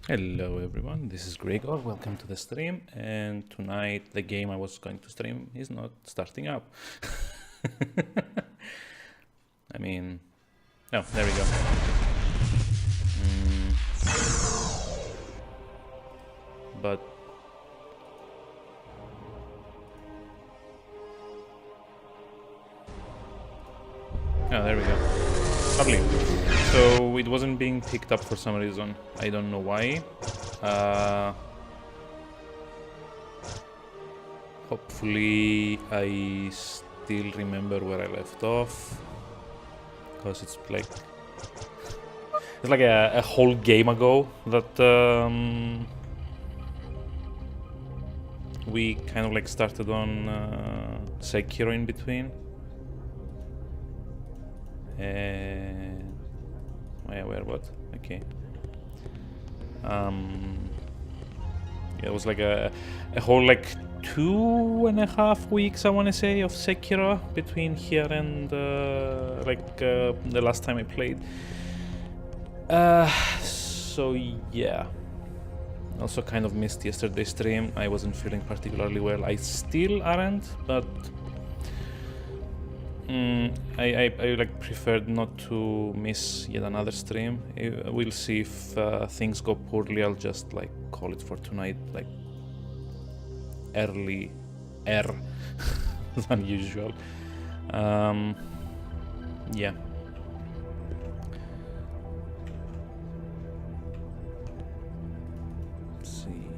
Hello everyone, this is Gregor, welcome to the stream, and tonight the game I was going to stream is not starting up. I mean, oh, there we go. But oh, there we go. Lovely. So it wasn't being picked up for some reason. I don't know why. Hopefully I still remember where I left off, because it's like a whole game ago that we kind of like started on Sekiro in between. And where what? Okay. It was like a whole like 2.5 weeks, I want to say, of Sekiro between here and the last time I played. So yeah. Also kind of missed yesterday's stream. I wasn't feeling particularly well. I still aren't, but I like preferred not to miss yet another stream. We'll see if things go poorly. I'll just like call it for tonight, like earlier than usual. Yeah. Let's see.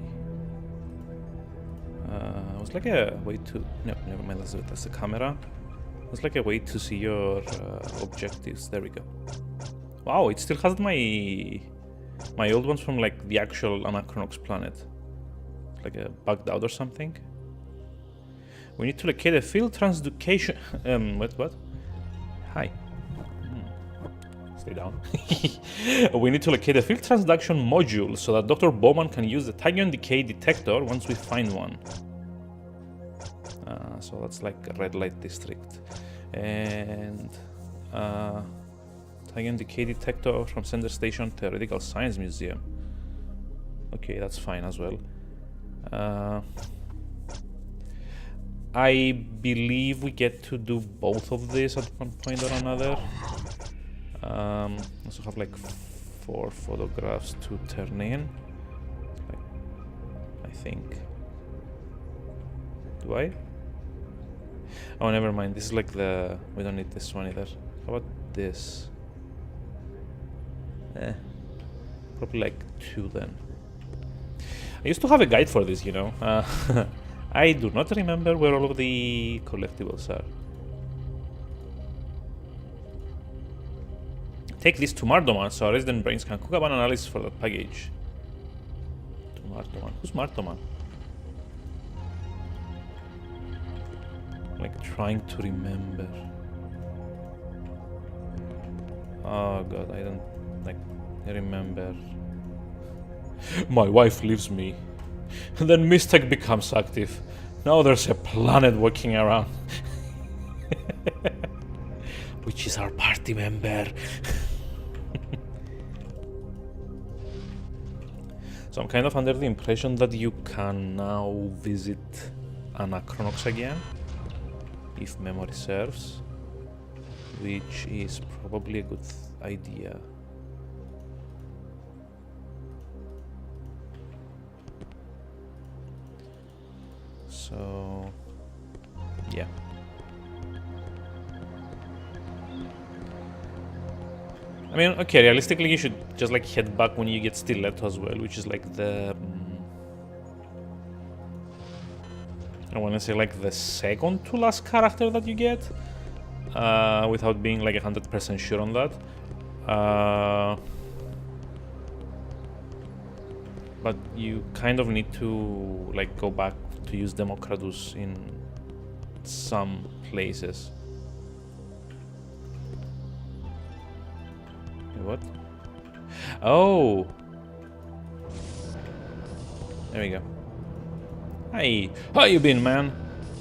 It was like a way to no, never mind. That's the camera. It's like a way to see your objectives. There we go. Wow, it still has my old ones from like the actual Anachronox planet. Like a bugged out or something. We need to locate a field transducation. What? Hi. Stay down. We need to locate a field transduction module so that Dr. Bowman can use the tachyon decay detector once we find one. So that's like a red light district. And tachyon decay detector from Center Station Theoretical Science Museum. Okay, that's fine as well. I believe we get to do both of these at one point or another. Also have like 4 photographs to turn in. I think. Do I? Oh, never mind. This is like the... We don't need this one either. How about this? Probably like 2 then. I used to have a guide for this, you know. I do not remember where all of the collectibles are. Take this to Mardoman so our resident brains can cook up an analysis for that package. To Mardoman. Who's Mardoman? Like trying to remember. Oh god, I don't like remember. My wife leaves me. Then Mistake becomes active. Now there's a planet walking around. Which is our party member. So I'm kind of under the impression that you can now visit Anachronox again, if memory serves, which is probably a good idea. So, yeah. I mean, okay, realistically you should just like head back when you get Stiletto as well, which is like the... I want to say like the second to last character that you get, without being like 100% sure on that. But you kind of need to like go back to use Democratus in some places. What? Oh! There we go. Hey, how you been, man?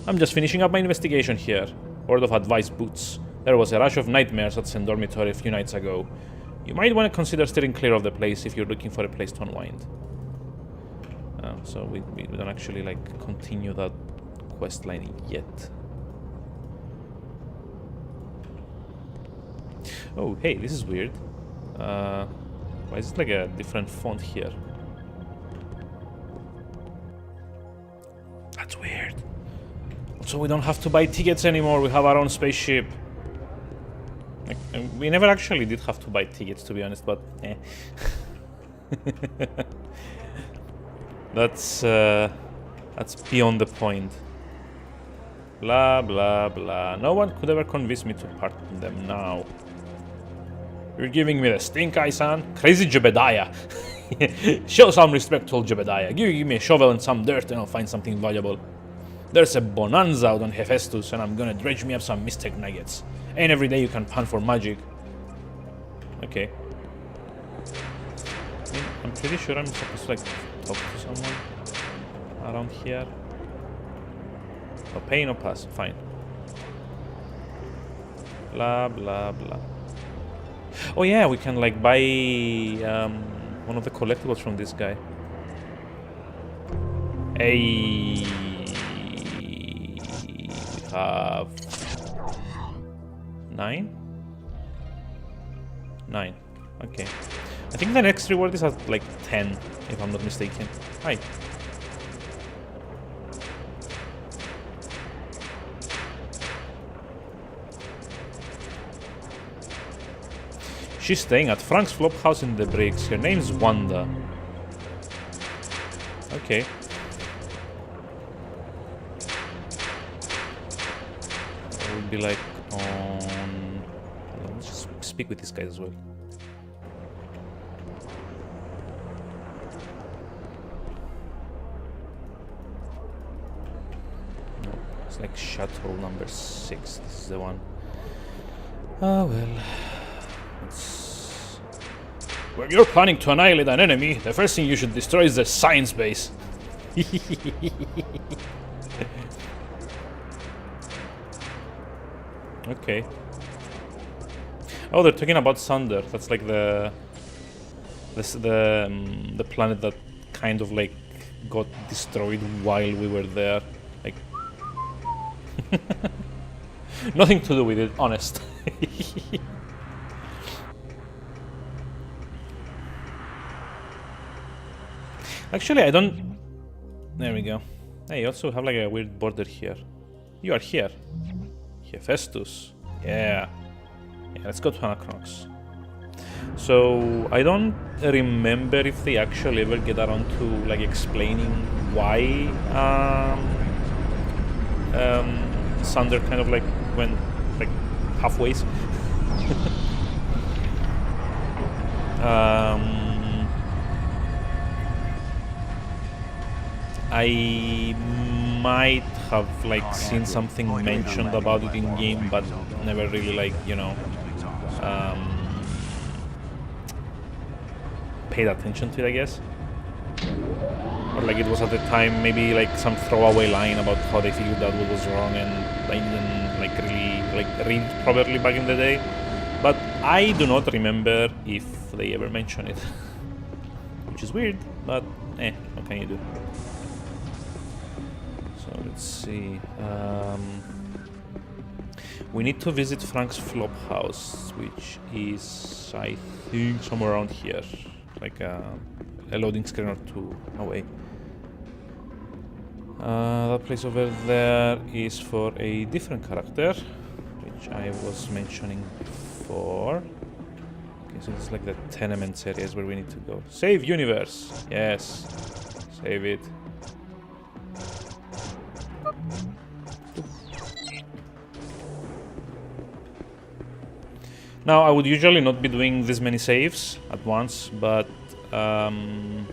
I'm just finishing up my investigation here. Word of advice, Boots. There was a rush of nightmares at St. Dormitory a few nights ago. You might want to consider steering clear of the place if you're looking for a place to unwind. So we don't actually like continue that quest line yet. Oh, hey, this is weird. Why is it like a different font here? That's weird. So we don't have to buy tickets anymore. We have our own spaceship. Like, we never actually did have to buy tickets, to be honest, but eh. That's beyond the point. Blah, blah, blah. No one could ever convince me to pardon them now. You're giving me the stink eye, son? Crazy Jebediah. Show some respect to old Jebediah. Give me a shovel and some dirt and I'll find something valuable. There's a bonanza out on Hephaestus and I'm gonna dredge me up some mystic nuggets. Ain't every day you can pan for magic. Okay. I'm pretty sure I'm supposed to like talk to someone around here. No pay, no pass. Fine. Blah, blah, blah. Oh yeah, we can like buy one of the collectibles from this guy. Hey, we have 9? 9. Okay. I think the next reward is at like 10, if I'm not mistaken. Hi. She's staying at Frank's Flophouse in the Bricks. Her name's Wanda. Okay. I would be like on... Let's just speak with this guy as well. No, it's like Chateau number 6. This is the one. Oh well. When you're planning to annihilate an enemy, the first thing you should destroy is the science base. Okay. Oh, they're talking about Sunder. That's like the planet that kind of like got destroyed while we were there. Like nothing to do with it, honest. Actually, I don't... There we go. Hey, you also have like a weird border here. You are here. Hephaestus. Yeah. Yeah, let's go to Anachronox. So, I don't remember if they actually ever get around to like explaining why Sunder kind of like went like halfways. I might have like seen something mentioned about it in game, but never really like, you know, paid attention to it, I guess. Or like it was at the time maybe like some throwaway line about how they figured out what was wrong, and I didn't like really like read properly back in the day. But I do not remember if they ever mentioned it, which is weird. But what can you do? So let's see. We need to visit Frank's Flophouse, which is, I think, somewhere around here, like a loading screen or two away. That place over there is for a different character, which I was mentioning before. Okay, so it's like the tenements areas where we need to go. Save universe! Yes, save it. Now, I would usually not be doing this many saves at once, but I'm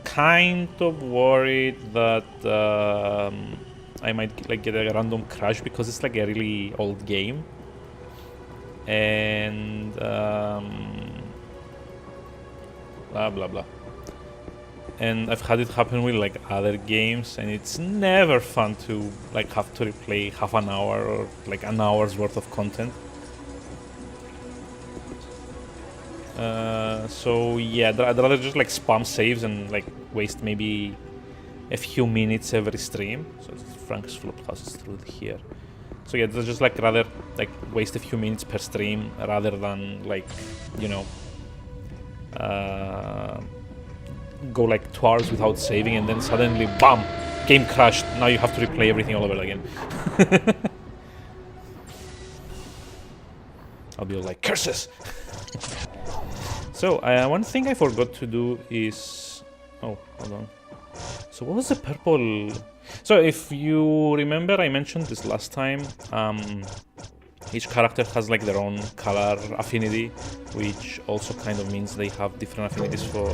kind of worried that I might like get a random crash because it's like a really old game, and blah blah blah. And I've had it happen with like other games, and it's never fun to like have to replay half an hour or like an hour's worth of content. So yeah, I'd rather just like spam saves and like waste maybe a few minutes every stream. So Frank's Flophouse is through here. So yeah, just like rather like waste a few minutes per stream rather than like, you know, go like 2 hours without saving and then suddenly BAM! Game crashed. Now you have to replay everything all over again. I'll be all like, curses! So, one thing I forgot to do is... Oh, hold on. So what was the purple... So if you remember, I mentioned this last time. Each character has like their own color affinity, which also kind of means they have different affinities for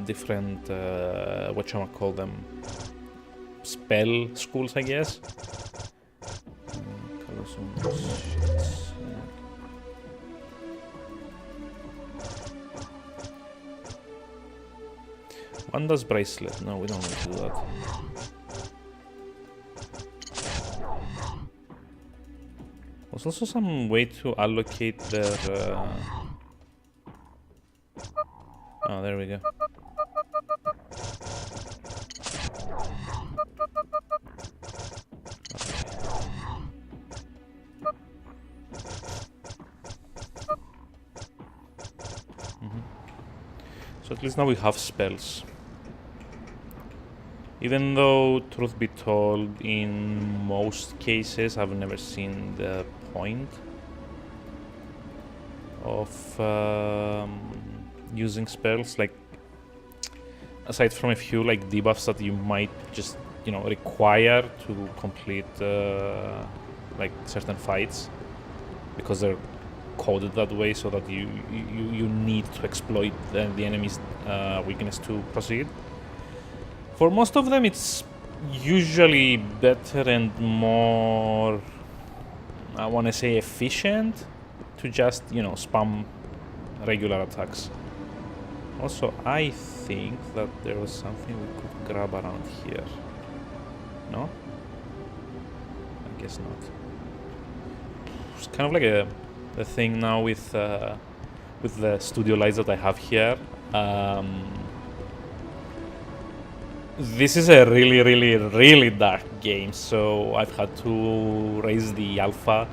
different, whatchamacall them, spell schools, I guess. One does bracelet. No, we don't need to do that. There's also some way to allocate their... Oh, there we go. So at least now we have spells. Even though, truth be told, in most cases I've never seen the point of using spells, like aside from a few like debuffs that you might just, you know, require to complete like certain fights because they're coded that way so that you need to exploit the enemy's weakness to proceed. For most of them, it's usually better and more, I want to say, efficient to just, you know, spam regular attacks. Also, I think that there was something we could grab around here. No? I guess not. It's kind of like a thing now with the studio lights that I have here. This is a really dark game, so I've had to raise the alpha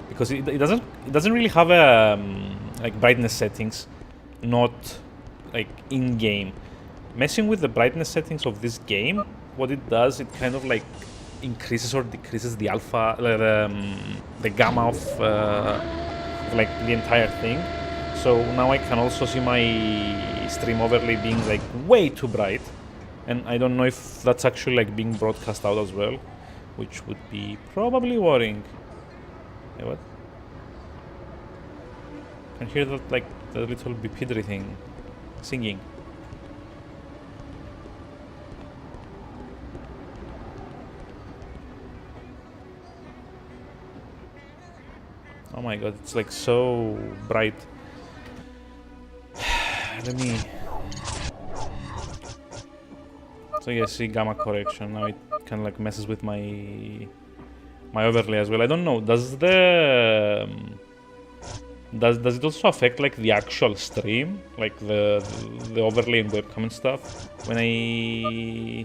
because it doesn't really have like brightness settings, not like in game. Messing with the brightness settings of this game, what it does, it kind of like increases or decreases the alpha, the gamma of like the entire thing. So now I can also see my stream overlay being like way too bright. And I don't know if that's actually like being broadcast out as well, which would be probably worrying. Hey, what? I can hear that like the little bipedry thing singing. Oh my god, it's like so bright. Let me... So yeah, see gamma correction. Now it kind of like messes with my overlay as well. I don't know. Does the does it also affect like the actual stream, like the overlay and webcam and stuff when I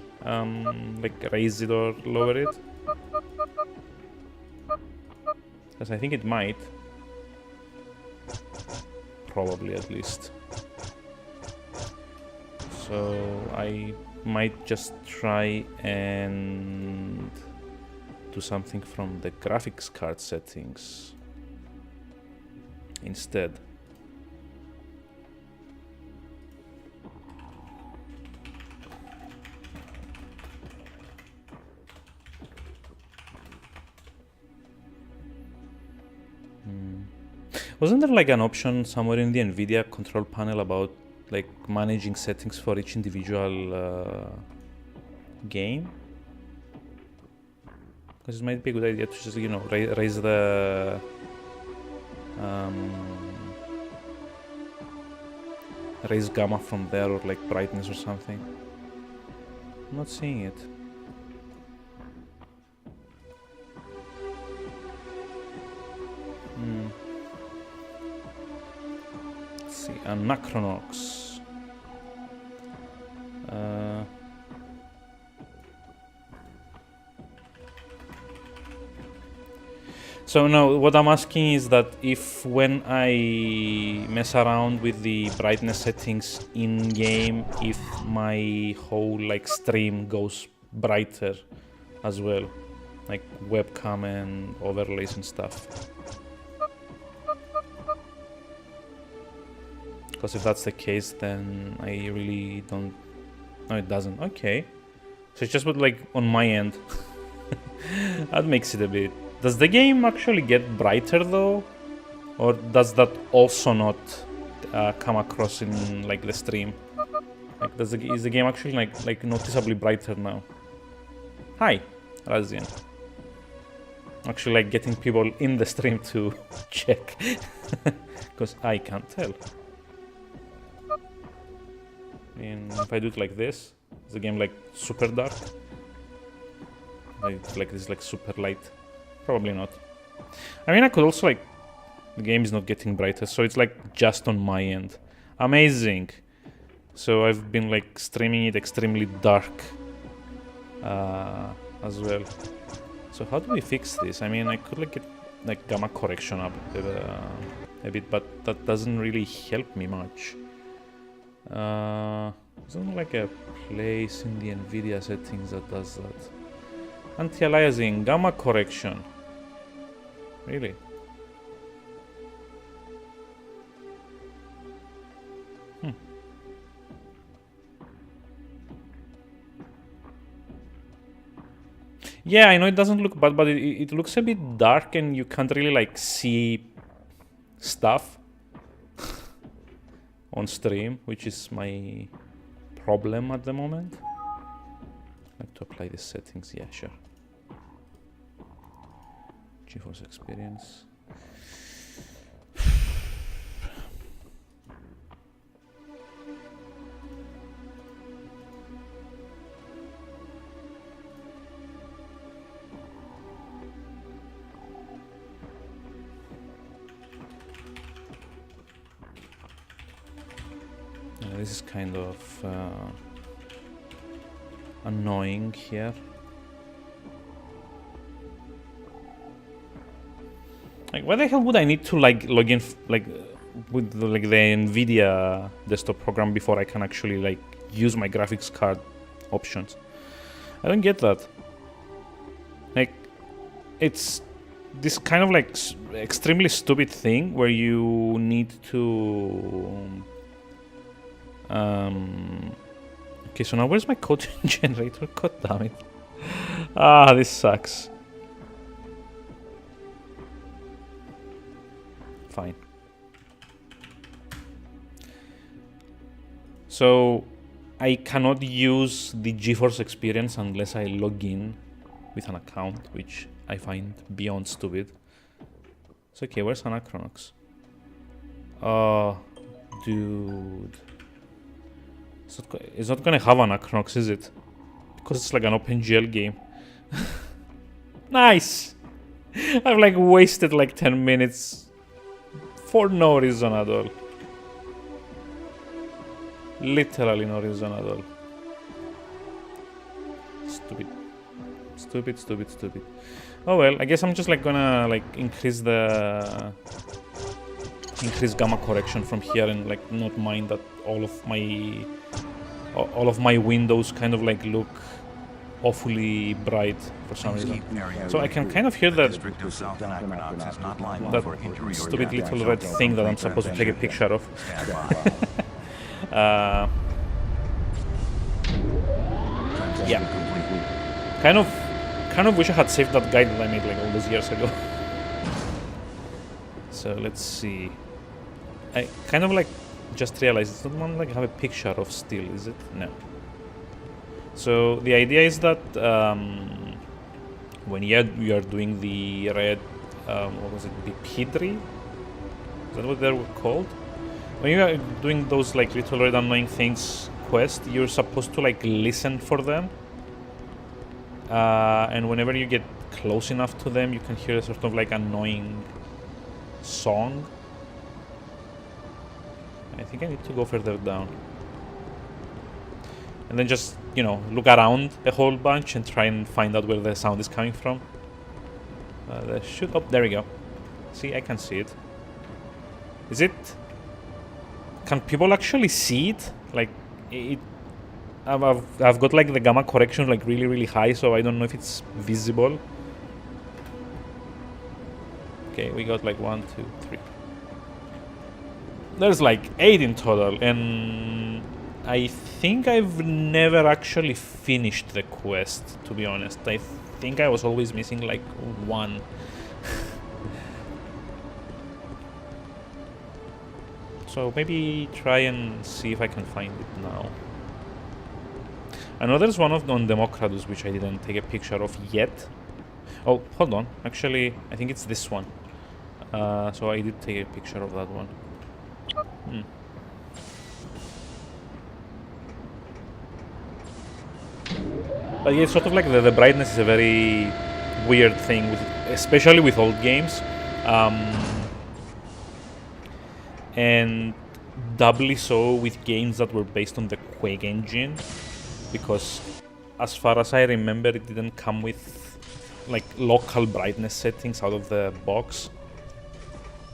like raise it or lower it? Because I think it might. Probably, at least. So I might just try and do something from the graphics card settings instead. Wasn't there like an option somewhere in the NVIDIA control panel about like managing settings for each individual game? Because it might be a good idea to just, you know, raise the raise gamma from there, or like brightness or something. I'm not seeing it. Anachronox. So no, what I'm asking is that if when I mess around with the brightness settings in game, if my whole like stream goes brighter as well, like webcam and overlays and stuff. Because if that's the case, then I really don't. No, it doesn't. Okay, so it's just what like on my end. That makes it a bit. Does the game actually get brighter though, or does that also not come across in like the stream? Like, is the game actually like noticeably brighter now? Hi, Razian. Actually, like getting people in the stream to check, because I can't tell. I mean, if I do it like this, is the game like super dark? Like this, like super light? Probably not. I mean, I could also like, the game is not getting brighter, so it's like just on my end. Amazing. So I've been like streaming it extremely dark as well. So how do we fix this? I mean, I could like get like gamma correction up a bit, but that doesn't really help me much. Isn't like a place in the NVIDIA settings that does that? Anti-aliasing, gamma correction. Really? Yeah, I know it doesn't look bad, but it looks a bit dark and you can't really like see stuff on stream, which is my problem at the moment. I'd like to apply the settings, yeah, sure. GeForce experience. This is kind of annoying here. Like, why the hell would I need to like log in with the NVIDIA desktop program before I can actually like use my graphics card options? I don't get that. Like, it's this kind of like extremely stupid thing where you need to. Okay, so now where's my code generator? God damn it. Ah, this sucks. Fine. So I cannot use the GeForce experience unless I log in with an account, which I find beyond stupid. So okay, where's Anachronox? Oh, dude. It's not gonna have Anachronox, is it? Because it's like an OpenGL game. Nice! I've like wasted like 10 minutes for no reason at all. Literally no reason at all. Stupid. Stupid, stupid, stupid. Oh well, I guess I'm just like gonna like increase gamma correction from here and like not mind that all of my windows kind of like look awfully bright for some reason. So I can kind of hear that stupid little red thing that I'm supposed to take a picture of. Yeah. Kind of wish I had saved that guide that I made like all those years ago. So let's see. I kind of like just realized it's not one like have a picture of still, is it? No. So the idea is that when you are doing the red, what was it, the P3? Is that what they were called? When you are doing those like little red annoying things quest, you're supposed to like listen for them. And whenever you get close enough to them, you can hear a sort of like annoying song. I think I need to go further down. And then just, you know, look around a whole bunch and try and find out where the sound is coming from. Oh, there we go. See, I can see it. Is it... Can people actually see it? Like, I've got like the gamma correction like really, really high, so I don't know if it's visible. Okay, we got like 1, 2, 3. There's like 8 in total, and I think I've never actually finished the quest, to be honest. I think I was always missing like 1. So maybe try and see if I can find it now. I know there's one on Democratus which I didn't take a picture of yet. Oh, hold on. Actually, I think it's this one. So I did take a picture of that one. But yeah, it's sort of like the brightness is a very weird thing, especially with old games. And doubly so with games that were based on the Quake engine, because as far as I remember, it didn't come with like local brightness settings out of the box.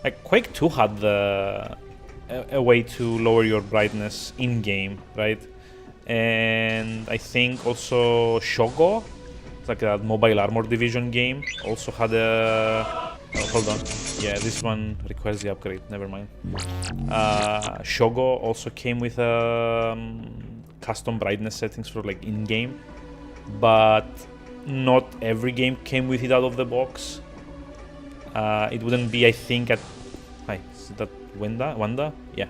Like Quake 2 had a way to lower your brightness in-game, right? And I think also Shogo, like that Mobile Armor Division game, also had a... Oh, hold on. Yeah, this one requires the upgrade. Never mind. Shogo also came with custom brightness settings for like in-game, but not every game came with it out of the box. It wouldn't be, I think, at... Hi, is that Wanda? Yeah.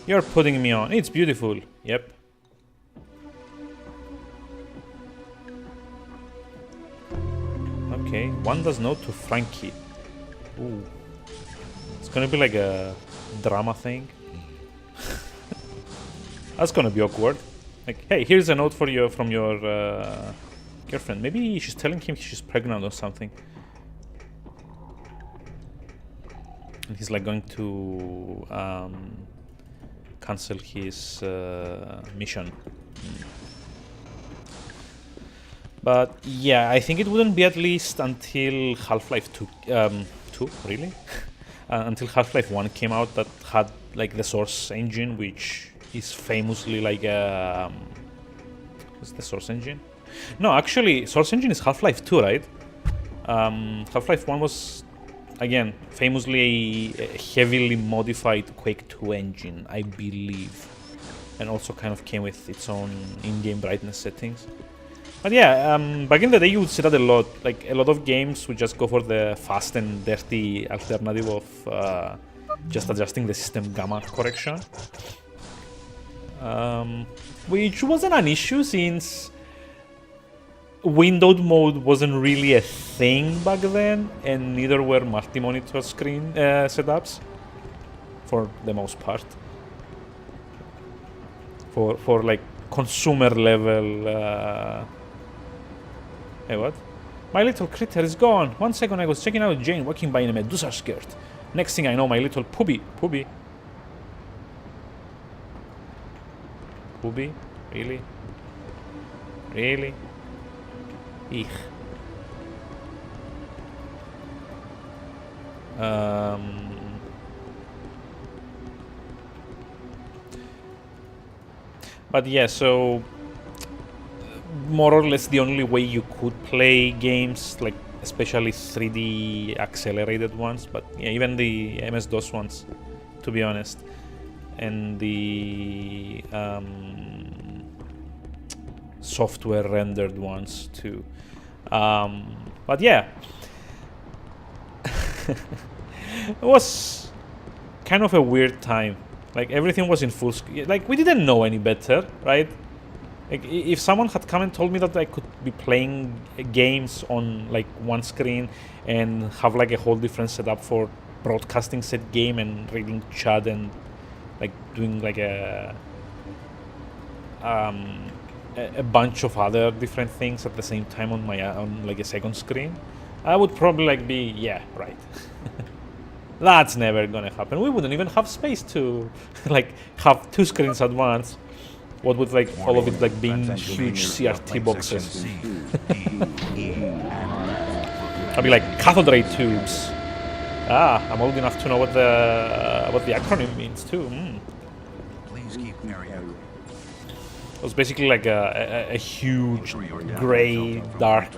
You're putting me on. It's beautiful. Yep. Okay, Wanda's note to Frankie. Ooh. It's gonna be like a drama thing. That's gonna be awkward. Like, hey, here's a note for you from your girlfriend. Maybe she's telling him she's pregnant or something. And he's like going to cancel his mission. But yeah, I think it wouldn't be at least until Half-Life 2. 2? Really? Until Half-Life 1 came out that had like the Source engine, which is famously like a... what's the Source engine? No, actually, Source engine is Half-Life 2, right? Half-Life 1 was, again, famously a heavily modified Quake 2 engine, I believe. And also kind of came with its own in-game brightness settings. But yeah, back in the day you would see that a lot. Like, a lot of games would just go for the fast and dirty alternative of just adjusting the system gamma correction. Which wasn't an issue since windowed mode wasn't really a thing back then, and neither were multi-monitor screen setups, for the most part. For like consumer level... Hey, what? My little critter is gone. 1 second I was checking out Jane walking by in a Medusa skirt. Next thing I know, my little Poopy. Poopy? Really? Really? Eek. But yeah, so more or less the only way you could play games, like especially 3D accelerated ones, but yeah, even the MS-DOS ones, to be honest, and the software rendered ones too. But yeah, it was kind of a weird time. Like, everything was in full screen. Like, we didn't know any better, right? Like, if someone had come and told me that I could be playing games on like one screen and have like a whole different setup for broadcasting said game and reading chat and like doing like a bunch of other different things at the same time on my on like a second screen, I would probably like be, yeah, right. That's never gonna happen. We wouldn't even have space to like have 2 screens at once. What with like all of it like being huge CRT boxes. I'll be like cathode ray tubes. Ah, I'm old enough to know what the acronym means too. Please keep area. It was basically like a huge gray, dark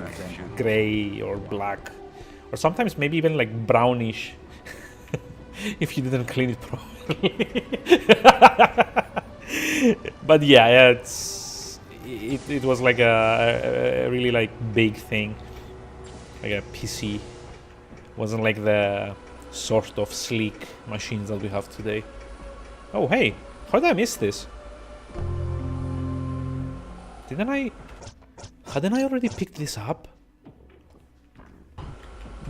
gray or black, or sometimes maybe even like brownish if you didn't clean it properly. But yeah, it was like a really like big thing, like a PC. Wasn't like the sort of sleek machines that we have today. Oh hey, how did I miss this? Hadn't I already picked this up?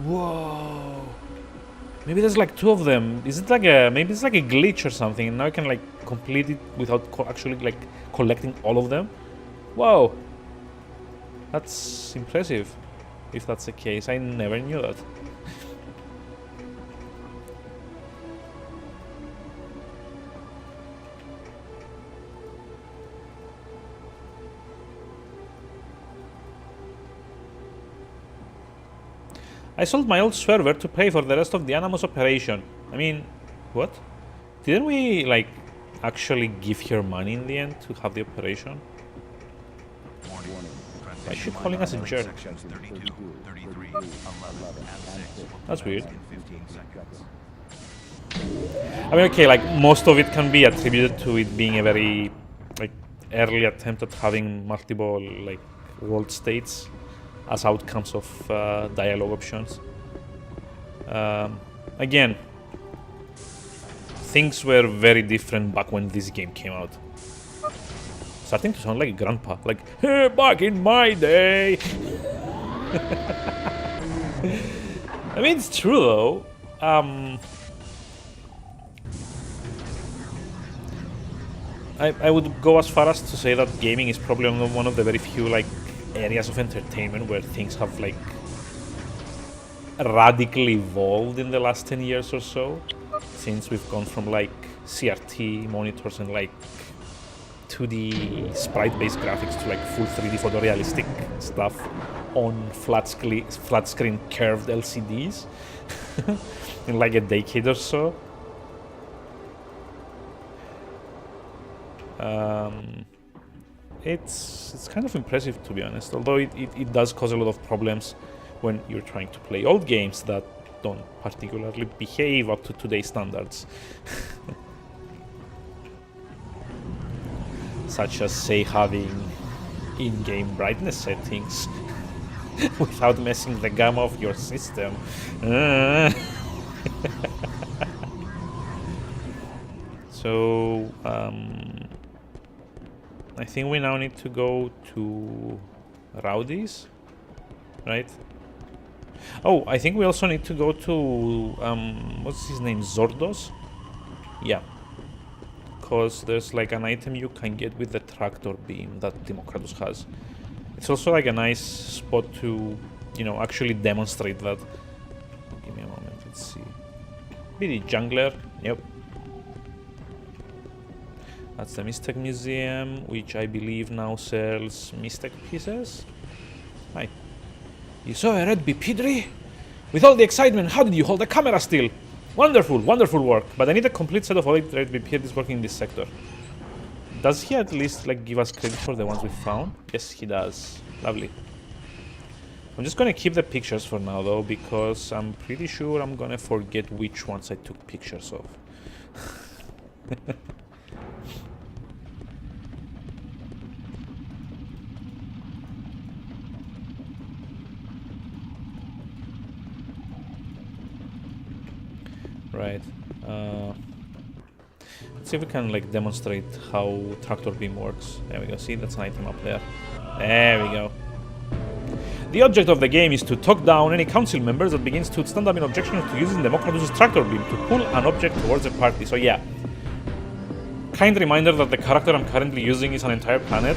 Whoa. Maybe there's like 2 of them. Is it like maybe it's like a glitch or something, and now I can like complete it without actually like collecting all of them? Whoa. That's impressive, if that's the case. I never knew that. I sold my old server to pay for the rest of the Anamos operation. I mean, what? Didn't we, like, actually give her money in the end to have the operation? Why is she calling us a jerk? That's weird. I mean, okay, like, most of it can be attributed to it being a very, like, early attempt at having multiple, like, world states as outcomes of dialogue options. Again, things were very different back when this game came out. Starting to sound like a grandpa, like, hey, back in my day. I mean, it's true though. I would go as far as to say that gaming is probably one of the very few like areas of entertainment where things have like radically evolved in the last 10 years or so, since we've gone from like CRT monitors and like 2D sprite-based graphics to like full 3D photorealistic stuff on flat screen curved LCDs in like a decade or so. It's kind of impressive, to be honest, although it does cause a lot of problems when you're trying to play old games that don't particularly behave up to today's standards. Such as, say, having in-game brightness settings without messing the gamma of your system. So, I think we now need to go to Rowdy's, right? Oh, I think we also need to go to, what's his name, Zordos? Yeah. Because there's like an item you can get with the tractor beam that Democratus has. It's also like a nice spot to, you know, actually demonstrate that. Give me a moment, let's see. BD Jungler, yep. That's the Mistec Museum, which I believe now sells Mistec pieces. Hi. You saw a red Bipidri? With all the excitement, how did you hold the camera still? Wonderful, wonderful work. But I need a complete set of all the red Bipidris working in this sector. Does he at least like give us credit for the ones we found? Yes, he does. Lovely. I'm just gonna keep the pictures for now though, because I'm pretty sure I'm gonna forget which ones I took pictures of. Right. Let's see if we can like demonstrate how tractor beam works. There we go. See, that's an item up there. There we go. The object of the game is to talk down any council members that begins to stand up in objection to using Democratus' tractor beam to pull an object towards the party. So yeah. Kind reminder that the character I'm currently using is an entire planet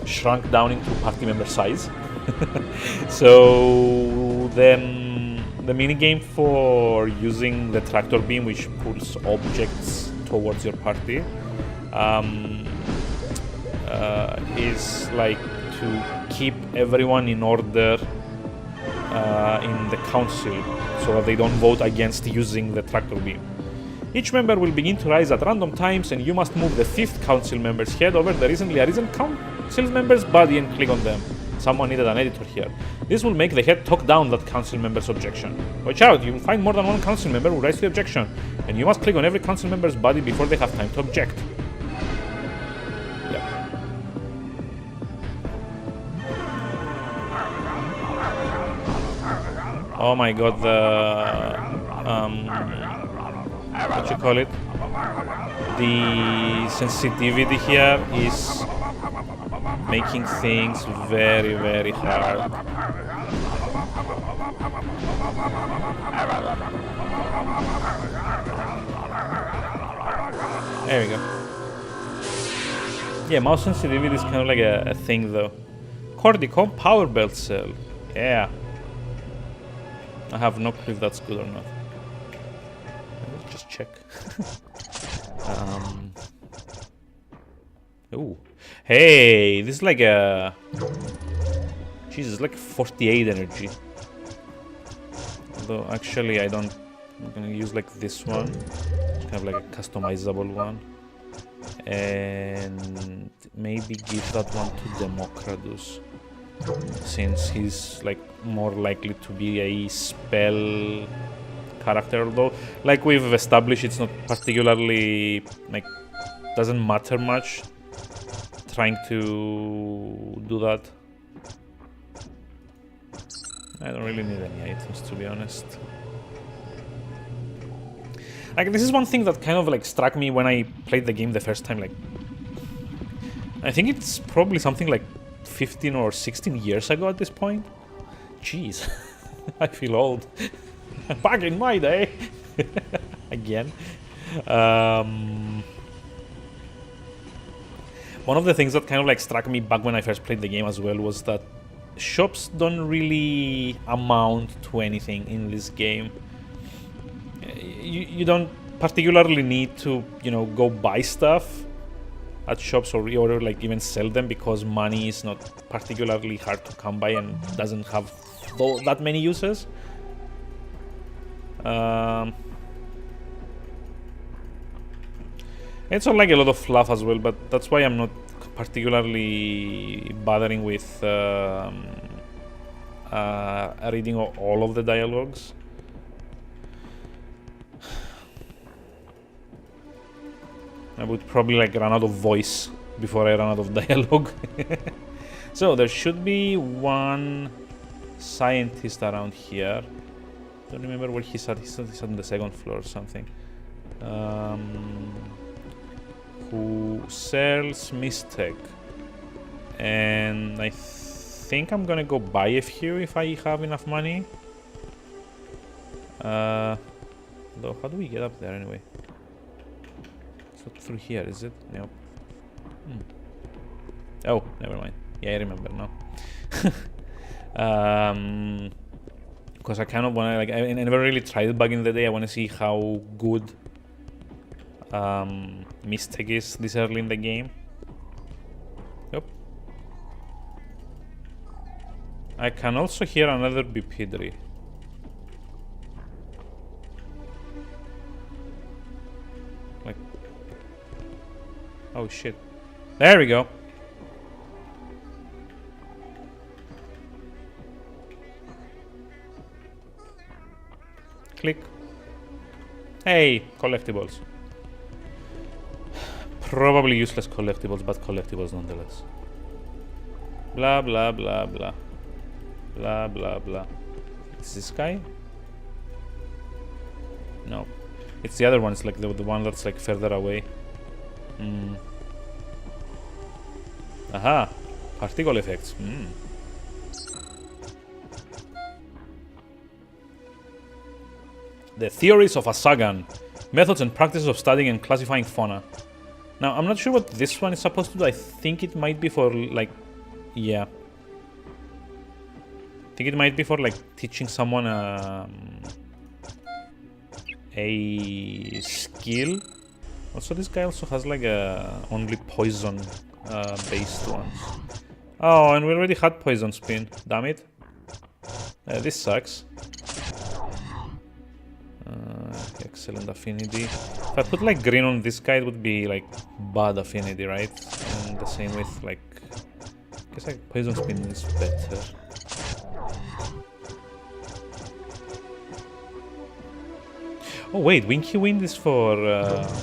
shrunk down into party member size. So then the minigame for using the tractor beam, which pulls objects towards your party, is like to keep everyone in order in the council, so that they don't vote against using the tractor beam. Each member will begin to rise at random times, and you must move the 5th council member's head over the recently arisen council member's body and click on them. Someone needed an editor here. This will make the head talk down that council member's objection. Watch out, you will find more than one council member who raised the objection, and you must click on every council member's body before they have time to object. Yeah. Oh my god, what you call it? The sensitivity here is making things very, very hard. There we go. Yeah, mouse sensitivity is kind of like a thing though. Cordicom power belt cell. Yeah. I have no clue if that's good or not. Let's just check. Ooh. Hey, this is like a... Jesus, like 48 energy. Although, actually, I don't... I'm gonna use like this one. It's kind of like a customizable one. And maybe give that one to Democratus, since he's like more likely to be a spell character, although like we've established it's not particularly like doesn't matter much trying to do that. I don't really need any items, to be honest. Like, this is one thing that kind of like struck me when I played the game the first time. Like, I think it's probably something like 15 or 16 years ago at this point. Jeez, I feel old. Back in my day. Again. One of the things that kind of like struck me back when I first played the game as well was that shops don't really amount to anything in this game. You don't particularly need to, you know, go buy stuff at shops or like even sell them, because money is not particularly hard to come by and doesn't have that many uses. It's all like a lot of fluff as well, but that's why I'm not particularly bothering with reading all of the dialogues. I would probably like run out of voice before I run out of dialogue. So there should be one scientist around here. Don't remember where he's at. He's on the second floor or something. Who sells Mistech. And I think I'm gonna go buy a few if I have enough money. Though, how do we get up there anyway? It's not through here, is it? Nope. Oh, never mind. Yeah, I remember now. Because I kind of want to, like, I never really tried it back in the day. I want to see how good Mistech is this early in the game. Yep. I can also hear another Bipidri. Like, oh shit. There we go. Click. Hey, collectibles. Probably useless collectibles, but collectibles nonetheless. Blah, blah, blah, blah. Blah, blah, blah. Is this guy? No. It's the other one. It's like the one that's like further away. Aha. Particle effects. The theories of Asagan. Methods and practices of studying and classifying fauna. Now, I'm not sure what this one is supposed to do. I think it might be for, like, yeah. think it might be for like teaching someone a skill. Also, this guy also has like a only poison based ones. Oh, and we already had poison spin. Damn it. This sucks. Excellent affinity. If I put like green on this guy, it would be like bad affinity, right? And the same with like, I guess like poison spin is better. Oh wait, Winky Wind is for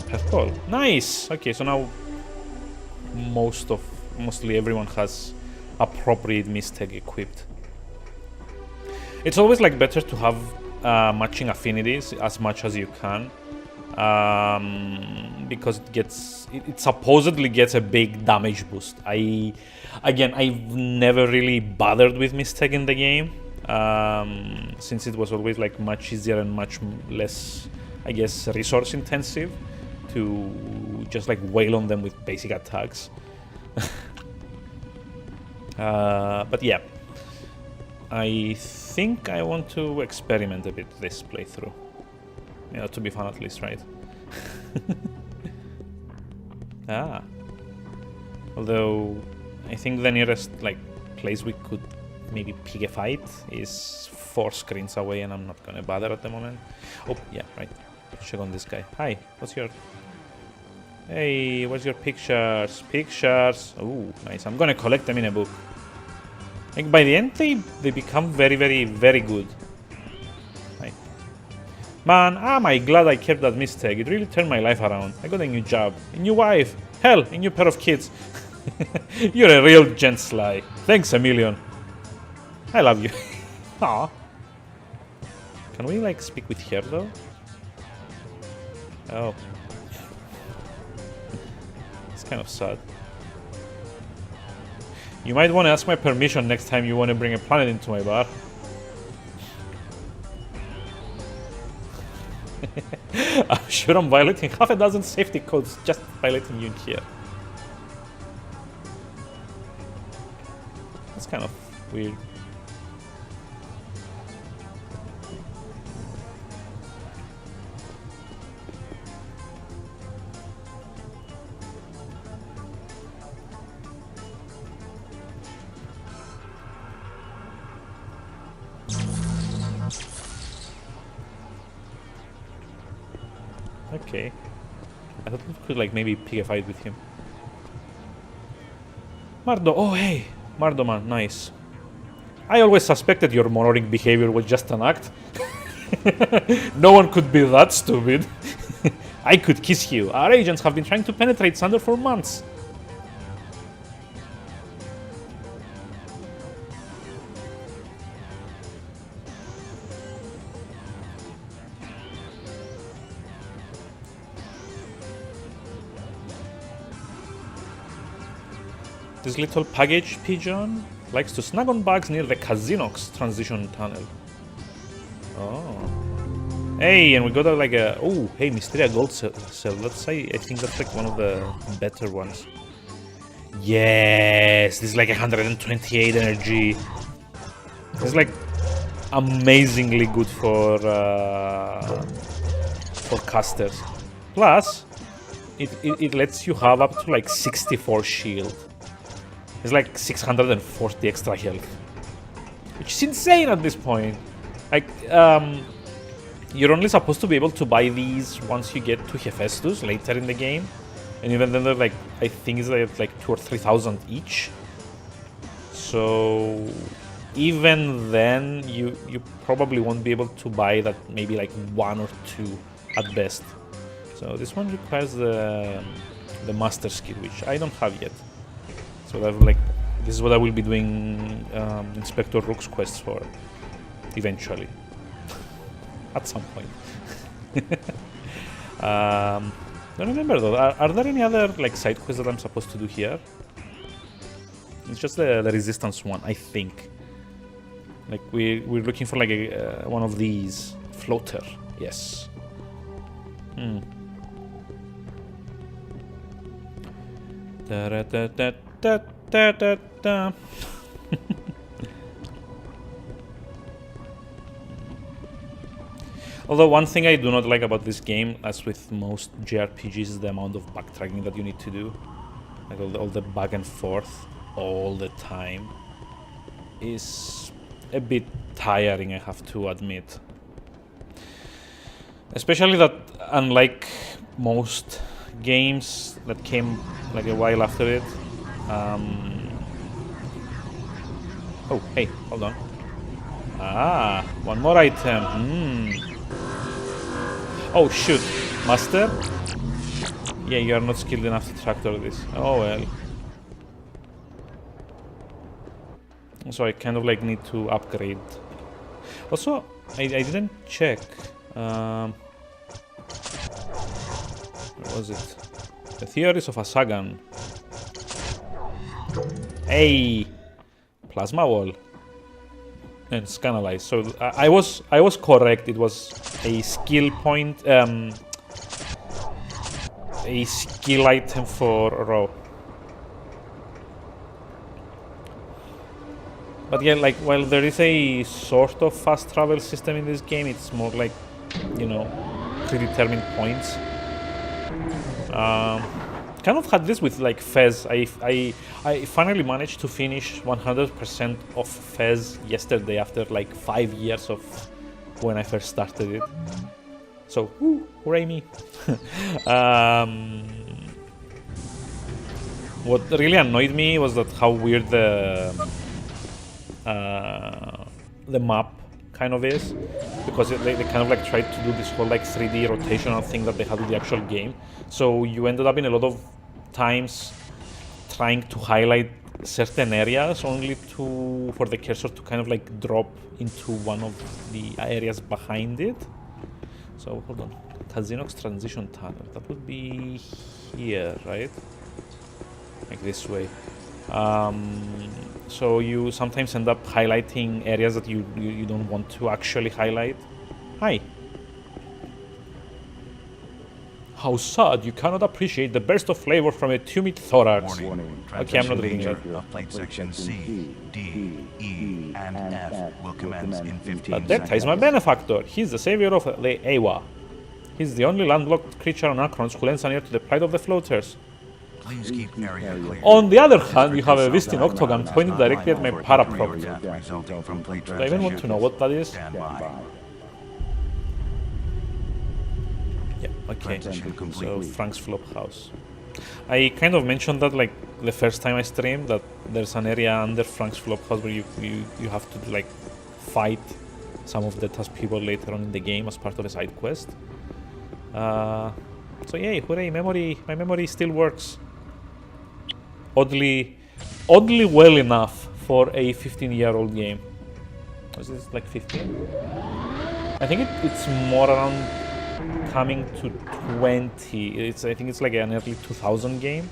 purple. Nice. Okay, so now mostly everyone has appropriate mistake equipped. It's always like better to have matching affinities as much as you can, because it supposedly gets a big damage boost. I've never really bothered with mistake in the game, since it was always like much easier and much less, I guess, resource intensive to just like wail on them with basic attacks. But yeah, I think I want to experiment a bit this playthrough. You know, to be fun at least, right? Ah. Although, I think the nearest like place we could maybe pick a fight is 4 screens away, and I'm not gonna bother at the moment. Oh, yeah, right. Check on this guy. Hi, what's your... Hey, what's your pictures? Pictures! Oh, nice. I'm gonna collect them in a book. Like, by the end, they become very, very, very good. Hi. Man, am I glad I kept that mistake. It really turned my life around. I got a new job, a new wife, hell, a new pair of kids. You're a real gent, Sly. Thanks a million. I love you. Aw. Can we, like, speak with her, though? Oh. It's kind of sad. You might want to ask my permission next time you want to bring a planet into my bar. I'm sure I'm violating half a dozen safety codes just by letting you in here. That's kind of weird. Okay. I thought we could like maybe pick a fight with him. Mardo, oh hey! Mardo man, nice. I always suspected your moronic behavior was just an act. No one could be that stupid. I could kiss you. Our agents have been trying to penetrate Sander for months. This little package pigeon likes to snag on bugs near the Anachronox transition tunnel. Oh. Hey, and we got like a... Oh, hey, Mysteria Gold Cell. I think that's like one of the better ones. Yes! This is like 128 energy. It's like amazingly good for casters. Plus, it lets you have up to like 64 shield. It's like 640 extra health, which is insane at this point. Like, you're only supposed to be able to buy these once you get to Hephaestus later in the game, and even then they're like, I think it's like 2,000 or 3,000 each. So even then, you probably won't be able to buy that. Maybe like 1 or 2 at best. So this one requires the master skill, which I don't have yet. So that this is what I will be doing Inspector Rook's quests for, eventually, at some point. Don't remember though. Are there any other like side quests that I'm supposed to do here? It's just the resistance one, I think. Like we're looking for like one of these floater. Yes. Hmm. Da da da da da da da da. Although one thing I do not like about this game, as with most JRPGs, is the amount of backtracking that you need to do. Like all the back and forth all the time is a bit tiring, I have to admit. Especially that, unlike most games that came like a while after it. Oh, hey, hold on. Ah, one more item. Oh, shoot. Master? Yeah, you are not skilled enough to tractor this. Oh, well. So I kind of like need to upgrade. Also, I didn't check. Where was it? The Theories of Asagan. Hey! Plasma wall. And scanalize. So I was correct. It was a skill point, a skill item for Raw. But yeah, like while there is a sort of fast travel system in this game, it's more like, you know, predetermined points. Kind of had this with like Fez. I finally managed to finish 100% of Fez yesterday after like 5 years of when I first started it. So, woo, hooray me. What really annoyed me was that how weird the map kind of is, because they kind of like tried to do this whole like 3D rotational thing that they had with the actual game. So you ended up in a lot of times trying to highlight certain areas only for the cursor to kind of like drop into one of the areas behind it. So hold on, Anachronox transition tunnel, that would be here, right? Like this way. So you sometimes end up highlighting areas that you don't want to actually highlight. Hi. How sad you cannot appreciate the burst of flavor from a tumid thorax. Okay, I'm not reading it. Of plate section C, D, E, and F will commence in 15 But Decta is my benefactor. He's the savior of the Awa. He's the only landlocked creature on Anachronox who lends an ear to the plight of the floaters. Please keep area clear. On the other hand, you have a visiting octagon pointed directly at my paraprop. Resulting from plate Do I even want to know what that is? Stand by. Yeah, okay. Transition So, complete. Frank's Flophouse. I kind of mentioned that like the first time I streamed, that there's an area under Frank's Flophouse where you have to like fight some of the task people later on in the game as part of a side quest. So yay, hooray, my memory still works. Oddly well enough for a 15-year-old game. Was this like 15? I think it's more around coming to 20. I think it's like an early 2000 game.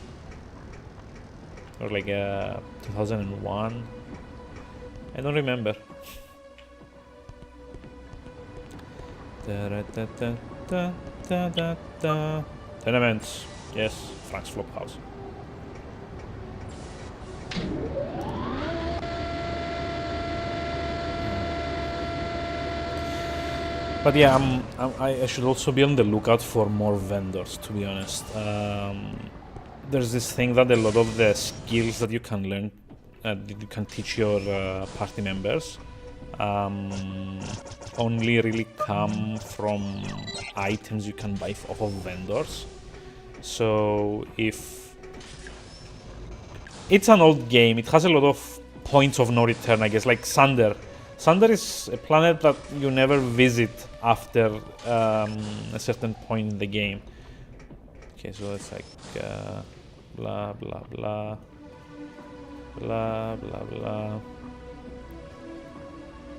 Or like a 2001. I don't remember. Tenements. Yes, Frank's Flophouse. But yeah, I should also be on the lookout for more vendors, to be honest. There's this thing that a lot of the skills that you can learn, you can teach your party members, only really come from items you can buy off of vendors. So if it's an old game, it has a lot of points of no return, I guess, like Sander. Sander is a planet that you never visit after a certain point in the game. Okay, so it's like blah blah blah blah blah blah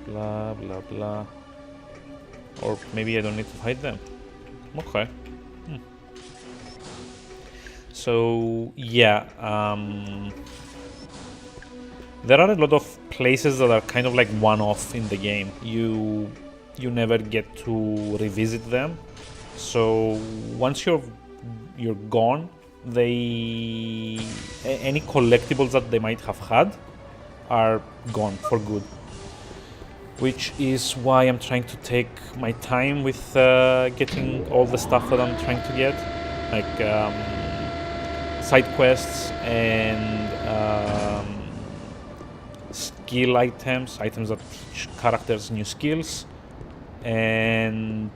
blah blah blah. Or maybe I don't need to fight them. Okay. So yeah, there are a lot of places that are kind of like one-off in the game. You never get to revisit them. So once you're gone, any collectibles that they might have had are gone for good. which is why I'm trying to take my time with getting all the stuff that I'm trying to get, like side quests and skill items that teach characters new skills, and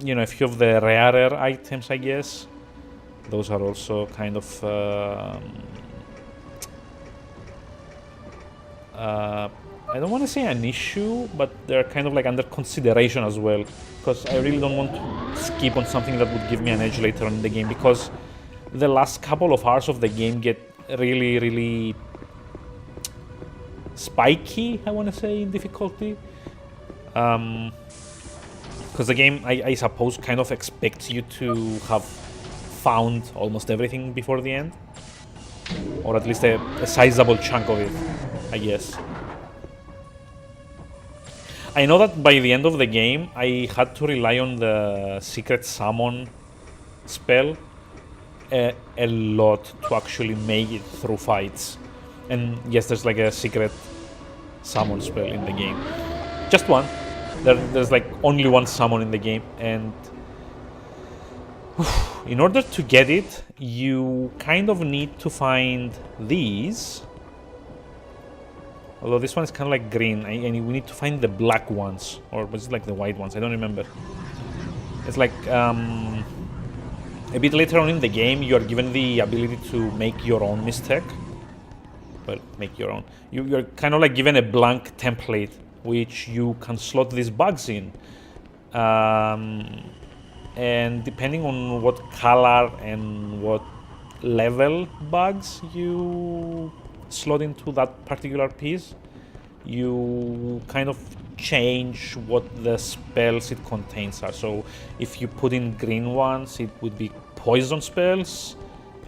you know, a few of the rarer items, I guess. Those are also kind of I don't want to say an issue, but they're kind of like under consideration as well, because I really don't want to skip on something that would give me an edge later on in the game, because the last couple of hours of the game get really, really spiky, I want to say, in difficulty. Because the game, I suppose, kind of expects you to have found almost everything before the end, or at least a sizable chunk of it, I guess. I know that by the end of the game, I had to rely on the secret summon spell a lot to actually make it through fights. And yes, there's like a secret summon spell in the game. Just one. There's like only one summon in the game, and in order to get it, you kind of need to find these. Although this one is kind of like green, and we need to find the black ones, or was it like the white ones? I don't remember. It's like a bit later on in the game, you are given the ability to make your own mistake. Well, make your own. You're kind of like given a blank template, which you can slot these bugs in. And depending on what color and what level bugs you slot into that particular piece, you kind of change what the spells it contains are. So if you put in green ones, it would be poison spells,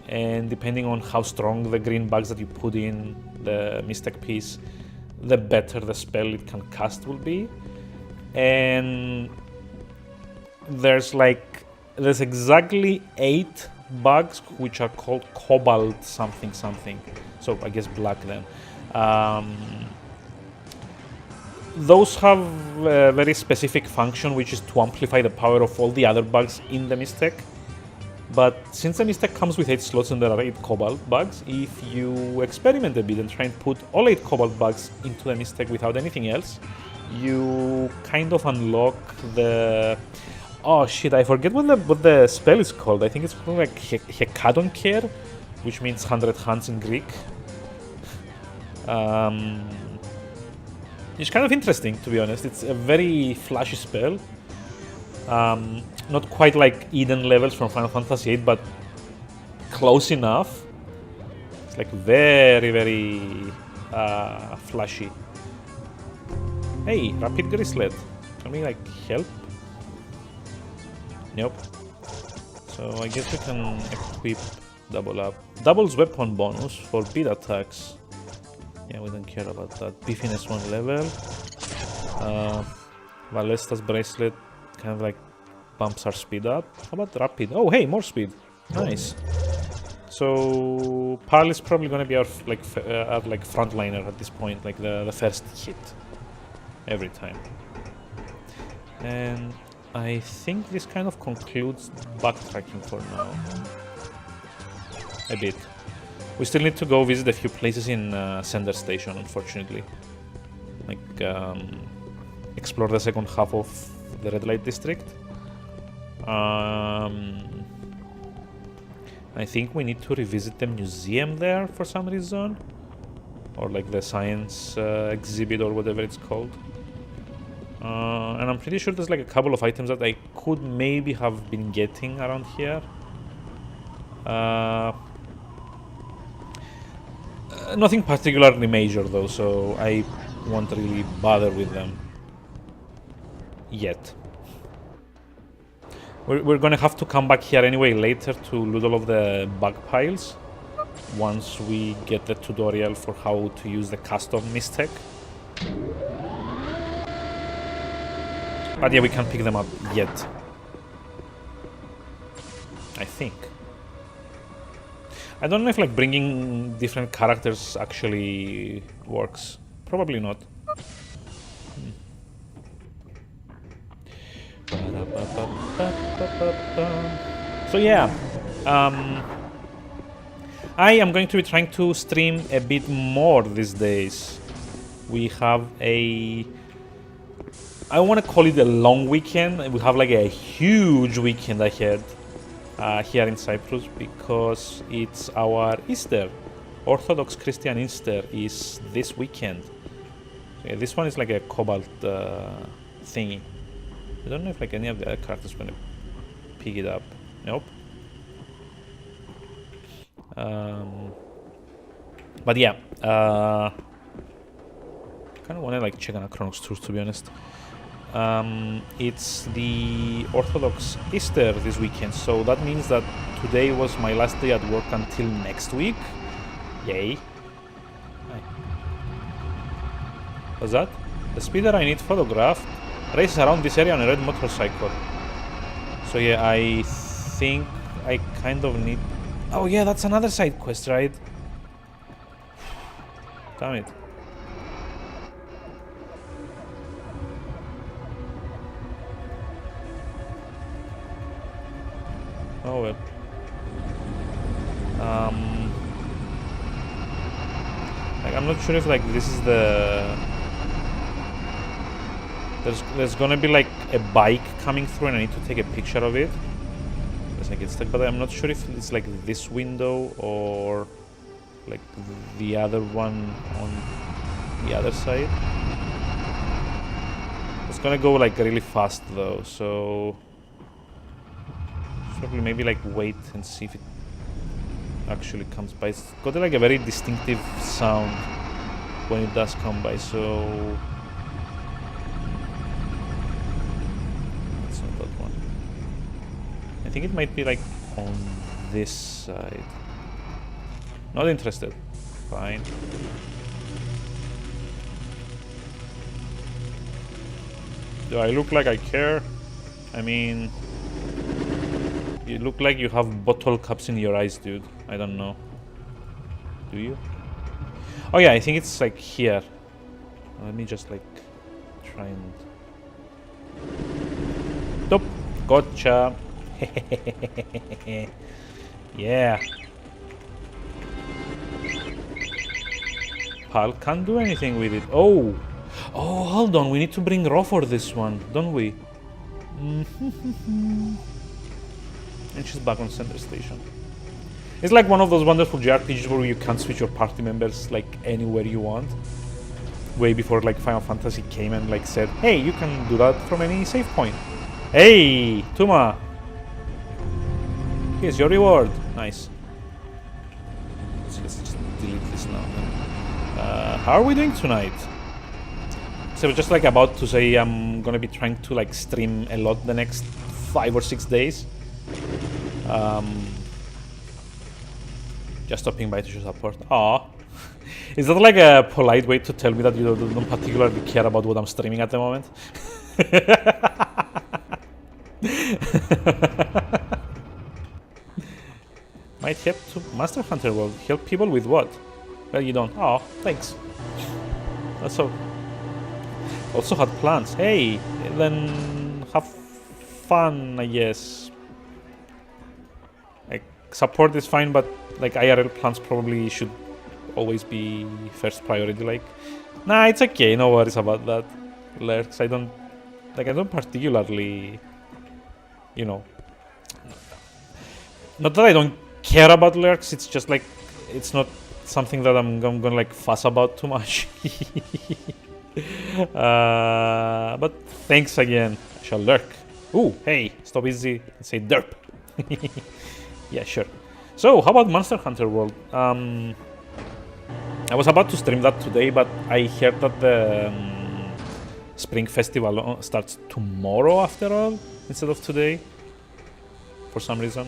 and depending on how strong the green bugs that you put in the mistake piece, the better the spell it can cast will be. And there's exactly 8 bugs which are called cobalt something something, so I guess black then. Those have a very specific function, which is to amplify the power of all the other bugs in the mistake. But since the mistake comes with 8 slots and there are 8 cobalt bugs, if you experiment a bit and try and put all 8 cobalt bugs into the mistake without anything else, you kind of unlock the... Oh shit, I forget what the spell is called. I think it's called like Hekadonker, which means 100 hands in Greek. It's kind of interesting, to be honest. It's a very flashy spell. Not quite like Eden levels from Final Fantasy VIII, but close enough. It's like very, very flashy. Hey, Rapid Grislet. Can we like help? Nope. So I guess we can equip Double Up. Doubles weapon bonus for beat attacks. Yeah, we don't care about that. Beefiness 1 level. Valesta's Bracelet kind of like bumps our speed up. How about Rapid? Oh, hey, more speed. Nice. So Pearl is probably going to be our frontliner at this point, like the first hit every time. And I think this kind of concludes backtracking for now. A bit. We still need to go visit a few places in Sender Station, unfortunately. Like, explore the second half of the Red Light District. I think we need to revisit the museum there for some reason. Or like the science exhibit or whatever it's called. And I'm pretty sure there's like a couple of items that I could maybe have been getting around here. Nothing particularly major though, so I won't really bother with them yet. We're gonna have to come back here anyway later to loot all of the bug piles once we get the tutorial for how to use the custom mistake. But yeah, we can't pick them up yet, I think. I don't know if like bringing different characters actually works. Probably not. So yeah, I am going to be trying to stream a bit more these days. We have I want to call it a long weekend. We have like a huge weekend ahead here in Cyprus because it's our Easter. Orthodox Christian Easter is this weekend. Yeah, this one is like a cobalt thingy. I don't know if like any of the other characters are gonna pick it up. Nope. But yeah, kind of want to like check Anachronox tours, to be honest. It's the Orthodox Easter this weekend, so that means that today was my last day at work until next week. Yay. Hi. What's that? The speeder I need photographed races around this area on a red motorcycle. So yeah, I think I kind of need... Oh yeah, that's another side quest, right? Damn it. Oh well. Like, I'm not sure if like this is the... There's gonna be like a bike coming through and I need to take a picture of it. Because I get stuck, but I'm not sure if it's like this window or like the other one on the other side. It's gonna go like really fast though, so probably maybe like wait and see if it actually comes by. It's got like a very distinctive sound when it does come by, so that's not that one. I think it might be like on this side. Not interested. Fine. Do I look like I care? I mean, you look like you have bottle caps in your eyes, dude. I don't know. Do you? Oh yeah, I think it's like here. Let me just like try and... Nope. Gotcha. Yeah. Pal can't do anything with it. Oh! Oh, hold on. We need to bring Ro for this one, don't we? And she's back on center station. It's like one of those wonderful JRPGs where you can switch your party members like anywhere you want. Way before like Final Fantasy came and like said, hey, you can do that from any save point. Hey, Tuma! Here's your reward. Nice. So let's just delete this now. How are we doing tonight? So I was just like about to say I'm gonna be trying to like stream a lot the next 5 or 6 days. Just stopping by to show support. Aww. Is that like a polite way to tell me that you don't particularly care about what I'm streaming at the moment? Might help to Master Hunter World. Help people with what? Well, you don't. Oh, thanks. That's so. Also had plans. Hey, then have fun, I guess. Like, support is fine, but like IRL plans probably should always be first priority. Like, nah, it's okay. No worries about that. Lurks, I don't particularly, you know. Not that I don't care about lurks. It's just like it's not something that I'm gonna like fuss about too much. But thanks again. I shall lurk. Ooh, hey, stop easy and say derp. Yeah, sure. So, how about Monster Hunter World? I was about to stream that today, but I heard that the Spring Festival starts tomorrow after all, instead of today, for some reason.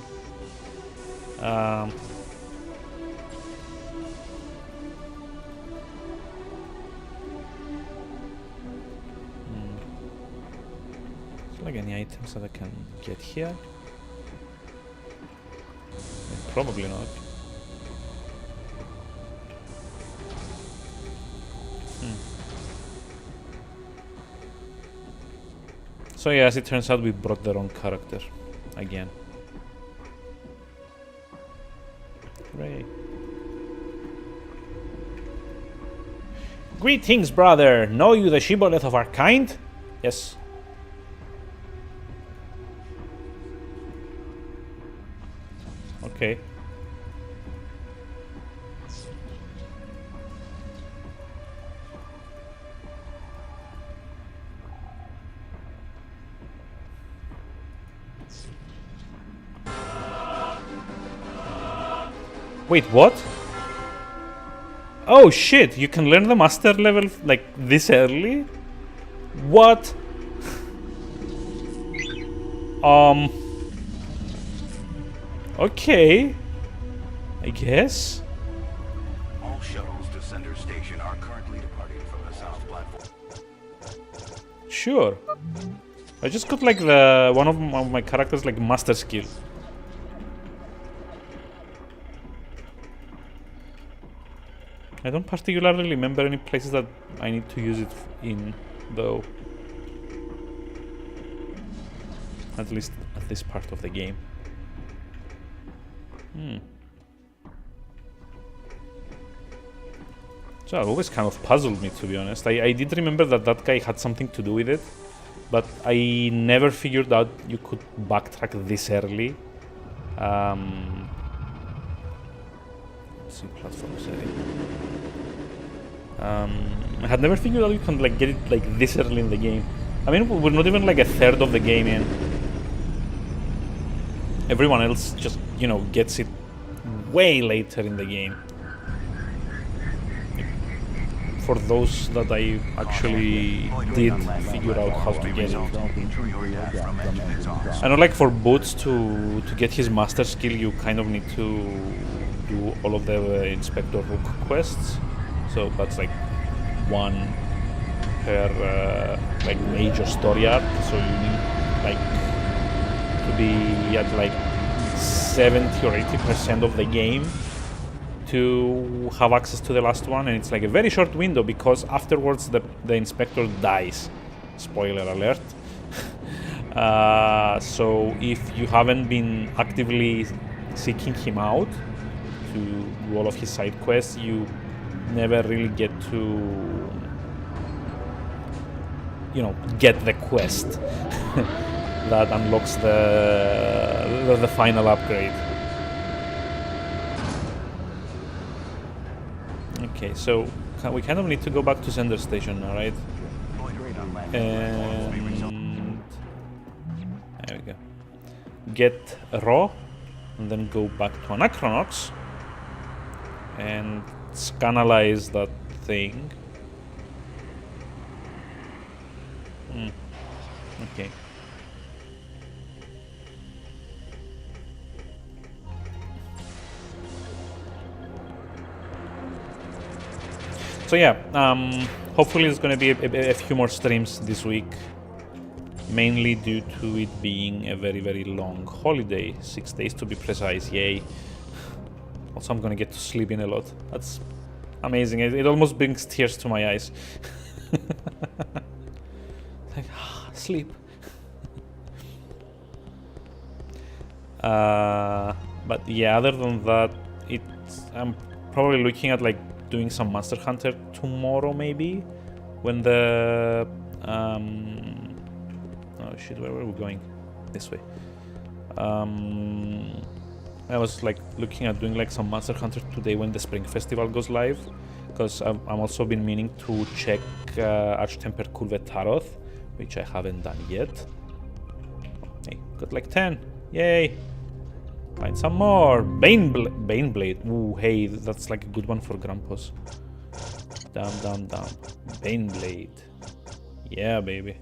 Like any items that I can get here? Probably not. So yeah, as it turns out, we brought the wrong character again. Hooray. Greetings, brother! Know you the shibboleth of our kind? Yes. Okay. Wait, what? Oh shit, you can learn the master level like this early? What? Okay. I guess. All shuttles to Sender Station are currently departing from the south platform. Sure. I just got like the one of my characters like master skill. I don't particularly remember any places that I need to use it in, though. At least at this part of the game. So it always kind of puzzled me, to be honest. I did remember that that guy had something to do with it, but I never figured out you could backtrack this early. Let's see, platform setting. I had never figured out you can like get it like this early in the game. I mean, we're not even like a third of the game in. Everyone else just, you know, gets it way later in the game. For those that I actually did figure out how to get it. I know, like for Boots to get his master skill, you kind of need to do all of the Inspector Rook quests. So that's like one per like major story arc. So you need like to be at like 70 or 80% of the game to have access to the last one, and it's like a very short window because afterwards the inspector dies. Spoiler alert. So if you haven't been actively seeking him out to do all of his side quests, you never really get to, you know, get the quest that unlocks the final upgrade. Okay, so we kind of need to go back to Sender Station now, right? And there we go. Get Raw, and then go back to Anachronox and scanalize that thing. Okay. So yeah, hopefully there's going to be a few more streams this week, mainly due to it being a very, very long holiday, 6 days to be precise, yay. Also, I'm going to get to sleep in a lot. That's amazing. It almost brings tears to my eyes. Like, sleep. But yeah, other than that, I'm probably looking at like doing some Monster Hunter tomorrow, maybe, when the oh shit, where were we going? This way. I was like looking at doing like some Monster Hunter today when the Spring Festival goes live, because I'm also been meaning to check Archtemper Culvet Taroth, which I haven't done yet. Hey, got like 10, yay! Find some more. Baneblade. Ooh, hey, that's like a good one for Grandpas. Damn. Baneblade. Yeah, baby.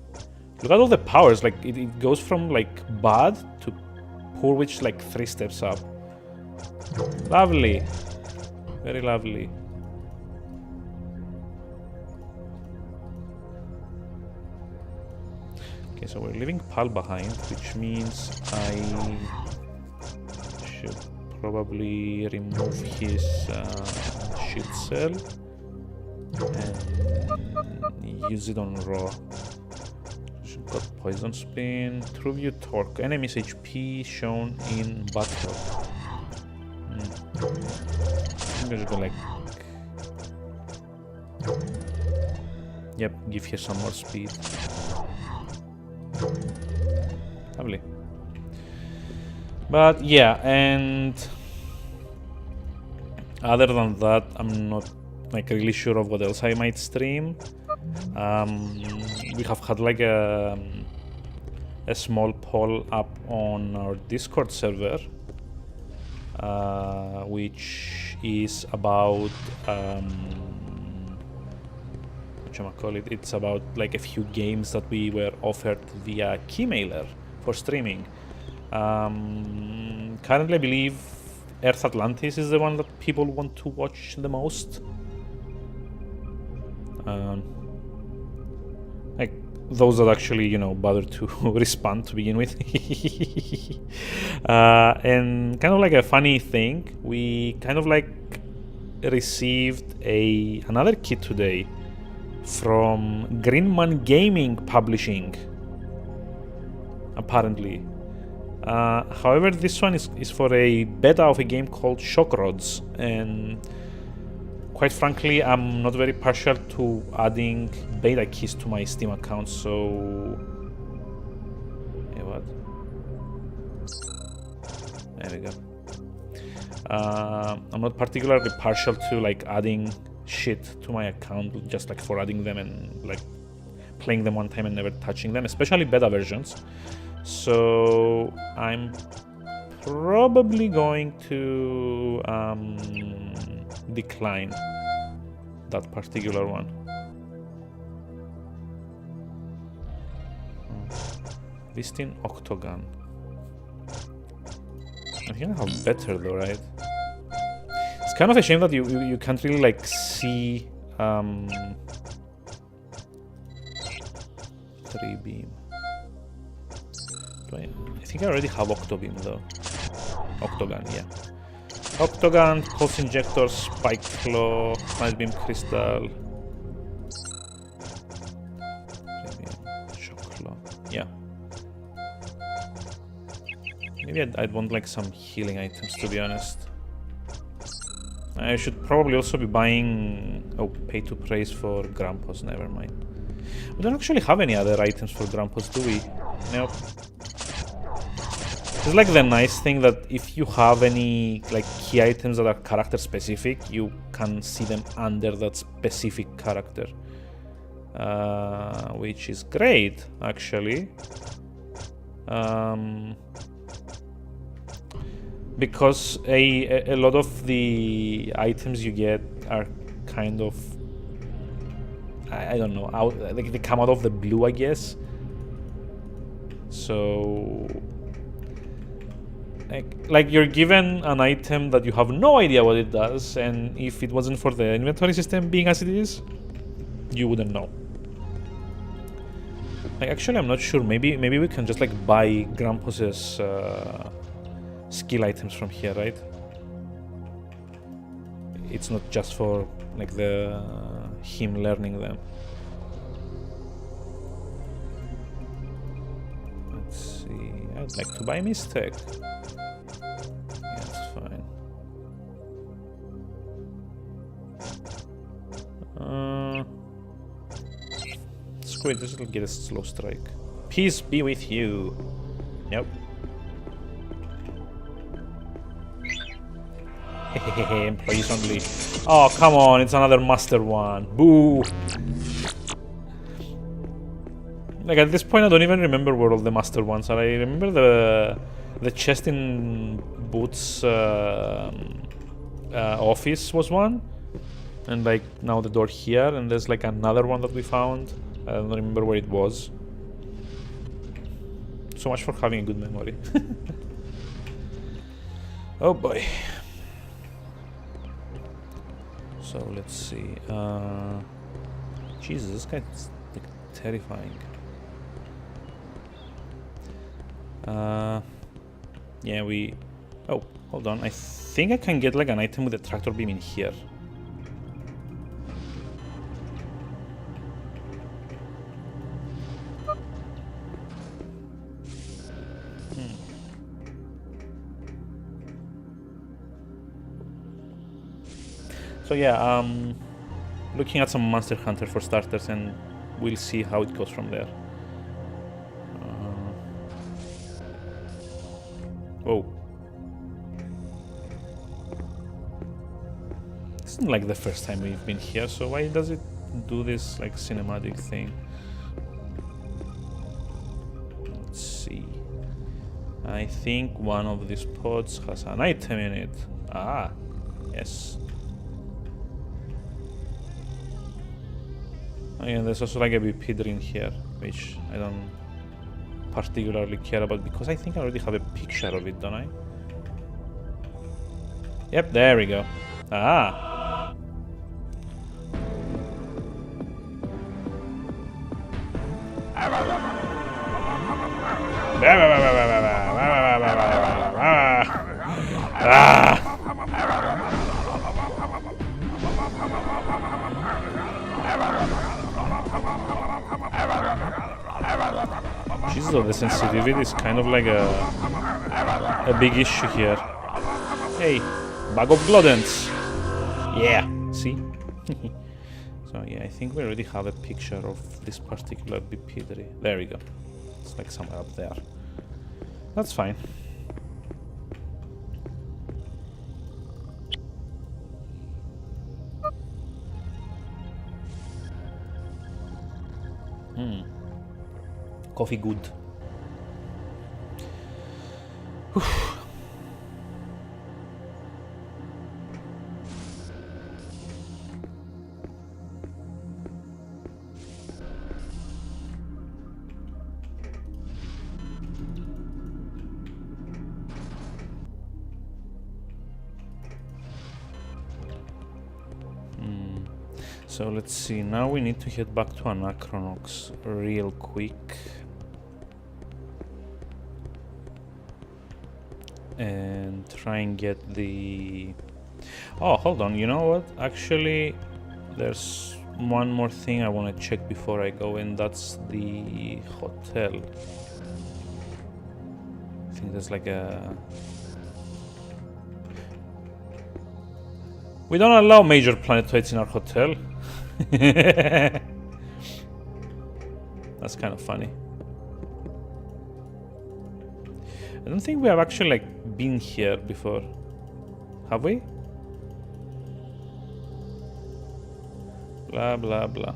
Look at all the powers. Like it goes from like bad to poor witch like 3 steps up. Lovely. Very lovely. Okay, so we're leaving Pal behind, which means I should probably remove his shield cell and use it on Raw. Should Got poison spin, true view torque, enemies HP shown in battle. I'm gonna go like, yep, give here some more speed. Lovely. But yeah, and other than that, I'm not like really sure of what else I might stream. We have had like a small poll up on our Discord server, which is about whatchamacallit, it's about like a few games that we were offered via Keymailer for streaming. Currently I believe Earth Atlantis is the one that people want to watch the most. Like those that actually, you know, bother to respond to begin with. And kind of like a funny thing, we kind of like received another kit today from Greenman Gaming Publishing, apparently. However, this one is for a beta of a game called Shock Rods, and quite frankly, I'm not very partial to adding beta keys to my Steam account, so... Yeah, what? There we go. I'm not particularly partial to like adding shit to my account just like for adding them and like playing them one time and never touching them, especially beta versions. So I'm probably going to decline that particular one. Vistin Octagon. I think I have better though, right? It's kind of a shame that you can't really like see 3-beam. I think I already have Octobeam though. Octagon, yeah. Octagon, Pulse Injector, Spike Claw, Night Beam Crystal. Shock Claw, yeah. Maybe I'd want like some healing items, to be honest. I should probably also be buying... Oh, pay to praise for Grampus, never mind. We don't actually have any other items for Grampus, do we? Nope. It's like the nice thing that if you have any like key items that are character specific, you can see them under that specific character. Which is great, actually. Because a lot of the items you get are kind of, I don't know, like they come out of the blue, I guess. So like you're given an item that you have no idea what it does, and if it wasn't for the inventory system being as it is, you wouldn't know. Like actually, I'm not sure. Maybe we can just like buy Grampus's skill items from here, right? It's not just for like him learning them. Let's see. I'd like to buy Mistake. Yeah, that's fine. Screw it, this will get a slow strike. Peace be with you. Nope. Hehehe, employees only. Oh, come on, it's another master one. Boo! Like, at this point, I don't even remember where all the master ones are. I remember the chest in Boots' office was one. And, like, now the door here. And there's, like, another one that we found. I don't remember where it was. So much for having a good memory. Oh, boy. So let's see. Jesus, this guy's like terrifying. Yeah, we. Oh, hold on. I think I can get like an item with a tractor beam in here. So yeah, looking at some Monster Hunter for starters, and we'll see how it goes from there. Oh. It's not like the first time we've been here, so why does it do this like cinematic thing? Let's see. I think one of these pods has an item in it. Ah, yes. Oh, yeah, there's also like a BP in here, which I don't particularly care about because I think I already have a picture of it, don't I? Yep, there we go. Ah. Jesus, the sensitivity is kind of like a big issue here. Hey, bag of glodents. Yeah, see? So yeah, I think we already have a picture of this particular BP3. There we go. It's like somewhere up there. That's fine. Coffee good. Whew. So let's see, now we need to head back to Anachronox real quick. And try and get the... Oh, hold on, you know what? Actually, there's one more thing I want to check before I go, and that's the hotel. I think there's like a... We don't allow major planetoids in our hotel. That's kind of funny. I don't think we have actually like been here before. Have we? Blah blah blah.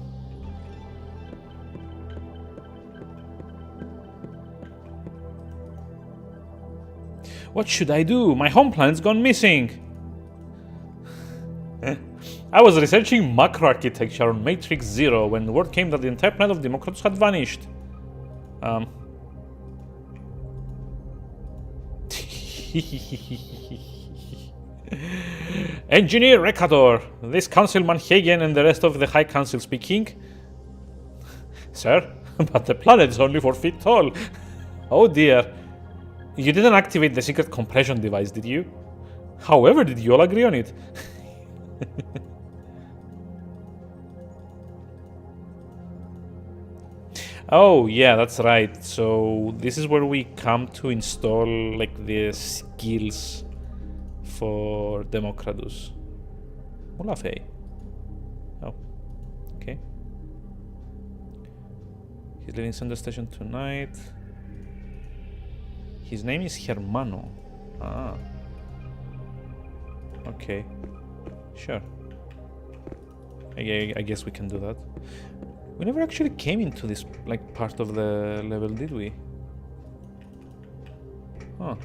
What should I do? My home planet's gone missing. I was researching macro architecture on Matrix Zero when word came that the entire planet of Democrats had vanished. Engineer Recador, this Councilman Hagen and the rest of the High Council speaking. Sir, but the planet is only 4 feet tall. Oh dear. You didn't activate the secret compression device, did you? However, did you all agree on it? Oh yeah, that's right. So this is where we come to install like the skills for Democratus. Olafe. Oh, okay. He's leaving Center Station tonight. His name is Hermano. Ah. Okay. Sure. I guess we can do that. We never actually came into this like part of the level, did we? Huh.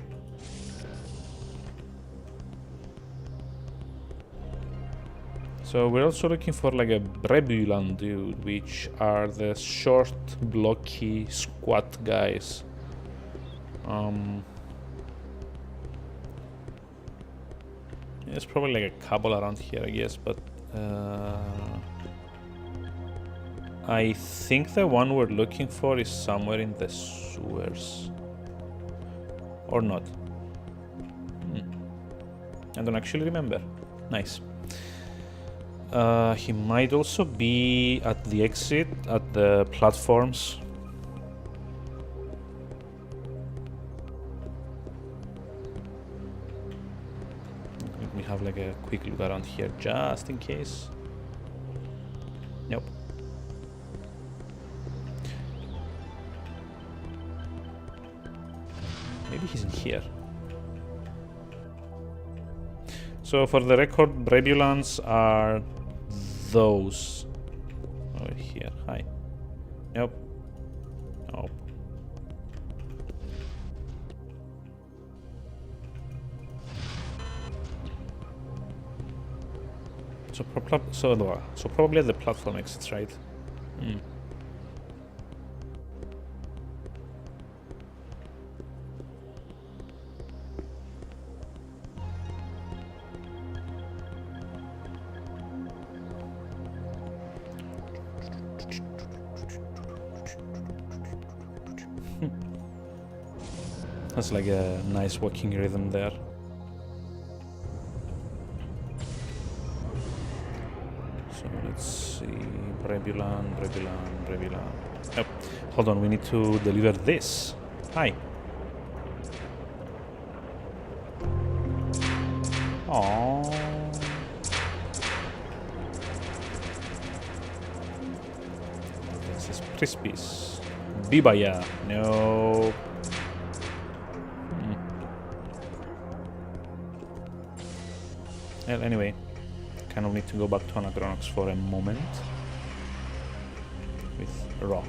So we're also looking for like a Brebulan dude, which are the short, blocky, squat guys. There's probably like a couple around here, I guess, but I think the one we're looking for is somewhere in the sewers. Or not. I don't actually remember. Nice. He might also be at the exit, at the platforms. Let me have like a quick look around here just in case. Nope. Maybe he's in here. So for the record, Brebulans are those over here. Hi. Nope. Nope. So probably the platform exits, right? Hmm. That's like a nice walking rhythm there. So let's see, Brebulan. Yep. Hold on, we need to deliver this. Hi. Aww. This is Prispis. Bibaya. No. Well, anyway, kind of need to go back to Anachronox for a moment with Raw.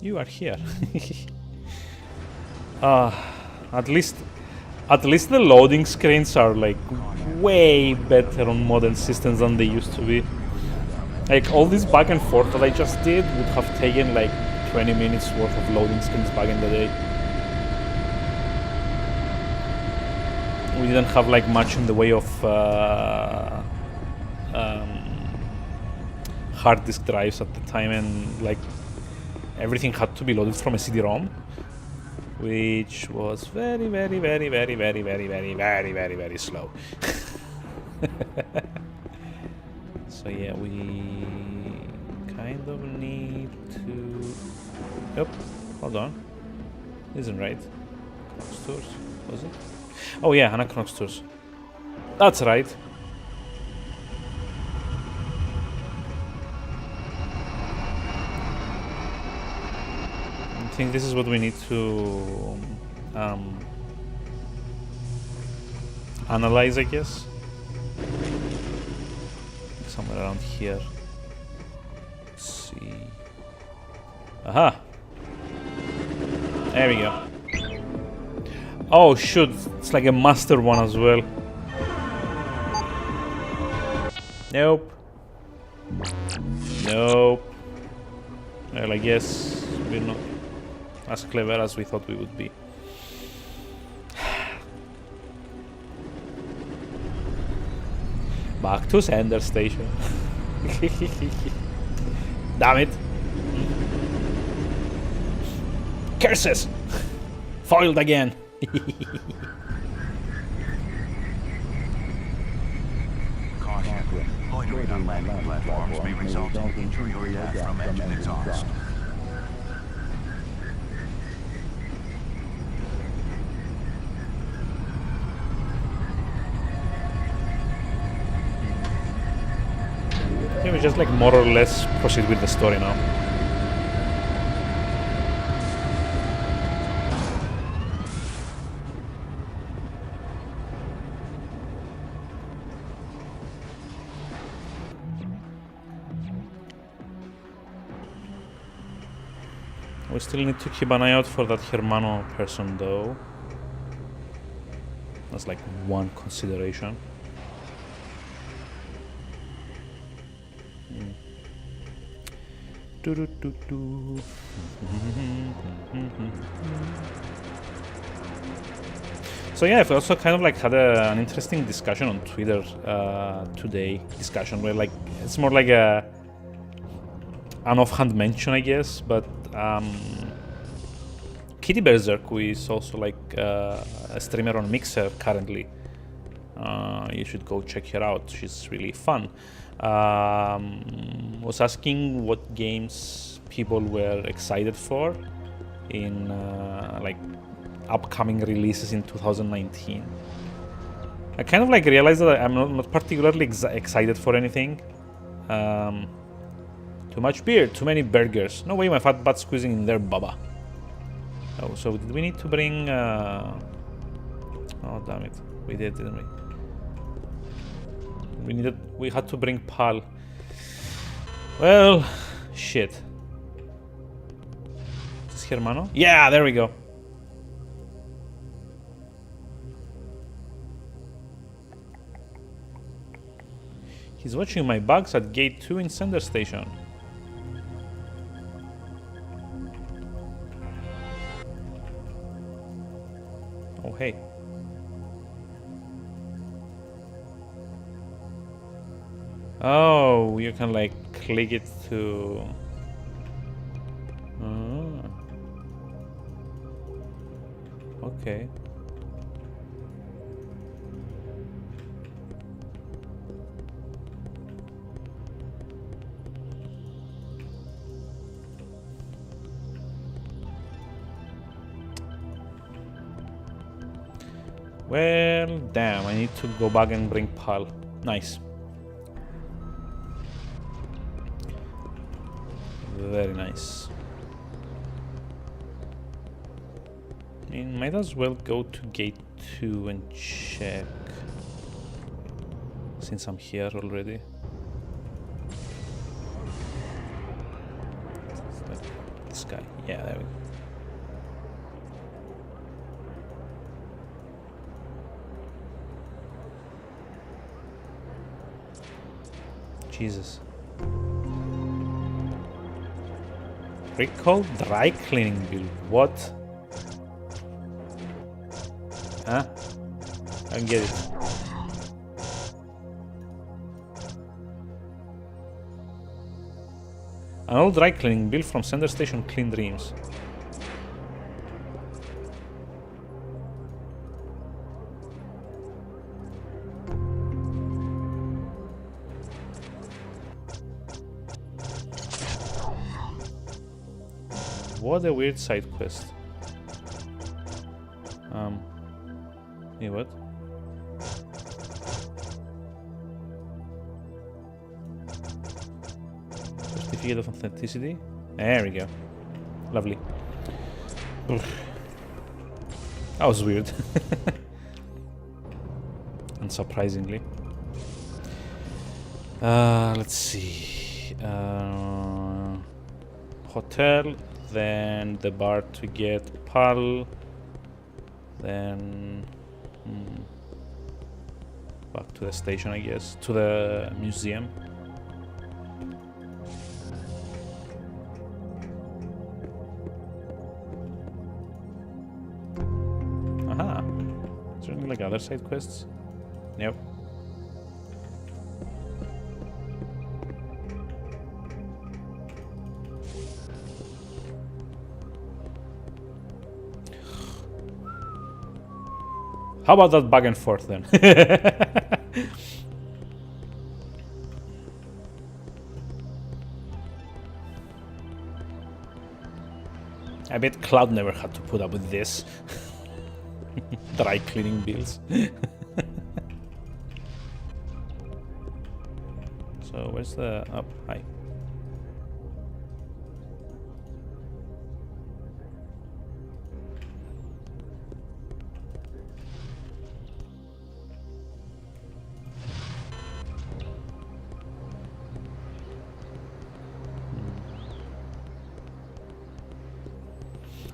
You are here. At least the loading screens are like way better on modern systems than they used to be. Like all this back and forth that I just did would have taken like 20 minutes worth of loading screens back in the day. We didn't have like much in the way of hard disk drives at the time, and like everything had to be loaded from a CD-ROM, which was very slow. So yeah, we kind of need to... Yep, hold on. Isn't right. Anachronox Tours, was it? Oh yeah, Anachronox Tours. That's right. I think this is what we need to analyze, I guess. Somewhere around here. Let's see. Aha! There we go. Oh shoot, it's like a master one as well. Nope. Nope. Well, I guess we're not as clever as we thought we would be. Back to sender station. Damn it. Curses! Foiled again. Caution. Loitering on landing platforms may result in injury or death from engine exhaust. Can we just like more or less proceed with the story now? We still need to keep an eye out for that Hermano person though. That's like one consideration. So yeah, I've also kind of like had an interesting discussion on Twitter today. Discussion where like it's more like an offhand mention, I guess. But Kitty Berserk, who is also like a streamer on Mixer currently, You should go check her out. She's really fun. Was asking what games people were excited for in like upcoming releases in 2019. I kind of like realized that I'm not particularly excited for anything. Too much beer, too many burgers. No way my fat butt squeezing in there, baba. Oh, so did we need to bring... Oh, damn it. We did, didn't we? We had to bring Pal. Well, shit. Is this Hermano? Yeah, there we go. He's watching my bugs at gate 2 in Sender Station. Oh, hey. Oh, you can like click it to... Okay. Well, damn, I need to go back and bring Pal. Nice. Very nice. I mean, might as well go to gate 2 and check. Since I'm here already. This guy. Yeah, there we go. Jesus. Recall dry cleaning bill. What? Huh? I don't get it. An old dry cleaning bill from Sender Station Clean Dreams. What a weird side quest. Yeah, what? Certificate of authenticity. There we go. Lovely. That was weird. Unsurprisingly. Let's see. Hotel. Then the bar to get Pal. Then back to the station, I guess. To the museum. Aha. Is there any like other side quests? Nope. How about that back and forth then? I bet Cloud never had to put up with this. Dry cleaning bills. So where's the... Oh, hi.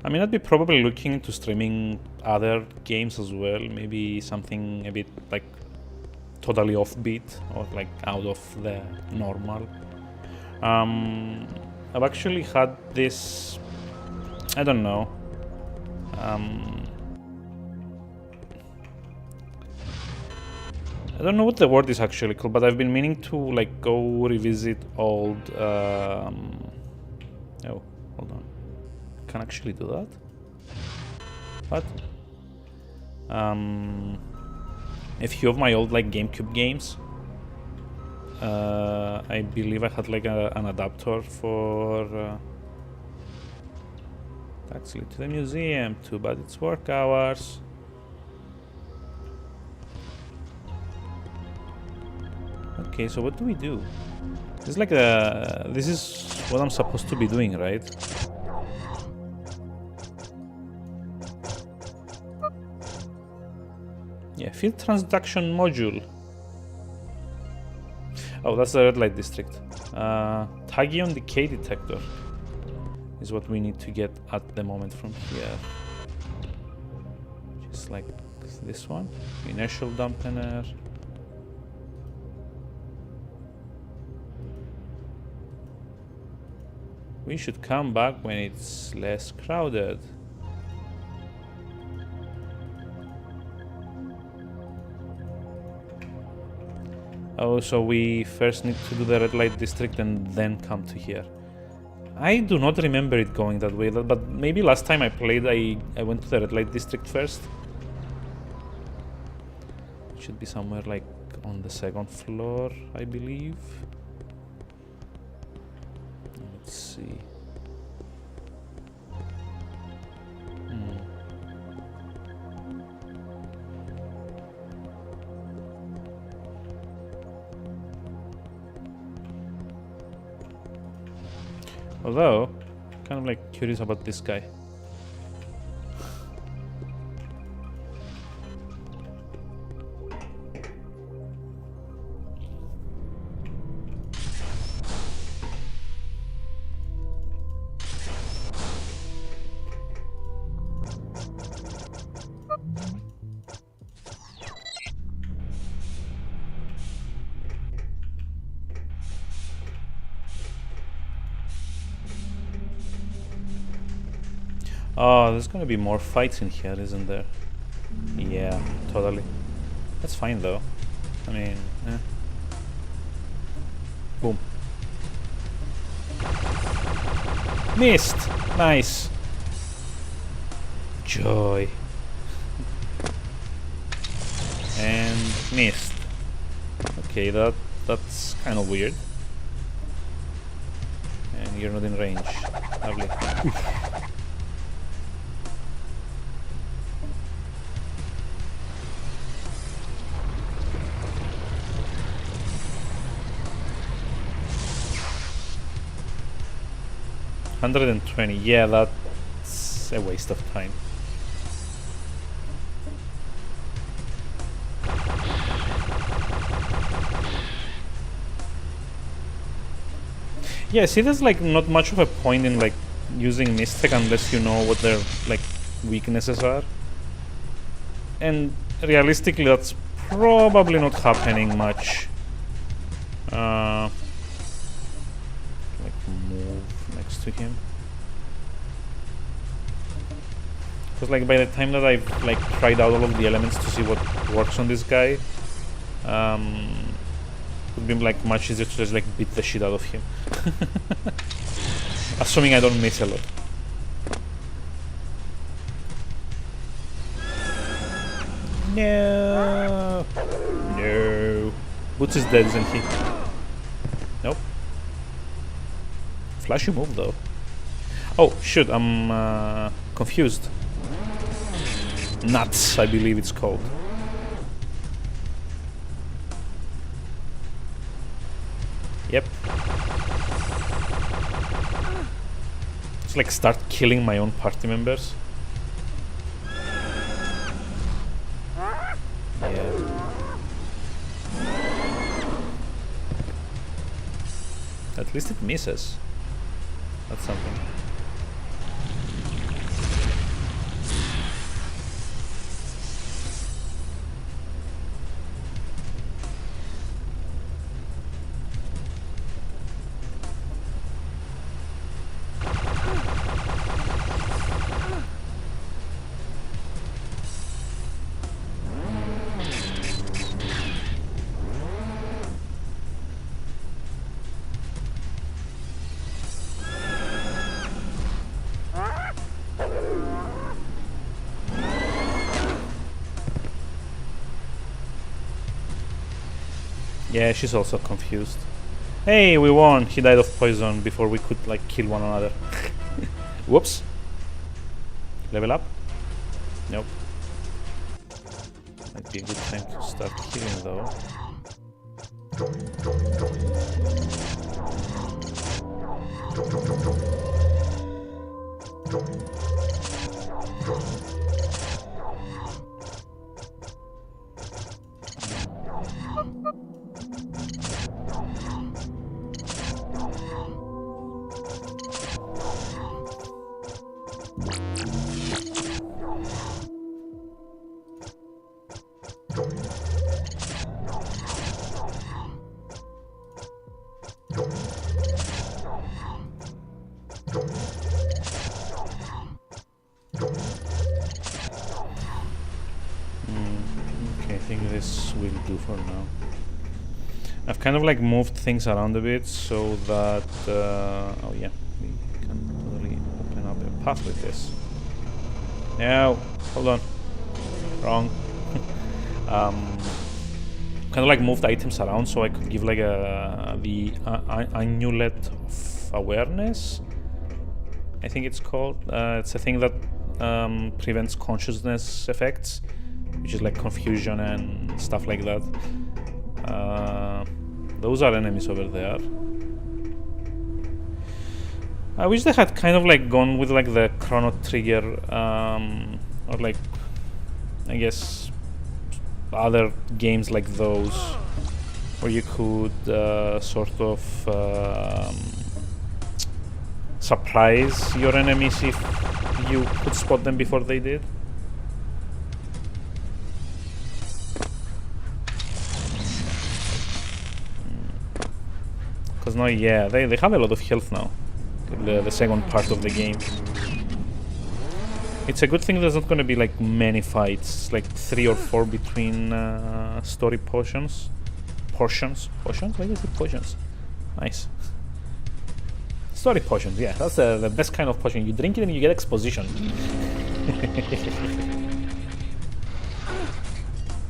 I mean, I'd be probably looking into streaming other games as well. Maybe something a bit like totally offbeat or like out of the normal. I've actually had this, I don't know. I don't know what the word is actually called, but I've been meaning to like go revisit old. Oh, hold on. Can actually do that? What? a few of my old like GameCube games. I believe I had like an adapter for taxi to the museum. Too bad it's work hours. Okay, so what do we do? It's like this is what I'm supposed to be doing, right? Yeah, field transduction module. Oh, that's the red light district. Tachyon decay detector is what we need to get at the moment from here. Just like this one. Inertial dampener. We should come back when it's less crowded. Oh, so we first need to do the red light district and then come to here. I do not remember it going that way, but maybe last time I played I went to the red light district first. It should be somewhere like on the second floor, I believe. Let's see. Although, kind of like curious about this guy. Oh, there's gonna be more fights in here, isn't there? Yeah, totally. That's fine though. I mean, Boom. Missed! Nice. Joy. And missed. Okay, that's kind of weird. And you're not in range. Lovely. Oof. $120. Yeah, that's a waste of time. Yeah, see, there's like not much of a point in like using Mystic unless you know what their like weaknesses are. And realistically, that's probably not happening much. Like move next to him. Because like by the time that I've like tried out all of the elements to see what works on this guy, it would be like much easier to just like beat the shit out of him. Assuming I don't miss a lot. No. No. Boots is dead, isn't he? Nope. Flashy move though. Oh shoot, I'm confused. Nuts, I believe it's called. Yep. It's like start killing my own party members. Yeah. At least it misses. That's something. Yeah, she's also confused. Hey, we won! He died of poison before we could like kill one another. Whoops. Level up? Nope. Might be a good time to start healing though. Okay, I think this will do for now. I've kind of like moved things around a bit so that oh yeah, we can totally open up a path with this. No, hold on, wrong. Kind of like moved items around so I could give like the amulet of awareness, I think it's called. It's a thing that prevents consciousness effects, which is like confusion and stuff like that. Those are enemies over there. I wish they had kind of like gone with like the chrono trigger, or like, I guess, other games like those, where you could sort of surprise your enemies if you could spot them before they did. Because now, yeah, they have a lot of health now, the second part of the game. It's a good thing there's not going to be like many fights, like 3 or 4 between story portions. Portions? Why is it potions? Nice. Story potions, yeah, that's the best kind of potion. You drink it and you get exposition.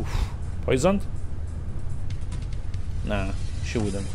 Oof. Poisoned? Nah, she wouldn't.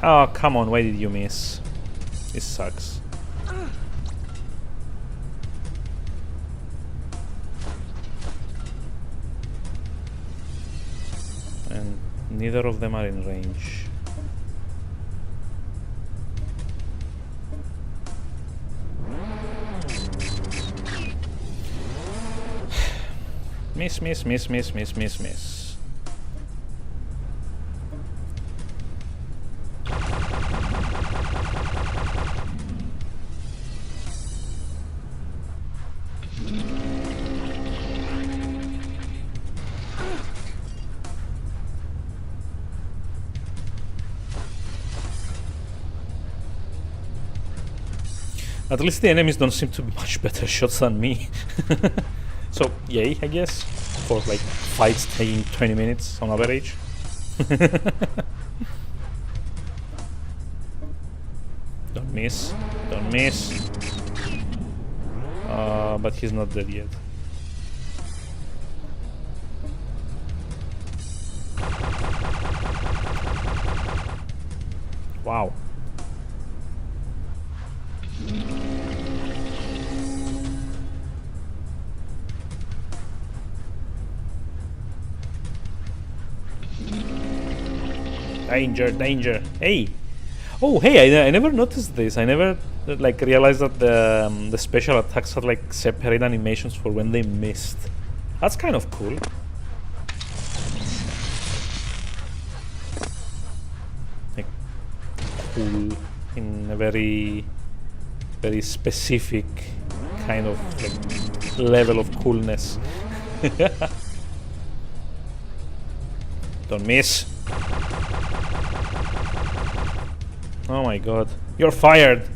Oh, come on, why did you miss? This sucks. And neither of them are in range. Miss, miss, miss, miss, miss, miss, miss. At least the enemies don't seem to be much better shots than me. So, yay, I guess, for like fights taking 20 minutes on average. Don't miss, don't miss. But he's not dead yet. Wow. Danger, danger. Hey. Oh, hey, I never noticed this. I never like realized that the special attacks had like separate animations for when they missed. That's kind of cool. cool in a very, very specific kind of like level of coolness. Don't miss. Oh my god. You're fired.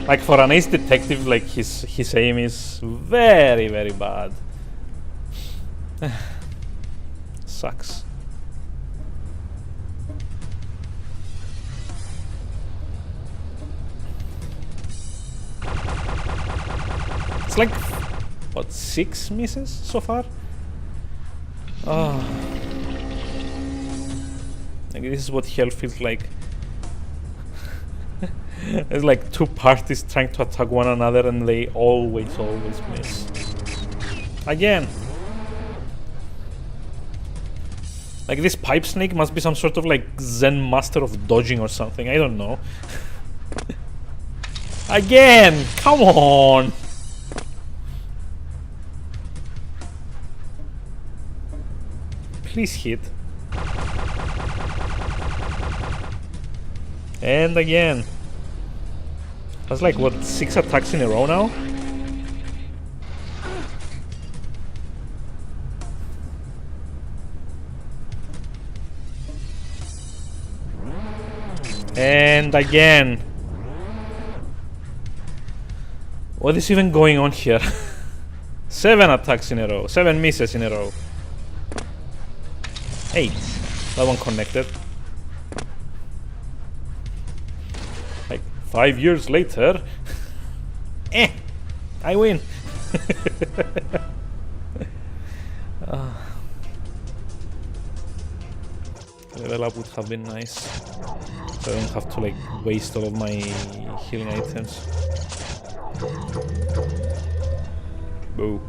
Like for an ace detective, like his aim is very, very bad. Sucks. It's like, what, 6 misses so far? Oh. Like, this is what hell feels like. It's like two parties trying to attack one another and they always miss. Again. Like this pipe snake must be some sort of like Zen master of dodging or something, I don't know. Again! Come on! Please hit. And again. That's like, what, 6 attacks in a row now? And again. What is even going on here? 7 attacks in a row. 7 misses in a row. 8. That one connected. Like 5 years later. I win. Level up would have been nice. So I don't have to like waste all of my healing items. Boo.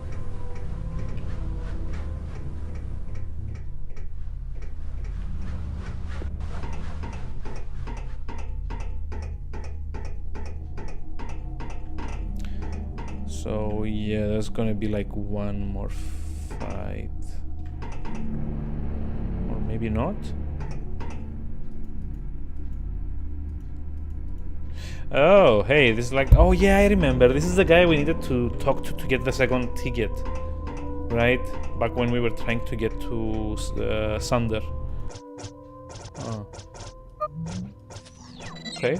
So yeah, there's gonna be like one more fight. Or maybe not? Oh, hey, this is like... Oh yeah, I remember. This is the guy we needed to talk to get the second ticket. Right? Back when we were trying to get to Sunder. Oh. Okay.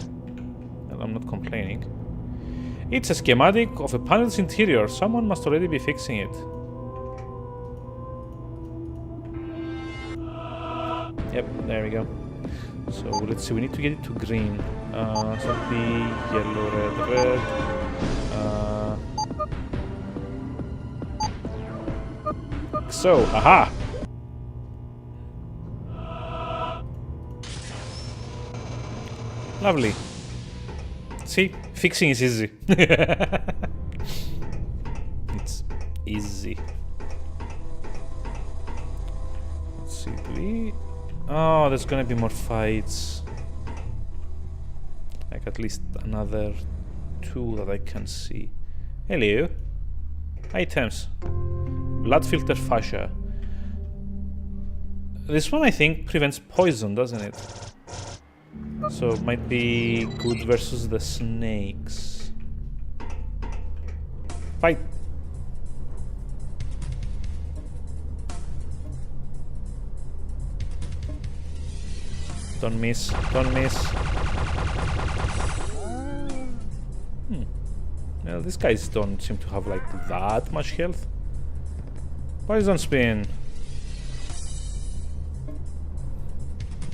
Well, I'm not complaining. It's a schematic of a panel's interior. Someone must already be fixing it. Yep, there we go. So let's see, we need to get it to green. So it'll be yellow, red. So, aha! Lovely. See, fixing is easy. It's easy. Let's see, do we... Oh, there's gonna be more fights. Like at least another 2 that I can see. Hello. Items. Blood filter fascia. This one I think prevents poison, doesn't it? So it might be good versus the snakes. Fight! Don't miss, don't miss. Well, these guys don't seem to have like that much health. Poison spin.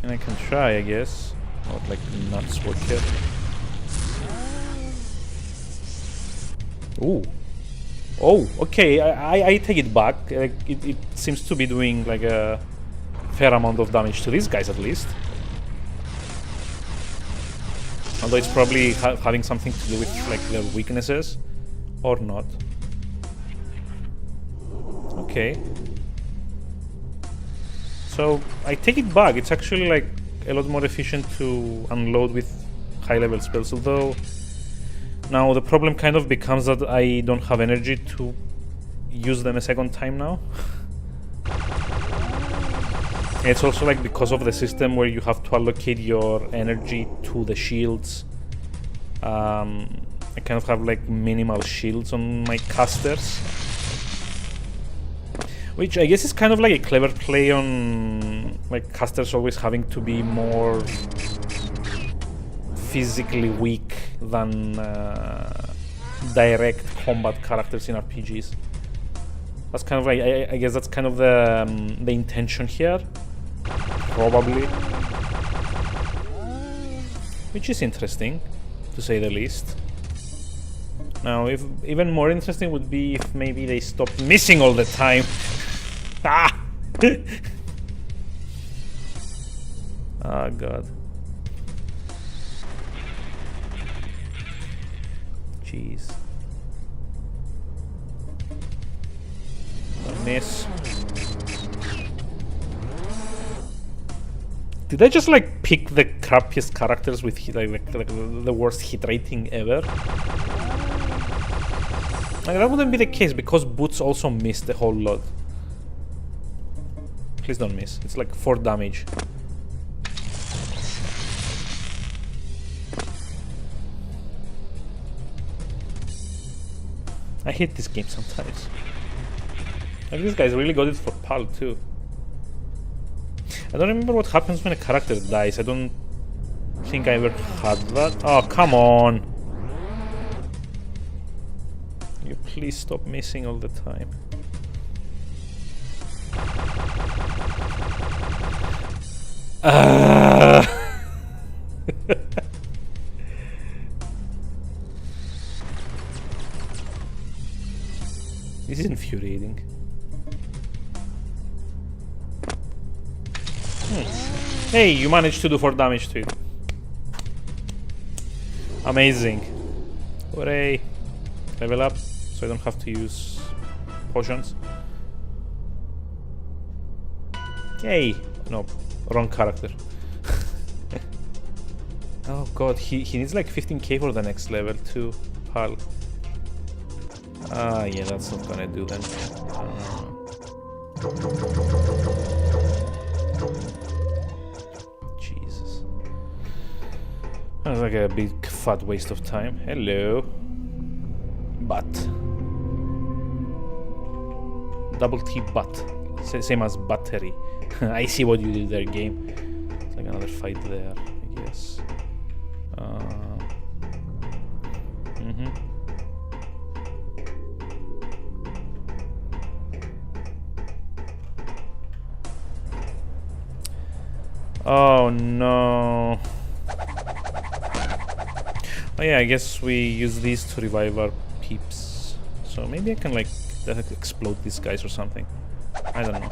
And I can try, I guess. Not like nuts sword here. Ooh. Oh, okay, I take it back. It seems to be doing like a fair amount of damage to these guys at least. Although it's probably having something to do with like their weaknesses, or not. Okay. So I take it back. It's actually like a lot more efficient to unload with high-level spells. Although now the problem kind of becomes that I don't have energy to use them a second time now. It's also like because of the system where you have to allocate your energy to the shields. I kind of have like minimal shields on my casters, which I guess is kind of like a clever play on like casters always having to be more physically weak than direct combat characters in RPGs. That's kind of like I guess that's kind of the intention here, probably, which is interesting to say the least. Now, if even more interesting would be if maybe they stopped missing all the time. Ah! Oh god. Jeez. Don't miss. Did I just like pick the crappiest characters with like the worst hit rating ever? Like, that wouldn't be the case because Boots also missed a whole lot. Please don't miss. It's like 4 damage. I hate this game sometimes. Like, this guy's really got it for PAL too. I don't remember what happens when a character dies. I don't think I ever had that. Oh, come on! You please stop missing all the time. This is infuriating. Hey, you managed to do 4 damage to it. Amazing. Hooray. Level up, so I don't have to use potions. Yay! No, wrong character. Oh god, he needs like 15k for the next level too, PAL. Ah, yeah, that's not gonna do then. Jesus. That was like a big fat waste of time. Hello. But. Double T but. Same as battery. I see what you did there, game. It's like another fight there, I guess. Oh no. Oh yeah, I guess we use these to revive our peeps. So maybe I can like explode these guys or something. I don't know.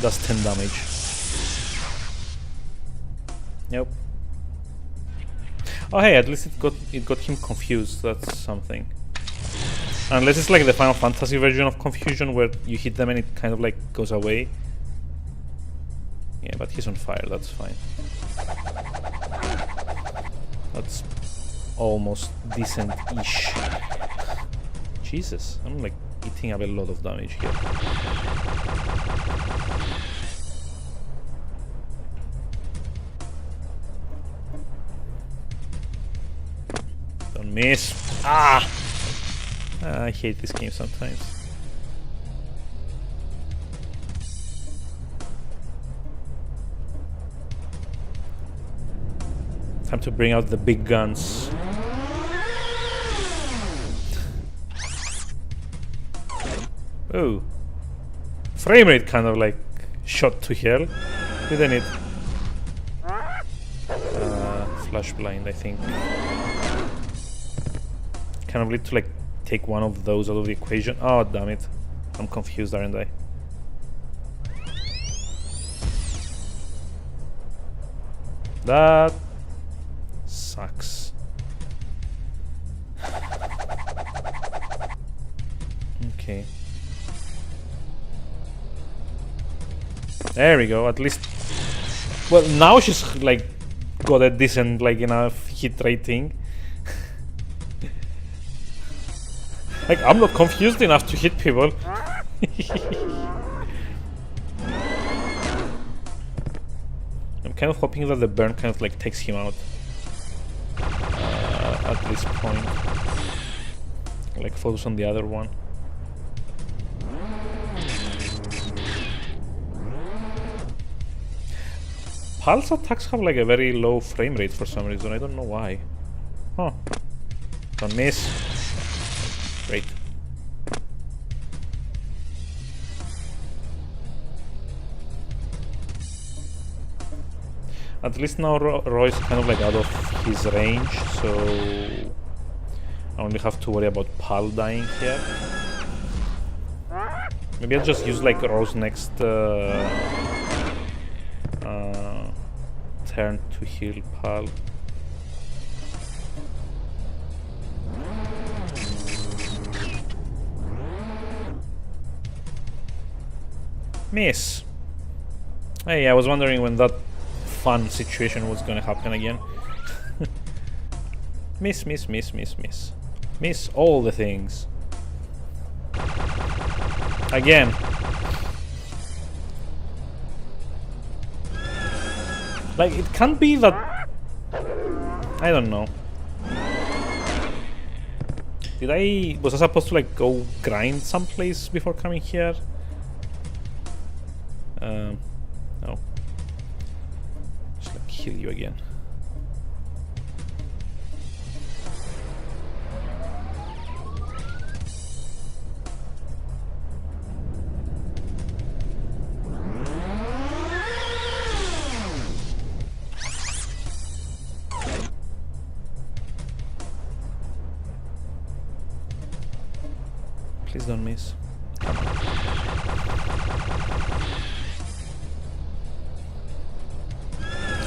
Does 10 damage. Nope. Oh hey, at least it got him confused. That's something. Unless it's like the Final Fantasy version of confusion where you hit them and it kind of like goes away. Yeah, but he's on fire, that's fine. That's almost decent-ish. Jesus, I'm like eating up a lot of damage here. Don't miss. Ah! I hate this game sometimes. Time to bring out the big guns. Oh. Frame rate kind of like shot to hell, didn't it? Flash blind, I think. Kind of need to like take one of those out of the equation. Oh damn it. I'm confused, aren't I? That sucks. Okay. There we go, at least... Well, now she's, like, got a decent, like, enough hit rating. Like, I'm not confused enough to hit people. I'm kind of hoping that the burn kind of, like, takes him out. At this point. Like, focus on the other one. Pulse attacks have like a very low frame rate for some reason. I don't know why. Huh. Don't miss. Great. At least now Roy's kind of like out of his range, so I only have to worry about Pal dying here. Maybe I'll just use like Roy's next turn to heal Pal. Miss. Hey, I was wondering when that fun situation was gonna happen again. Miss, miss, miss, miss, miss. Miss all the things. Again. Like, it can't be that... I don't know. Was I supposed to, like, go grind someplace before coming here? No. Just, like, heal you again. Please don't miss. Come on.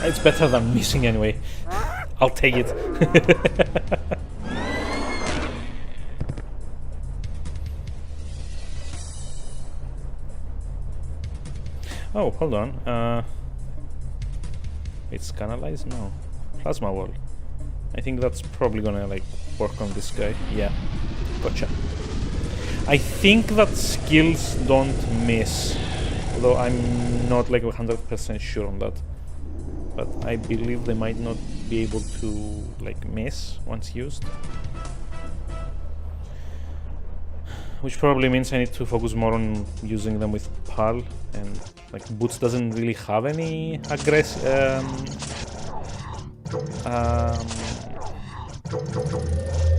It's better than missing anyway. I'll take it. Oh, hold on. It's canalized? No. Plasma wall. I think that's probably gonna like work on this guy. Yeah. Gotcha. I think that skills don't miss, although I'm not like 100% sure on that. But I believe they might not be able to like miss once used. Which probably means I need to focus more on using them with PAL, and like Boots doesn't really have any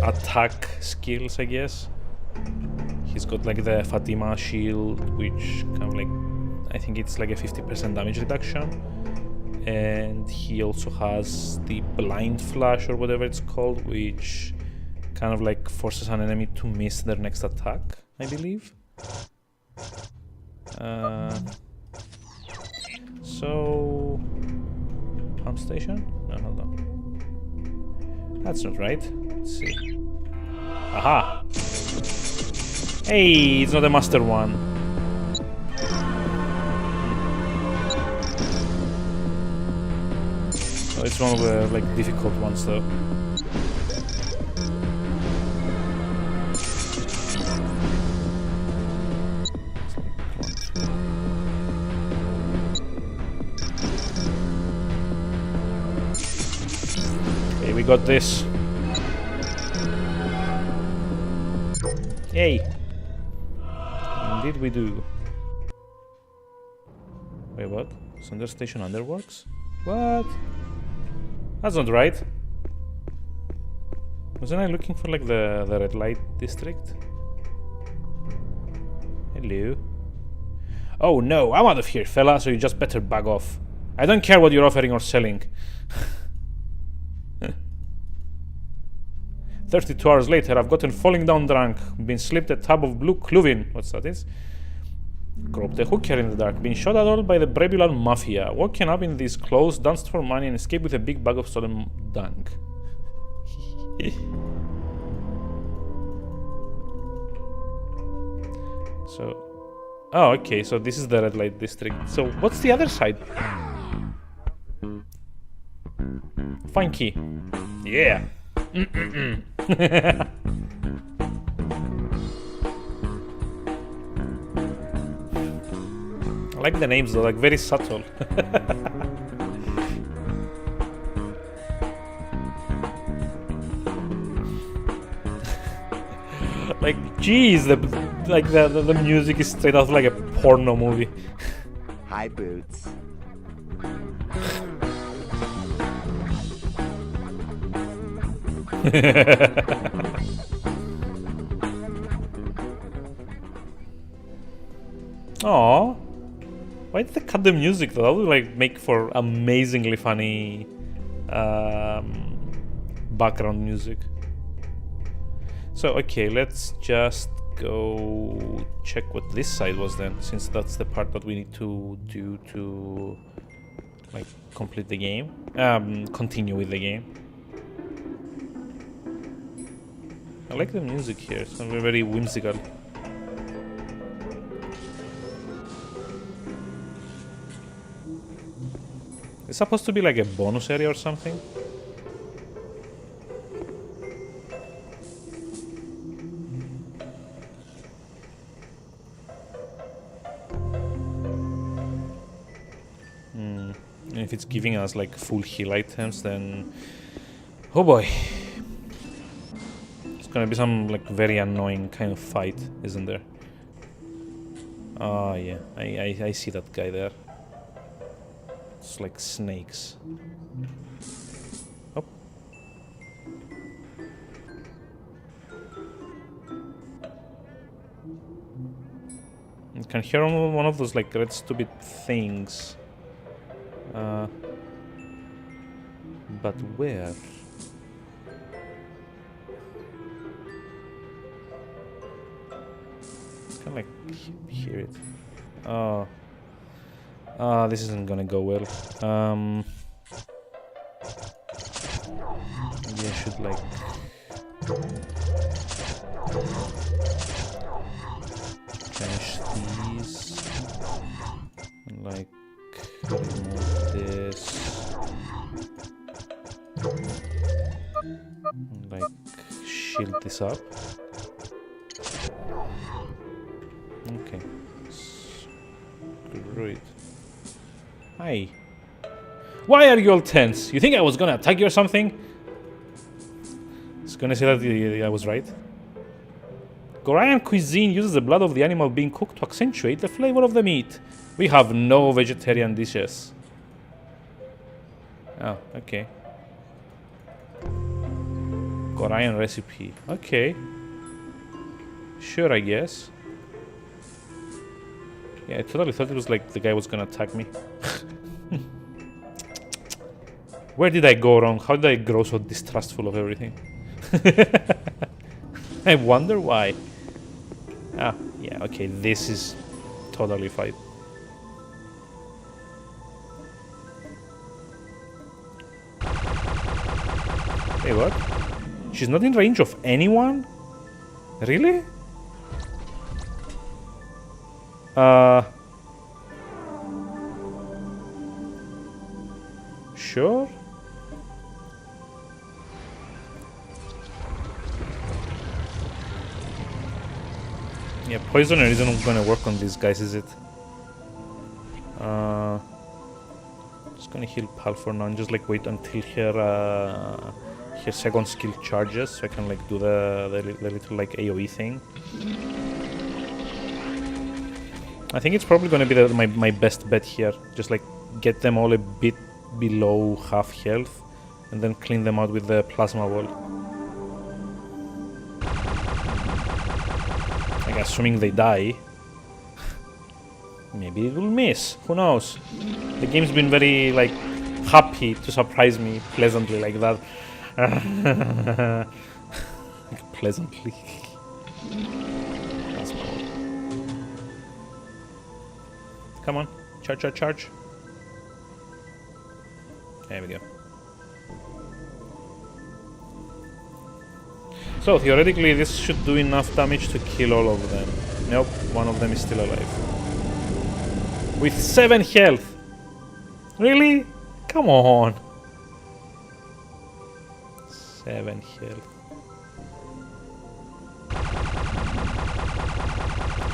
attack skills, I guess. He's got like the Fatima shield, which kind of like, I think it's like a 50% damage reduction. And he also has the blind flash or whatever it's called, which kind of like forces an enemy to miss their next attack, I believe. So... pump station? No, hold on. That's not right. Let's see. Aha! Hey, it's not a master one. Oh, it's one of the like difficult ones though. Okay, we got this. Yay! Indeed we do. Wait, what? Center Station Underworks? What? That's not right. Wasn't I looking for like the red light district? Hello. Oh no, I'm out of here, fella, so you just better bug off. I don't care what you're offering or selling. 32 hours later, I've gotten falling down drunk, been slipped a tub of blue Cluvin, what's that is? Groped a hooker in the dark, been shot at all by the Brebulan Mafia, woken up in these clothes, danced for money and escaped with a big bag of stolen dung. So... Oh, okay, so this is the red light district. So what's the other side? Funky. Yeah. I like the names though, like very subtle. Like, geez, the music is straight out like a porno movie. Hi, Boots. Aww. Why did they cut the music though? That would like make for amazingly funny background music. So okay, let's just go check what this side was then, since that's the part that we need to do to like complete the game, continue with the game. I like the music here, it's very whimsical. It's supposed to be like a bonus area or something. And if it's giving us like full heal items, then oh boy, it's gonna be some like very annoying kind of fight, isn't there? Oh yeah, I see that guy there. It's like snakes. Oh. You can hear one of those like red stupid things. But where? I can like hear it. Oh. This isn't gonna go well. Maybe I should like finish these and like remove this and like shield this up. Okay. Great. Hi. Why are you all tense? You think I was gonna attack you or something? It's gonna say that I was right. Gorian cuisine uses the blood of the animal being cooked to accentuate the flavor of the meat. We have no vegetarian dishes. Oh, okay. Gorian recipe. Okay. Sure, I guess. Yeah, I totally thought it was like the guy was gonna attack me. Where did I go wrong? How did I grow so distrustful of everything? I wonder why. Ah, yeah, okay, this is totally fine. Hey, what? She's not in range of anyone? Really? Sure? Yeah, poisoner isn't gonna work on these guys, is it? Just gonna heal Pal for now and just like wait until her second skill charges so I can like do the little like AoE thing. I think it's probably gonna be my best bet here. Just like get them all a bit below half health and then clean them out with the plasma wall. Like assuming they die. Maybe it will miss. Who knows? The game's been very like happy to surprise me pleasantly like that. Like, pleasantly. Plasma wall. Come on, charge, charge, charge. There we go. So theoretically this should do enough damage to kill all of them. Nope, one of them is still alive. With 7 health! Really? Come on! 7 health.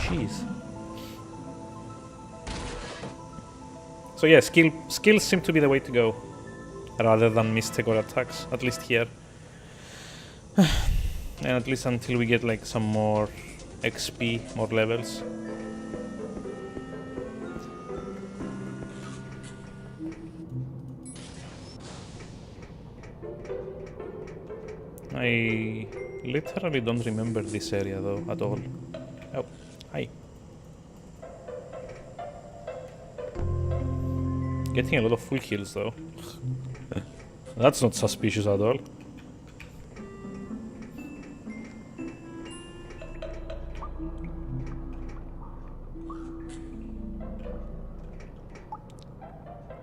Jeez. So yeah, skills seem to be the way to go. Rather than mystical attacks, at least here. And at least until we get like some more XP, more levels. I literally don't remember this area though, at all. Oh, hi. Getting a lot of full heals though. That's not suspicious at all.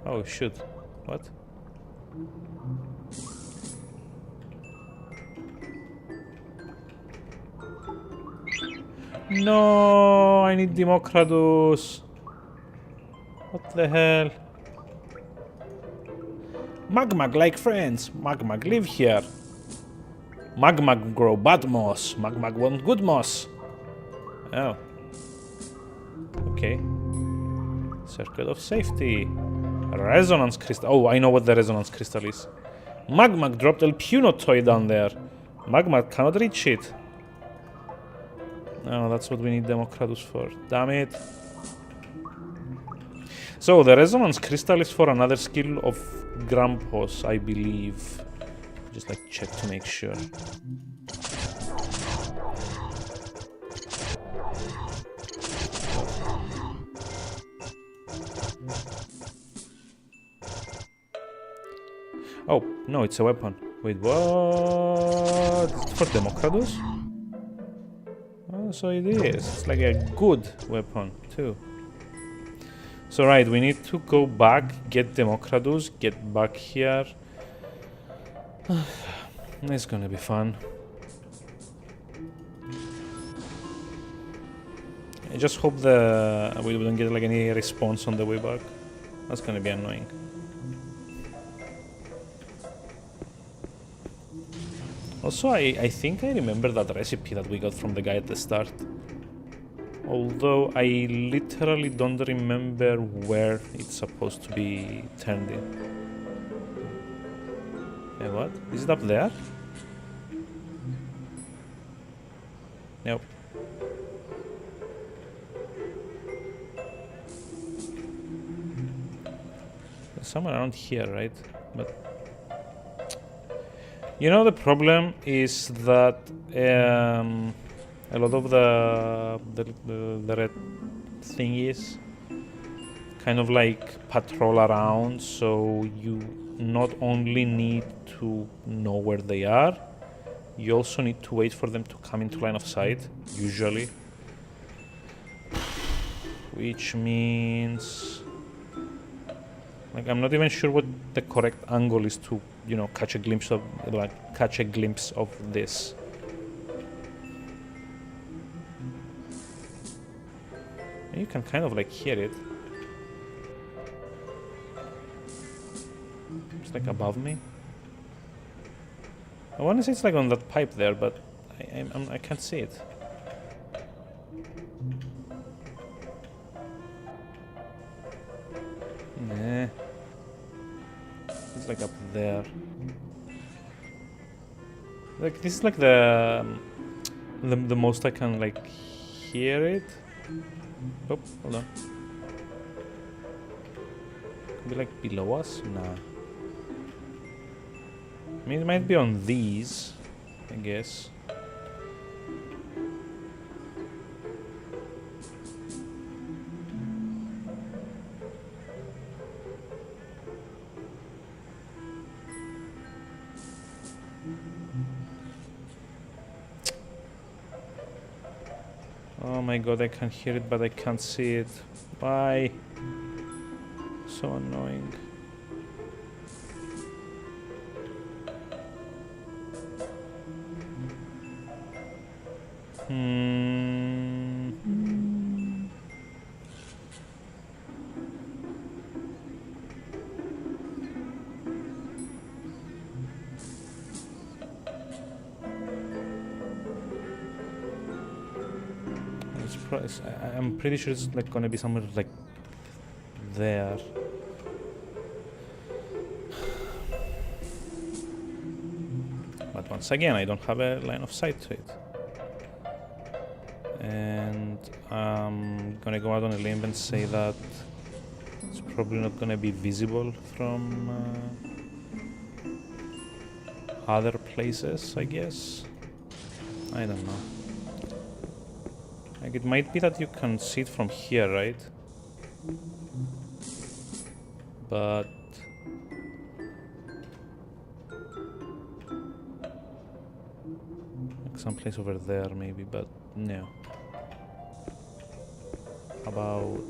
Oh shoot. What? No, I need Democradus. What the hell? Magmag like friends. Magmag live here. Magmag grow bad moss. Magmag want good moss. Oh. Okay. Circuit of safety. Resonance crystal. Oh, I know what the resonance crystal is. Magmag dropped El Puno toy down there. Magmag cannot reach it. Oh, that's what we need Democradus for. Damn it. So, the resonance crystal is for another skill of Grampos, I believe. Just like check to make sure. Oh, no, it's a weapon. Wait, what? It's for Democradus? Oh, so it is. It's like a good weapon, too. So, right, we need to go back, get Democradus, get back here. It's gonna be fun. I just hope we don't get like any response on the way back. That's gonna be annoying. Also, I think I remember that recipe that we got from the guy at the start. Although I literally don't remember where it's supposed to be turned in. Hey, what? Is it up there? Nope. It's somewhere around here, right? But you know, the problem is that a lot of the red thingies kind of like patrol around, so you not only need to know where they are, you also need to wait for them to come into line of sight, usually. Which means, like, I'm not even sure what the correct angle is to, you know, catch a glimpse of this. You can kind of like hear it. It's like above me. I want to say it's like on that pipe there, but I can't see it. Nah. It's like up there. Like this is like the most I can like hear it. Oh, hold on. Could be like below us? Nah. I mean, it might be on these, I guess. Oh my god, I can hear it, but I can't see it. Why? So annoying. I'm pretty sure it's like gonna be somewhere like there. But once again, I don't have a line of sight to it. And I'm gonna go out on a limb and say that it's probably not gonna be visible from other places, I guess. I don't know. Like, it might be that you can see it from here, right? But like someplace over there, maybe, but no. How about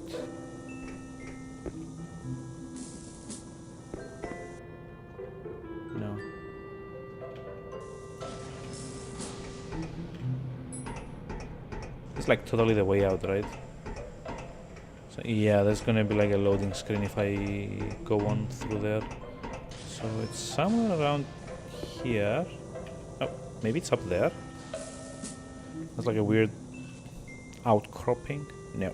no? It's like totally the way out, right? So yeah, there's gonna be like a loading screen if I go on through there. So it's somewhere around here. Oh, maybe it's up there. There's like a weird outcropping. No.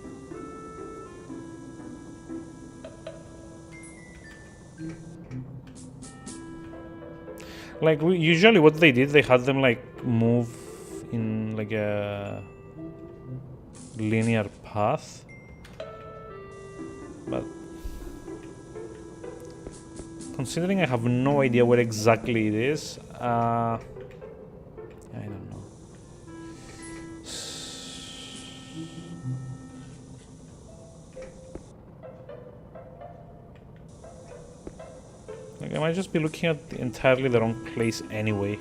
Like, usually what they did, they had them like move in like a linear path, but considering I have no idea where exactly it is, I don't know. Like, I might just be looking at entirely the wrong place anyway.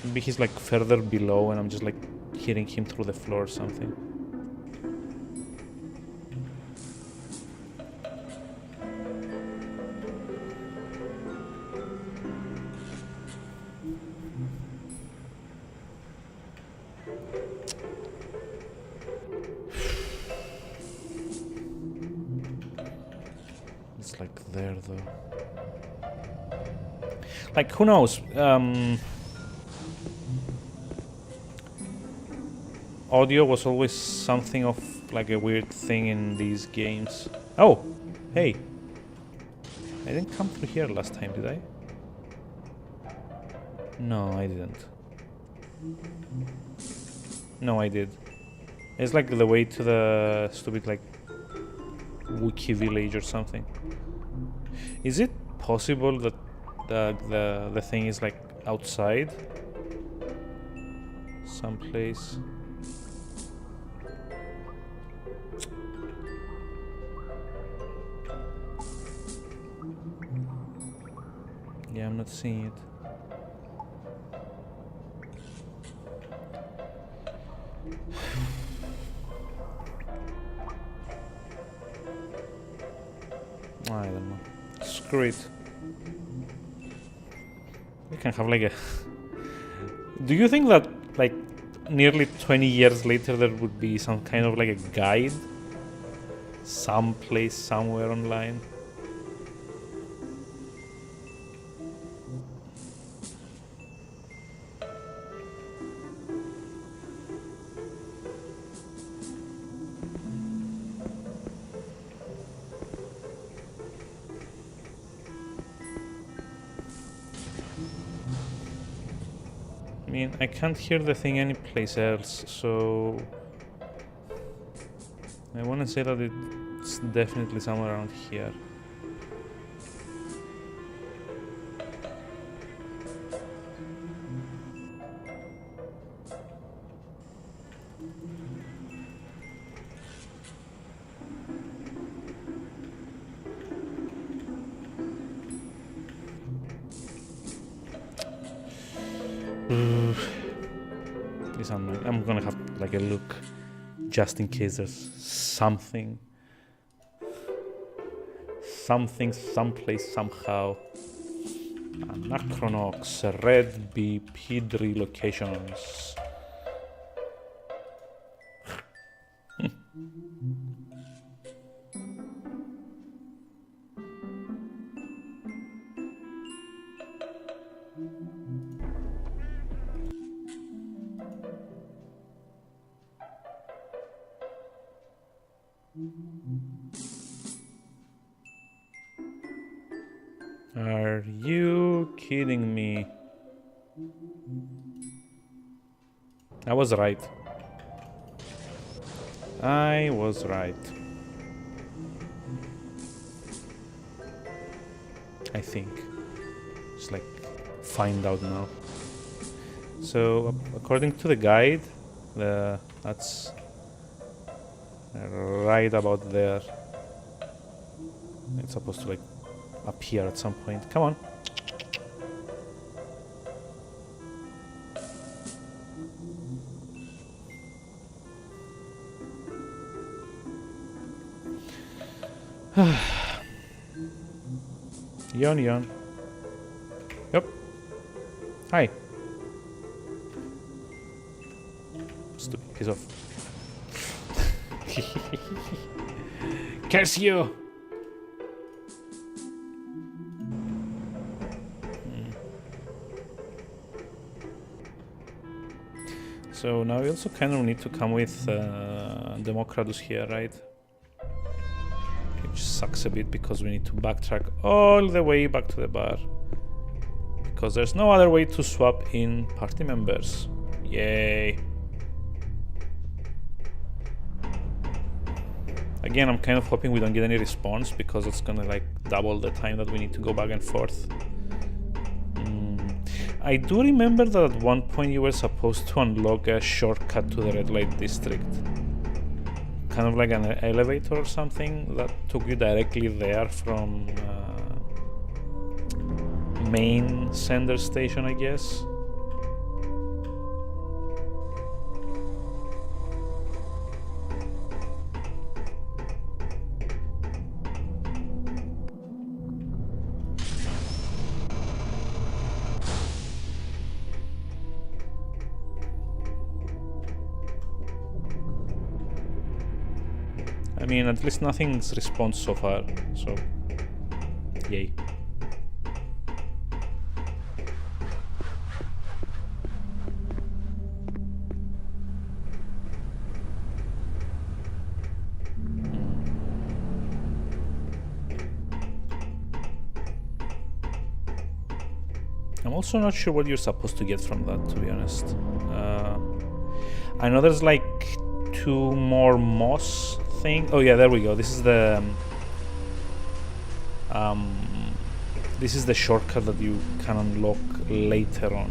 Maybe he's like further below and I'm just like hitting him through the floor or something. It's like there though. Like, who knows? Audio was always something of like a weird thing in these games. Oh, hey. I didn't come through here last time, did I? No, I didn't. No, I did. It's like the way to the stupid like Wookiee village or something. Is it possible that the thing is like outside? Someplace. Yeah, I'm not seeing it. I don't know. Screw it. We can have like a... Do you think that like nearly 20 years later there would be some kind of like a guide? Someplace, somewhere online? I mean, I can't hear the thing anyplace else, so I want to say that it's definitely somewhere around here. I'm gonna have like a look just in case there's something, someplace, somehow. Anachronox, red BP locations. Are you kidding me? I was right. I was right. I think. Just like find out now. So according to the guide, that's right about there. It's supposed to like appear at some point. Come on. Yon. Yep. Hi. Stupid piece of... Curse you! So now we also kind of need to come with Democratus here, right? Which sucks a bit because we need to backtrack all the way back to the bar. Because there's no other way to swap in party members. Yay. Again, I'm kind of hoping we don't get any response because it's gonna like double the time that we need to go back and forth. I do remember that at one point you were supposed to unlock a shortcut to the red light district. Kind of like an elevator or something that took you directly there from main sender station, I guess. I mean, at least nothing's response so far, so yay. I'm also not sure what you're supposed to get from that, to be honest. I know there's like 2 more moss thing. Oh yeah, there we go. This is the shortcut that you can unlock later on.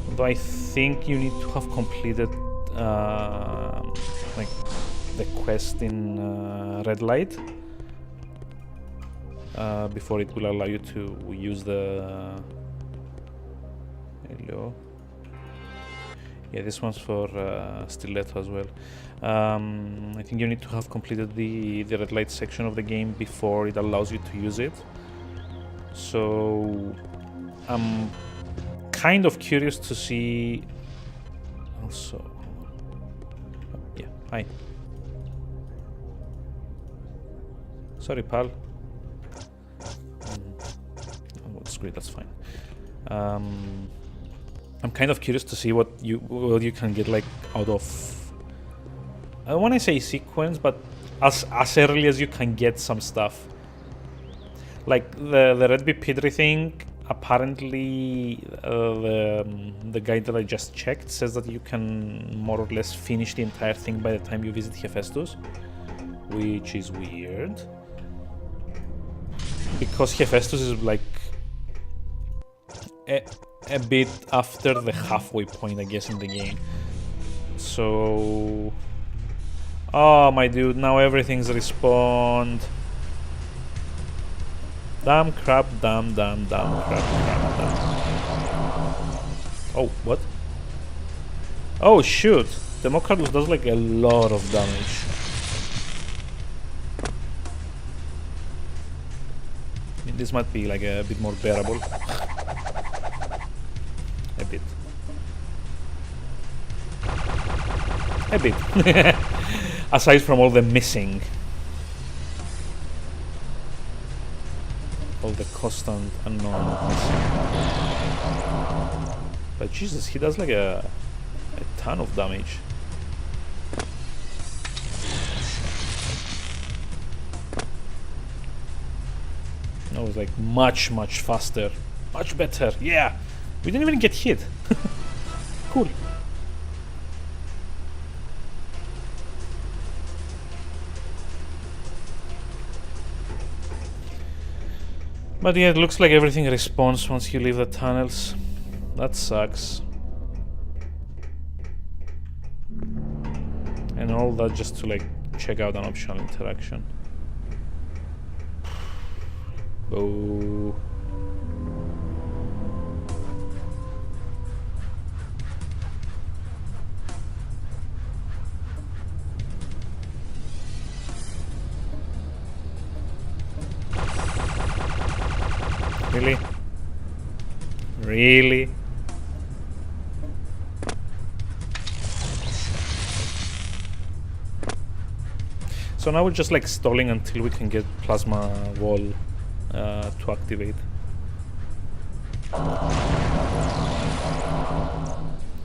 Although I think you need to have completed like the quest in red light before it will allow you to use the hello. Yeah, this one's for Stiletto as well. I think you need to have completed the red light section of the game before it allows you to use it. So I'm kind of curious to see also. Yeah, hi. Sorry, pal. Oh, it's great, that's fine. I'm kind of curious to see what you can get like out of, I don't want to say sequence, but as early as you can get some stuff. Like the Red Bipedri thing, apparently the guide that I just checked says that you can more or less finish the entire thing by the time you visit Hephaestus, which is weird. Because Hephaestus is like a bit after the halfway point, I guess, in the game. So... Oh, my dude, now everything's respawned. Damn crap, damn crap, damn. Oh, what? Oh, shoot. Democratus does like a lot of damage. I mean, this might be like a bit more bearable. A bit. Aside from all the missing. All the constant unknown missing. But Jesus, he does like a ton of damage. That was like much faster. Much better. Yeah! We didn't even get hit. Cool. But yeah, it looks like everything respawns once you leave the tunnels. That sucks. And all that just to like check out an optional interaction. Oh. Really? Really? So now we're just like stalling until we can get plasma wall to activate.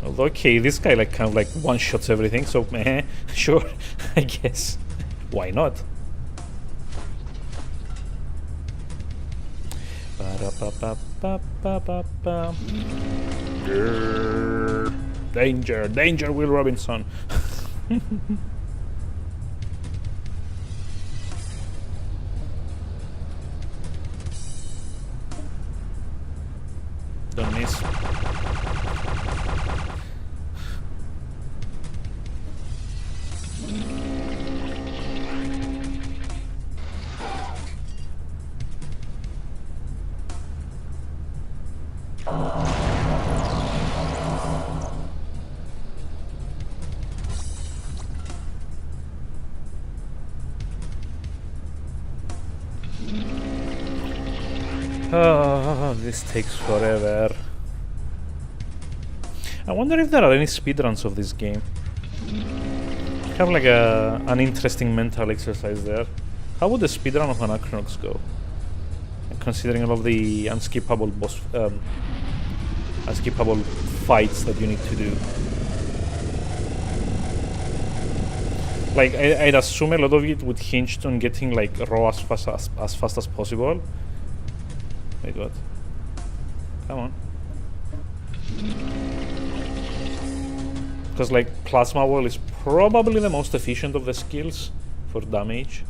Although, okay, this guy like kind of like one-shots everything, so sure, I guess. Why not? Danger, danger, Will Robinson. Don't miss. Oh, this takes forever. I wonder if there are any speedruns of this game. Have like an interesting mental exercise there. How would the speedrun of Anachronox go? Considering all of the unskippable unskippable fights that you need to do. Like I'd assume a lot of it would hinge on getting like raw as fast as possible. Wait, what? Come on. Because like plasma wall is probably the most efficient of the skills for damage.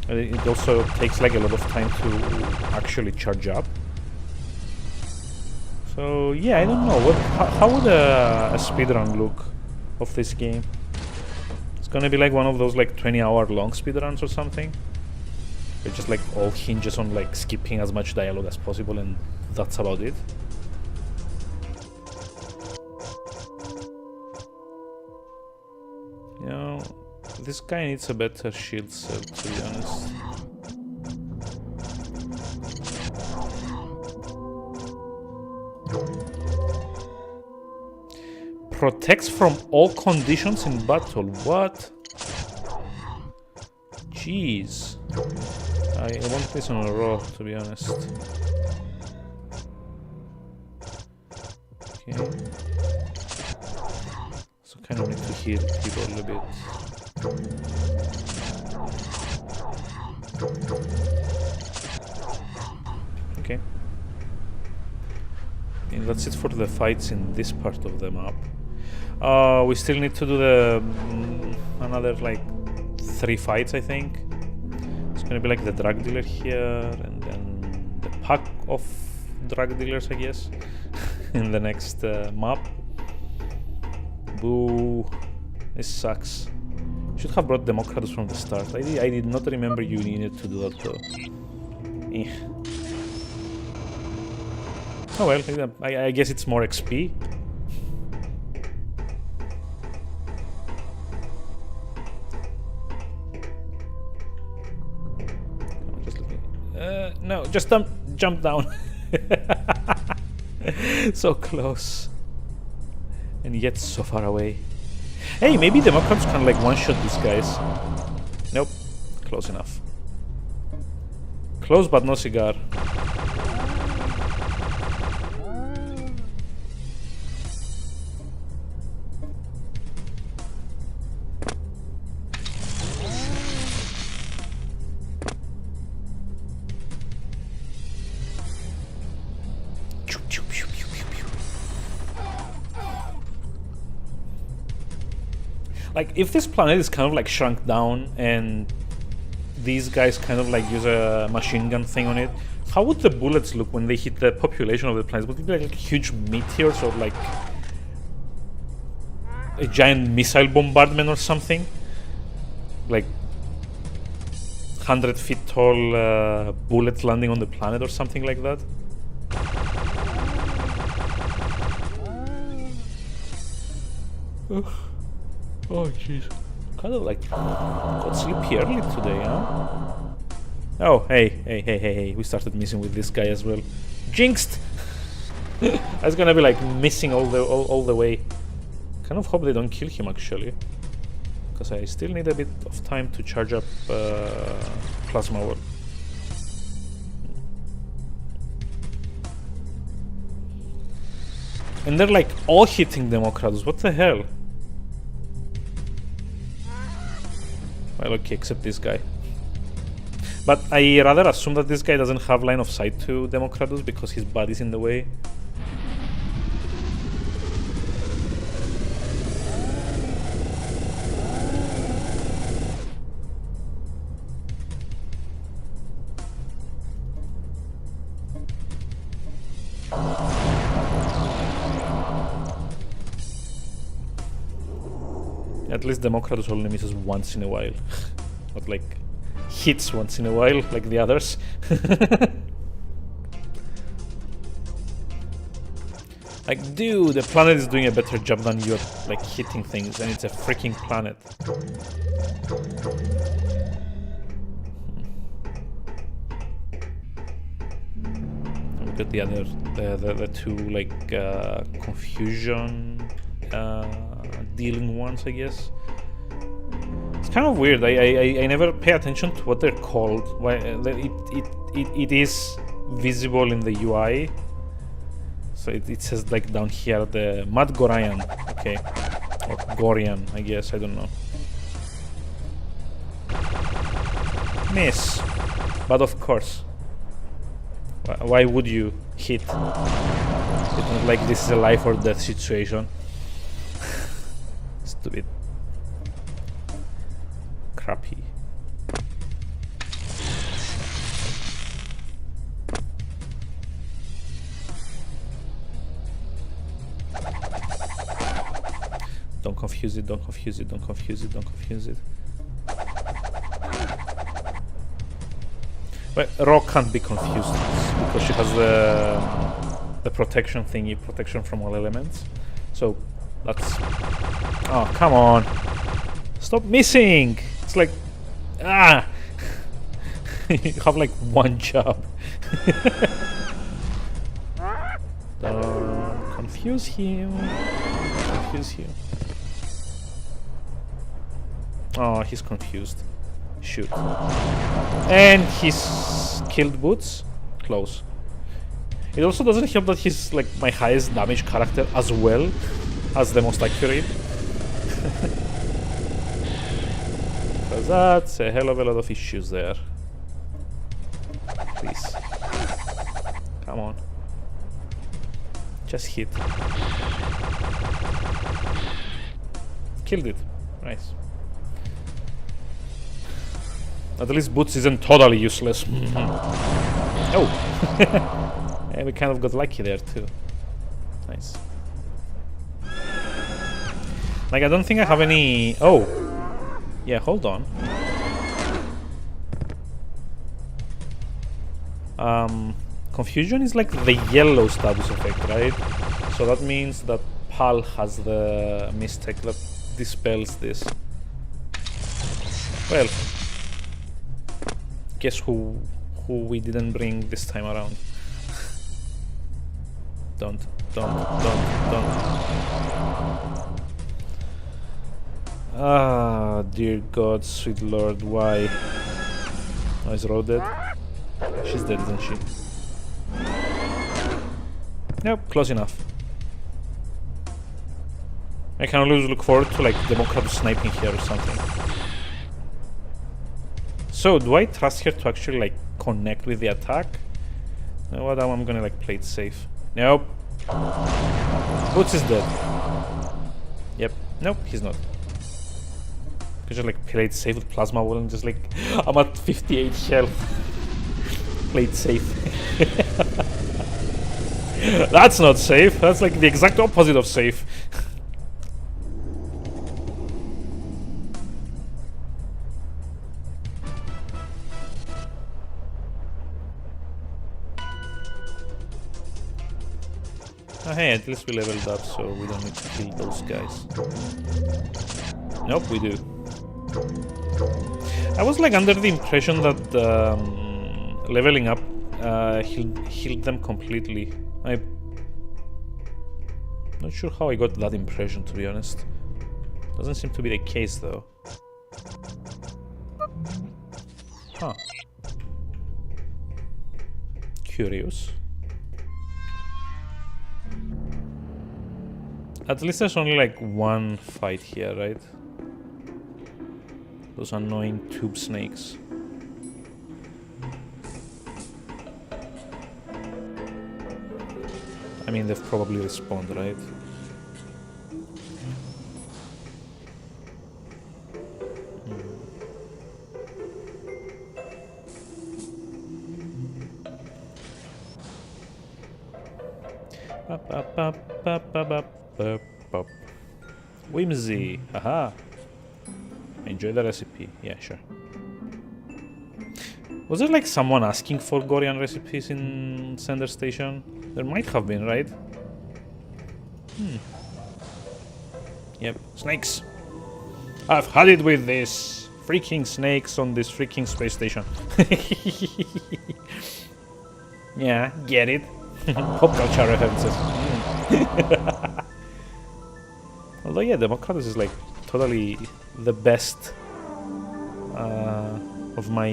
And it also takes like a lot of time to actually charge up. So yeah, I don't know. How would a speedrun look of this game? It's gonna be like one of those like 20-hour long speedruns or something. It just like all hinges on like skipping as much dialogue as possible, and that's about it. You know, this guy needs a better shield cell, to be honest. Protects from all conditions in battle. What? Jeez. I want this on a raw, to be honest. Okay. So kind of need to heal people a bit. Okay. And that's it for the fights in this part of the map. We still need to do the another like 3 fights, I think. It's gonna be like the drug dealer here, and then the pack of drug dealers, I guess, in the next map. Boo. This sucks. Should have brought Democrats from the start. I did not remember you needed to do that though. Eh. Oh well, I guess it's more XP. No, just jump down. So close. And yet so far away. Hey, maybe Democrats can like one-shot these guys. Nope. Close enough. Close but no cigar. Like, if this planet is kind of like shrunk down and these guys kind of like use a machine gun thing on it, how would the bullets look when they hit the population of the planet? Would it be like huge meteors or like a giant missile bombardment or something? Like 100 feet tall bullets landing on the planet or something like that? Oh jeez. Kind of like got sleepy early today, huh? Oh, hey, we started missing with this guy as well. Jinxed! I was gonna be like missing all the way. Kind of hope they don't kill him actually. Because I still need a bit of time to charge up plasma wall. And they're like all hitting Democrats, what the hell? Well, okay, except this guy. But I rather assume that this guy doesn't have line of sight to Democratus because his body's in the way. At least Democratus only misses once in a while. Not like hits once in a while like the others. Like, dude, the planet is doing a better job than you at like hitting things, and it's a freaking planet. Look at the other, the two like confusion dealing ones, I guess. It's kind of weird. I never pay attention to what they're called. Why it is visible in the UI. So it says like down here the Mad Gorian, okay, or Gorian, I guess. I don't know. Miss, but of course. Why would you hit? It's not like this is a life or death situation. Stupid. Crappy. Don't confuse it, don't confuse it, don't confuse it, don't confuse it. But Rock can't be confused because she has the protection thingy, protection from all elements. So that's... Oh, come on. Stop missing! It's like... Ah! You have like one job. Don't confuse him. Confuse him. Oh, he's confused. Shoot. And he's killed Boots. Close. It also doesn't help that he's like my highest damage character as well as the most accurate. Because that's a hell of a lot of issues there. Please. Come on. Just hit. Killed it. Nice. At least Boots isn't totally useless. Oh! Yeah, we kind of got lucky there too. Nice. Like, I don't think I have any... Oh! Yeah, hold on. Confusion is like the yellow status effect, right? So that means that Pal has the mistake that dispels this. Well... Guess who we didn't bring this time around. Don't. Ah, dear God, sweet Lord, why? Oh, is Ro dead? She's dead, isn't she? Nope, close enough. I can always look forward to like Democrat sniping here or something. So, do I trust her to actually like connect with the attack? You know what, I'm gonna like play it safe. Nope. Boots is dead. Yep. Nope, he's not. could just like play it safe with plasma wall and just like I'm at 58 health. Play it safe. That's not safe. That's like the exact opposite of safe. Oh, hey, at least we leveled up, so we don't need to kill those guys. Nope, we do. I was like under the impression that leveling up healed them completely. I'm not sure how I got that impression, to be honest. Doesn't seem to be the case, though. Huh. Curious. At least there's only like one fight here, right? Those annoying tube snakes. I mean, they've probably respawned, right? Whimsy, haha. Enjoy the recipe. Yeah, sure. Was there like someone asking for Gorian recipes in Sender Station? There might have been, right? Yep, snakes. I've had it with this. Freaking snakes on this freaking space station. Yeah, get it? Pop culture references. Although yeah, Democratus is like totally the best of my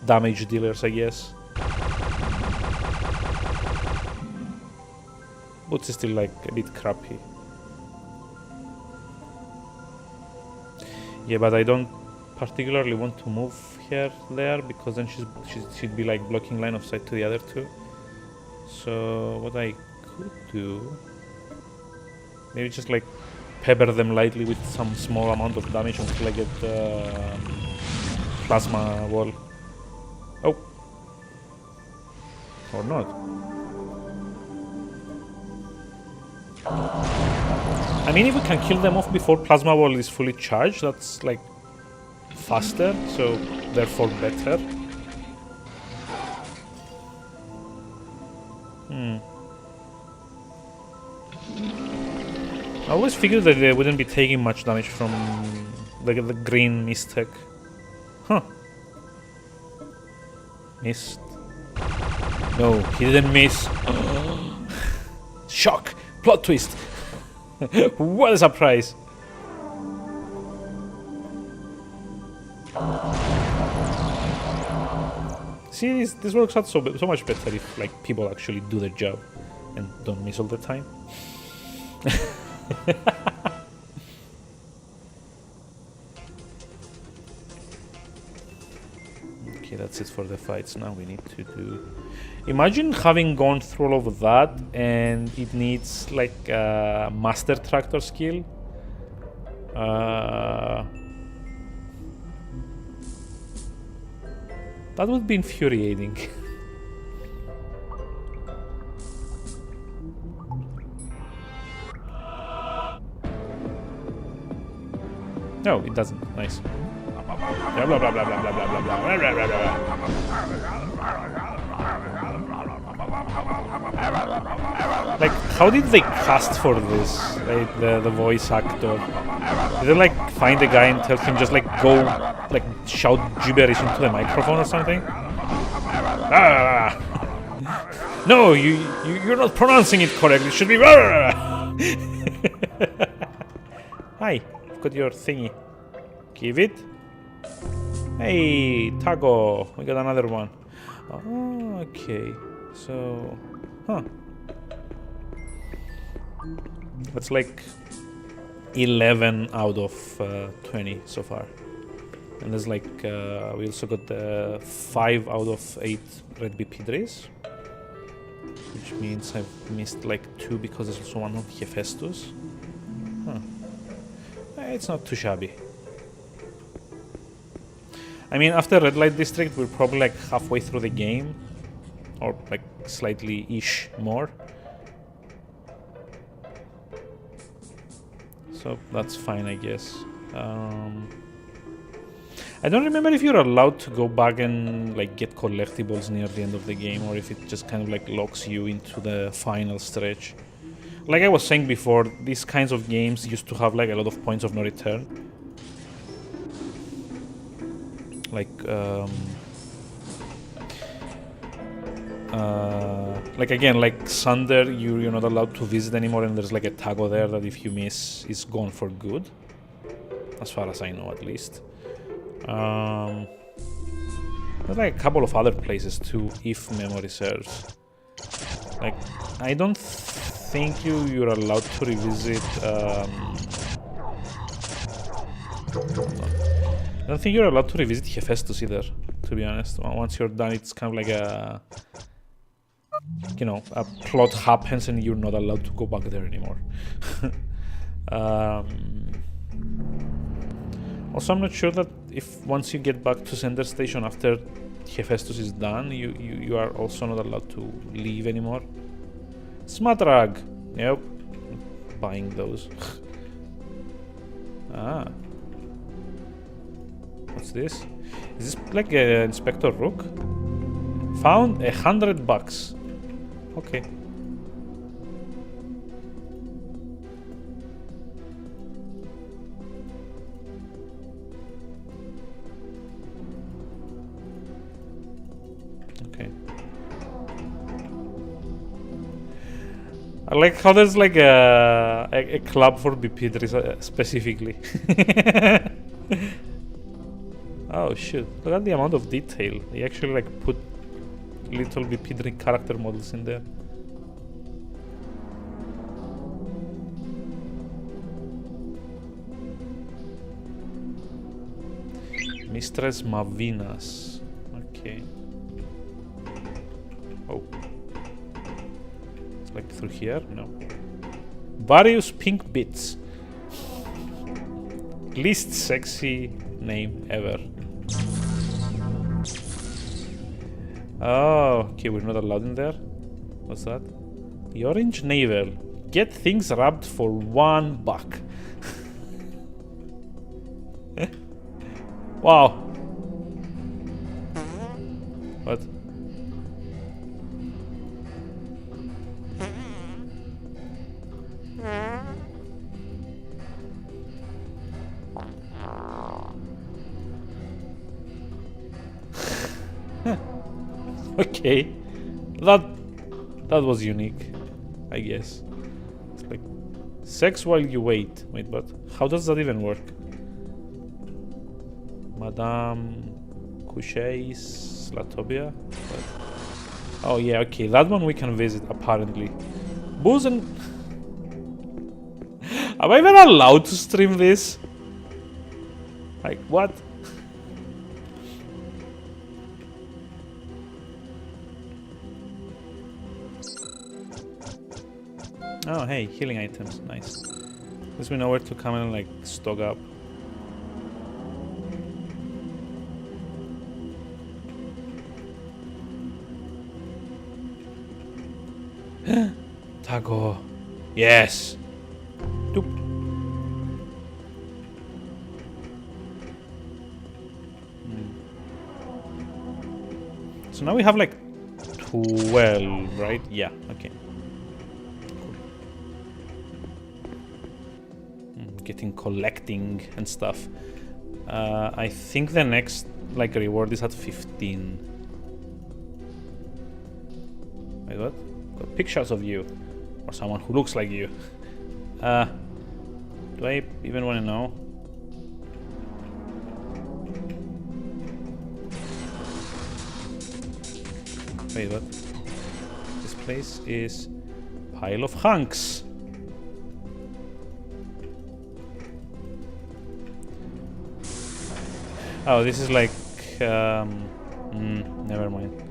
damage dealers, I guess. Boots is still like a bit crappy. Yeah, but I don't particularly want to move her there because then she'd be like blocking line of sight to the other two. So what I could do, maybe just like pepper them lightly with some small amount of damage until I get the plasma wall. Oh, or not. I mean, if we can kill them off before plasma wall is fully charged, that's like faster, so therefore better. I always figured that they wouldn't be taking much damage from the green mist tech. Huh. Missed. No, he didn't miss. Shock! Plot twist! What a surprise! See, this works out so much better if like people actually do their job and don't miss all the time. Okay, that's it for the fights. Now we need to do... Imagine having gone through all of that and it needs like a master tractor skill. That would be infuriating. No, it doesn't. Nice. Blah blah blah blah blah blah blah blah blah blah blah blah. Like, how did they cast for this? Like the voice actor. Did they like find a guy and tell him just like go, like shout gibberish into the microphone or something? No, you're not pronouncing it correctly. It should be. Hi, I've got your thingy. Give it. Hey, Tago, we got another one. Oh, okay. So, huh. That's like 11 out of 20 so far. And there's like, we also got the 5 out of 8 red BP drays. Which means I've missed like 2 because there's also one of Hephaestus. Huh. It's not too shabby. I mean, after Red Light District, we're probably like halfway through the game, or like slightly-ish more. So that's fine, I guess. I don't remember if you're allowed to go back and like get collectibles near the end of the game, or if it just kind of like locks you into the final stretch. Like I was saying before, these kinds of games used to have like a lot of points of no return. Like again, like Sunder, you're not allowed to visit anymore, and there's like a tag there that if you miss, it's gone for good. As far as I know, at least. There's like a couple of other places too, if memory serves. Like, I don't think you're allowed to revisit. I don't think you're allowed to revisit Hephaestus either, to be honest. Once you're done, it's kind of like a, you know, a plot happens and you're not allowed to go back there anymore. Also, I'm not sure that if once you get back to Center Station after Hephaestus is done, you are also not allowed to leave anymore. Smatrag! Nope. Buying those. Ah. What's this? Is this like Inspector Rook? Found $100. Okay. Okay. I like how there's like a club for BP specifically. Oh shoot, look at the amount of detail. They actually like put little BP character models in there. Mistress Mavinas. Okay. Oh. It's like through here? No. Various pink bits. Least sexy name ever. Oh, okay, we're not allowed in there. What's that? The Orange Navel. Get things wrapped for $1. Wow. What? Okay, that was unique, I guess. It's like sex while you wait. Wait, but how does that even work? Madame Couchet's Latobia? Oh yeah, okay, that one we can visit apparently. Booze and... Am I even allowed to stream this? Like, what? Oh, hey, healing items. Nice. At least we know where to come and, like, stock up. Taco. Yes! Doop. So now we have, like, 12, right? Yeah, okay. Getting collecting and stuff. I think the next like reward is at 15. Wait, what? Got pictures of you or someone who looks like you. Do I even want to know? Wait, what? This place is Pile of Hunks. Oh, this is like, never mind.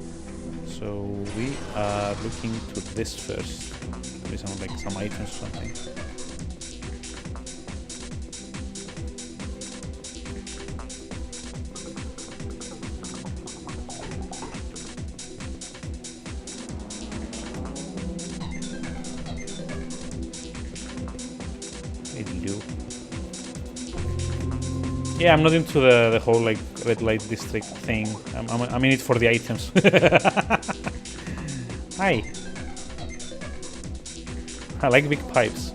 So we are looking to this first. Maybe some like some items or something. Yeah, I'm not into the whole like red light district thing. I'm in it for the items. Hi. I like big pipes.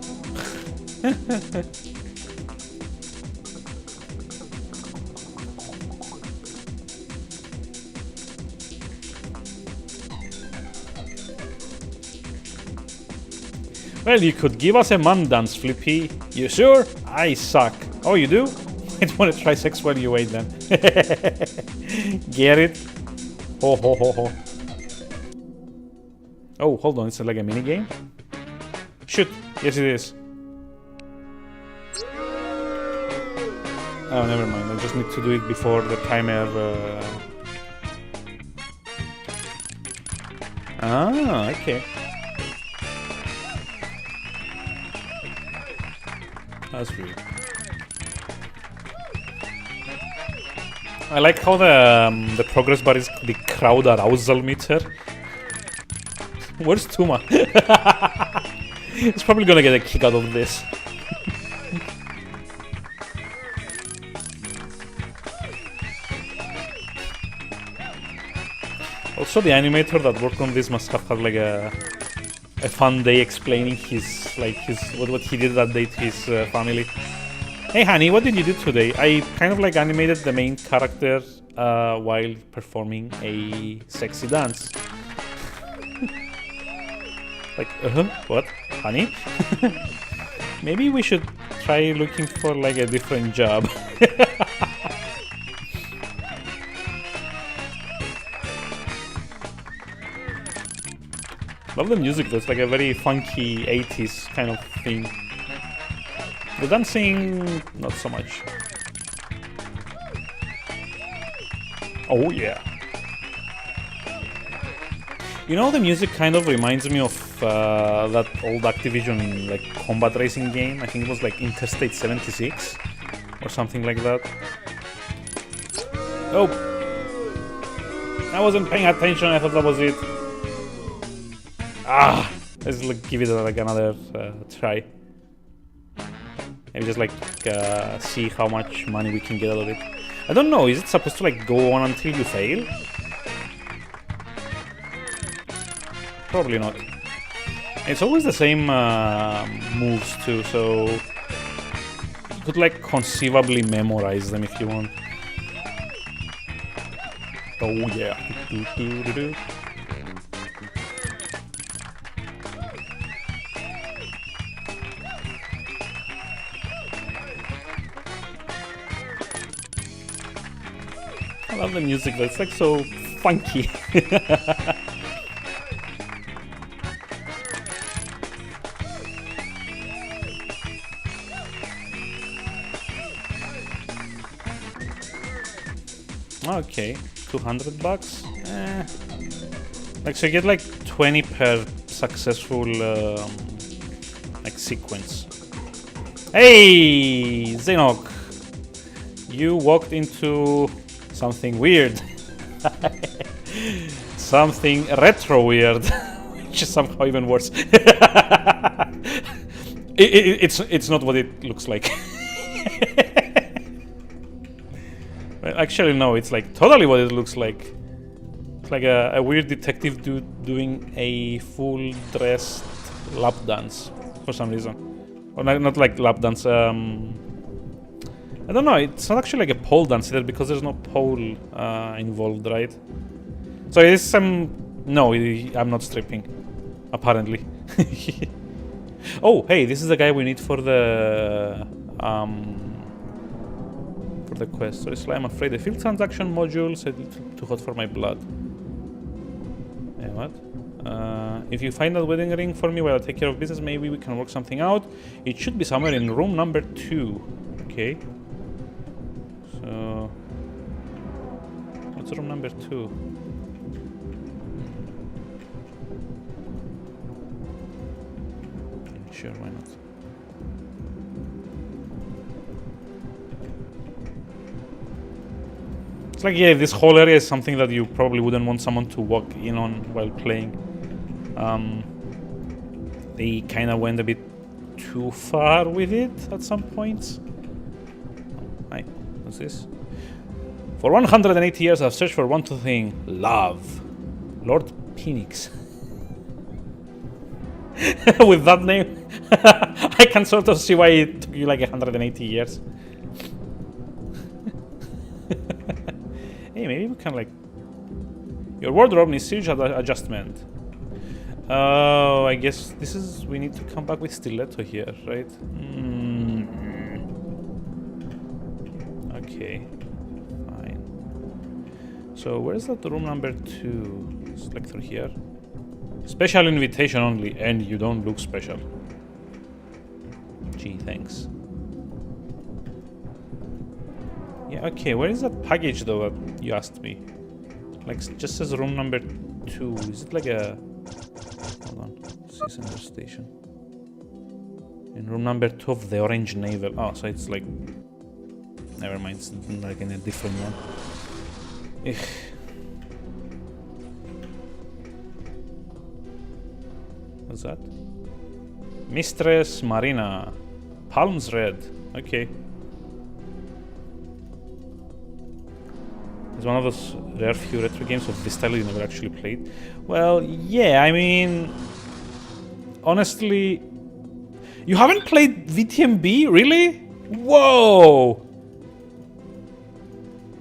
Well, you could give us a man dance, Flippy. You sure? I suck. Oh, you do? I don't want to try sex while you wait then. Get it? Ho ho ho ho. Oh, hold on, it's like a mini game? Shoot! Yes, it is. Oh, never mind. I just need to do it before the timer. Ah, okay. That's weird. I like how the progress bar is the crowd arousal meter. Where's Tuma? He's probably gonna get a kick out of this. Also, the animator that worked on this must have had like a fun day explaining what he did that day to his family. Hey honey, what did you do today? I kind of like animated the main character while performing a sexy dance. Like, what? Honey? Maybe we should try looking for like a different job. Love the music though, it's like a very funky 80s kind of thing. The dancing, not so much. Oh yeah. You know, the music kind of reminds me of that old Activision like combat racing game. I think it was like Interstate 76 or something like that. Oh! I wasn't paying attention, I thought that was it. Ah! Let's like, give it like another try. Maybe just like see how much money we can get out of it. I don't know, is it supposed to like go on until you fail? Probably not. It's always the same moves too, so you could like conceivably memorize them if you want. Oh yeah. I love the music, that's like so funky. Okay, $200. Like, so you get like 20 per successful like sequence. Hey, Zenok, you walked into something weird. Something retro weird, which is somehow even worse. It's not what it looks like. Well, actually, no, it's like totally what it looks like. It's like a weird detective dude doing a full dressed lap dance for some reason. Or not like lap dance, I don't know, it's not actually like a pole dance either because there's no pole involved, right? So it is some... No, I'm not stripping, apparently. Oh, hey, this is the guy we need for the quest. Sorry, Sly, I'm afraid the field transaction module said it's too hot for my blood. Hey, what? If you find that wedding ring for me while I take care of business, maybe we can work something out. It should be somewhere in room number 2. Okay. So... what's room number 2? Sure, why not? It's like, yeah, this whole area is something that you probably wouldn't want someone to walk in on while playing. They kind of went a bit too far with it at some points. Right, What's this? For 180 years, I've searched for one thing: love. Lord Phoenix. With that name, I can sort of see why it took you like 180 years. Hey, maybe we can like... Your wardrobe needs serious adjustment. Oh, I guess this is... We need to come back with stiletto here, right? Okay. Fine. So, where's that room number 2? It's like through here. Special invitation only, and you don't look special. Gee, thanks. Yeah, okay, where is that package though that you asked me? Like, just says room number 2. Is it like a... Hold on. Center station. In room number 2 of the Orange Navel. Oh, so it's like... Never mind, it's like in a different one. Ugh. What's that? Mistress Marina. Palms Red. Okay. It's one of those rare few retro games of this style you never actually played. Well, yeah, I mean... Honestly... You haven't played VTMB? Really? Whoa!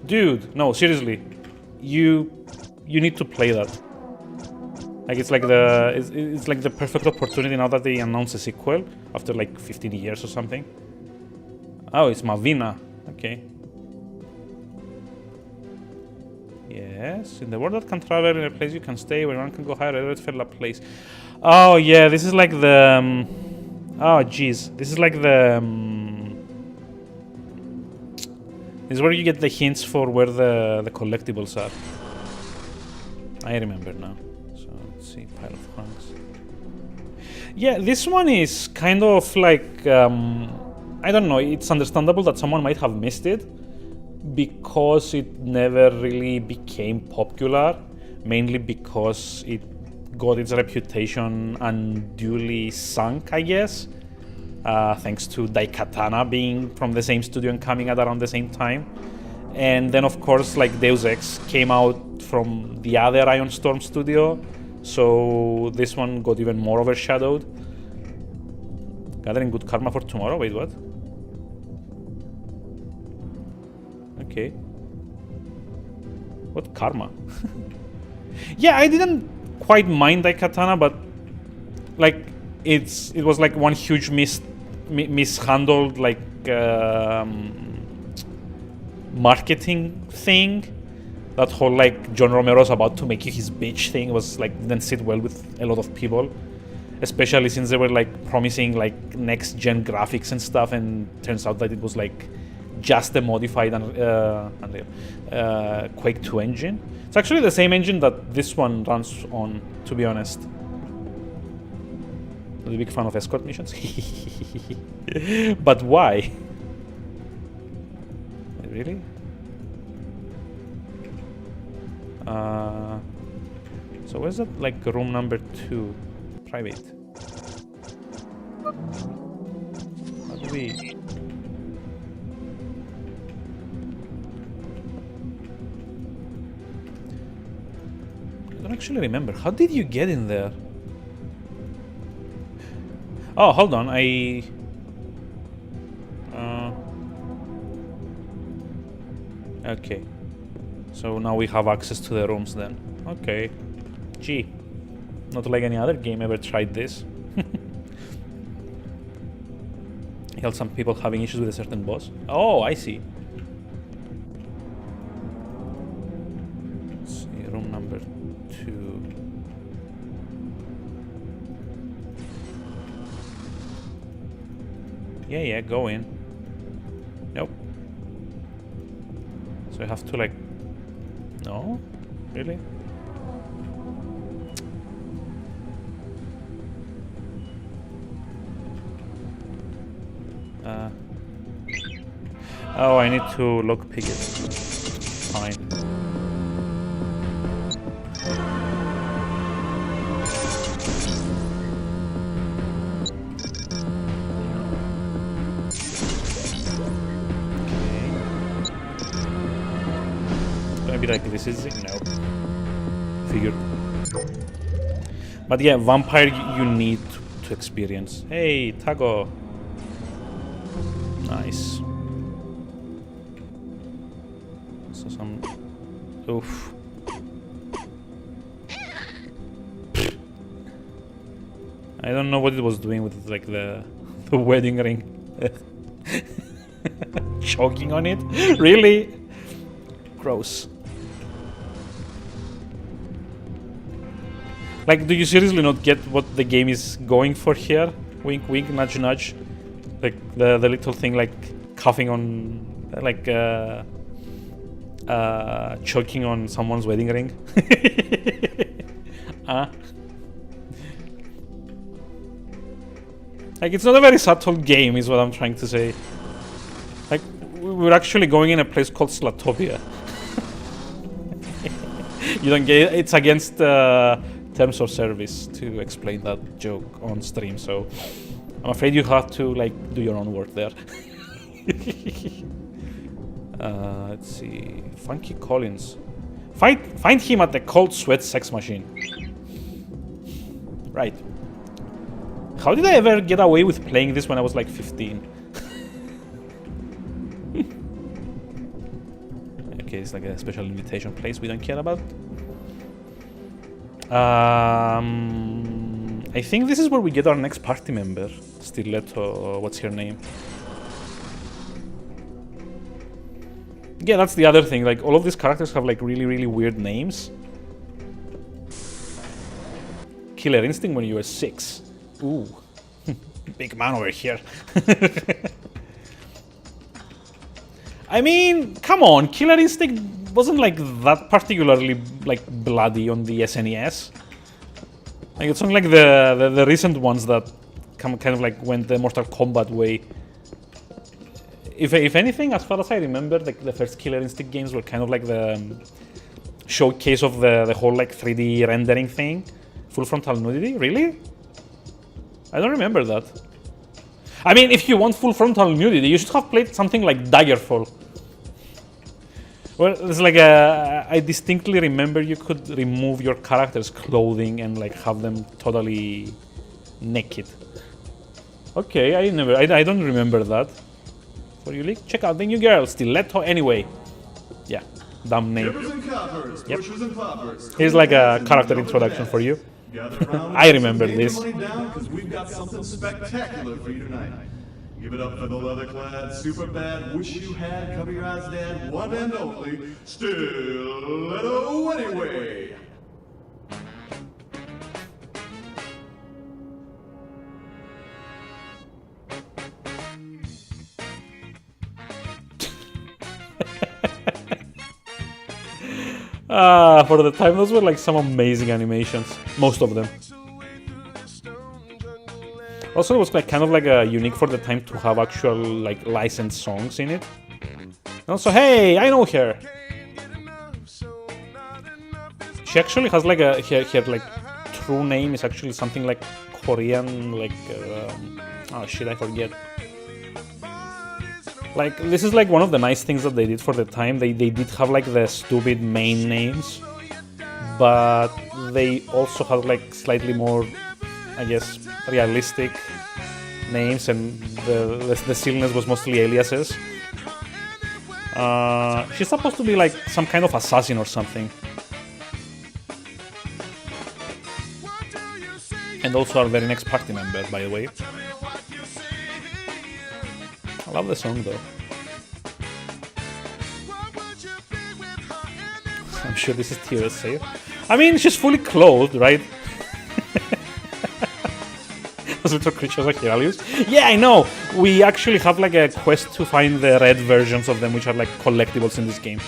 Dude, no, seriously. You need to play that. Like it's like the perfect opportunity now that they announce a sequel after like 15 years or something. Oh, it's Mavina. Okay. Yes, in the world that can travel, in a place you can stay, where one can go higher, a fell place. Oh yeah, this is like the. Oh jeez, this is like the. This is where you get the hints for where the collectibles are. I remember now. So let's see, pile of hunks. Yeah, this one is kind of like I don't know. It's understandable that someone might have missed it because it never really became popular, mainly because it got its reputation unduly sunk, I guess. Thanks to Daikatana being from the same studio and coming at around the same time. And then of course like Deus Ex came out from the other Ion Storm studio, so this one got even more overshadowed. Gathering good karma for tomorrow, wait, what? Okay. What karma? Yeah, I didn't quite mind Daikatana, but like it was like one huge mishandled like marketing thing. That whole like John Romero's about to make you his bitch thing was like didn't sit well with a lot of people, especially since they were like promising like next gen graphics and stuff, and turns out that it was like just a modified Unreal Quake 2 engine. It's actually the same engine that this one runs on, to be honest. I'm a big fan of escort missions. But why? Really? So where's that like room number 2? Private. How do we... I don't actually remember. How did you get in there? Oh, hold on. Okay. So now we have access to the rooms then. Okay. Gee. Not like any other game ever tried this. Held some people having issues with a certain boss. Oh, I see. Let's see, room number 2. Yeah, go in. Nope. So I have to like... No? Really? Oh, I need to lockpick it. Fine. gonna be like this easy? No. Figured. But yeah, vampire you need to experience. Hey, Tago. Nice. So some... Oof. I don't know what it was doing with like the wedding ring. Choking on it? Really? Gross. Like, do you seriously not get what the game is going for here? Wink, wink, nudge, nudge. Like the little thing, like coughing on, like choking on someone's wedding ring. Like, it's not a very subtle game, is what I'm trying to say. Like, we're actually going in a place called Slatopia. You don't get it. It's against terms of service to explain that joke on stream, so I'm afraid you have to like do your own work there. Let's see, Funky Collins. Find him at the Cold Sweat Sex Machine. Right. How did I ever get away with playing this when I was like 15? Okay, it's like a special invitation place we don't care about. I think this is where we get our next party member. Stiletto, what's her name? Yeah, that's the other thing. Like, all of these characters have like really, really weird names. Killer Instinct when you were 6. Ooh. Big man over here. I mean, come on, Killer Instinct wasn't like that particularly like bloody on the SNES. Like, it's only like the recent ones that kind of like went the Mortal Kombat way. If anything, as far as I remember, like the first Killer Instinct games were kind of like the showcase of the whole like 3D rendering thing. Full frontal nudity, really? I don't remember that. I mean, if you want full frontal nudity, you should have played something like Daggerfall. Well, it's like I distinctly remember you could remove your character's clothing and like have them totally naked. Okay, I don't remember that. For you, Leak, check out the new girl, Stiletto anyway. Yeah, dumb name. Yep. Here's like a character introduction for you. I remember this. We've got something spectacular for you tonight. Give it up for the leather-clad, super bad, wish you had, cover your eyes, dad, one and only, Stiletto anyway. For the time, those were like some amazing animations. Most of them. Also, it was like kind of like unique for the time to have actual like licensed songs in it. And also, hey, I know her. She actually has like her like true name is actually something like Korean, like oh shit, I forget. Like, this is like one of the nice things that they did for the time. They did have like the stupid main names, but they also had like slightly more, I guess, realistic names, and the silliness was mostly aliases. She's supposed to be like some kind of assassin or something. And also our very next party member, by the way. I love the song though. I'm sure this is TSA. I mean, she's fully clothed, right? Those little creatures are Heralius. Yeah, I know! We actually have like a quest to find the red versions of them, which are like collectibles in this game.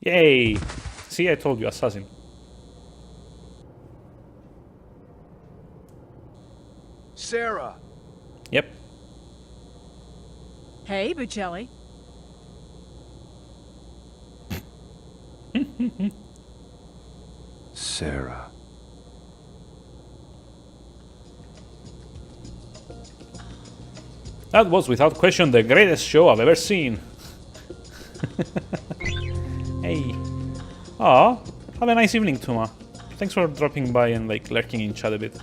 Yay! See, I told you, assassin. Sarah. Yep. Hey, Bucelli. Sarah. That was without question the greatest show I've ever seen. Hey. Aw, have a nice evening, Tuma. Thanks for dropping by and like lurking in chat a bit.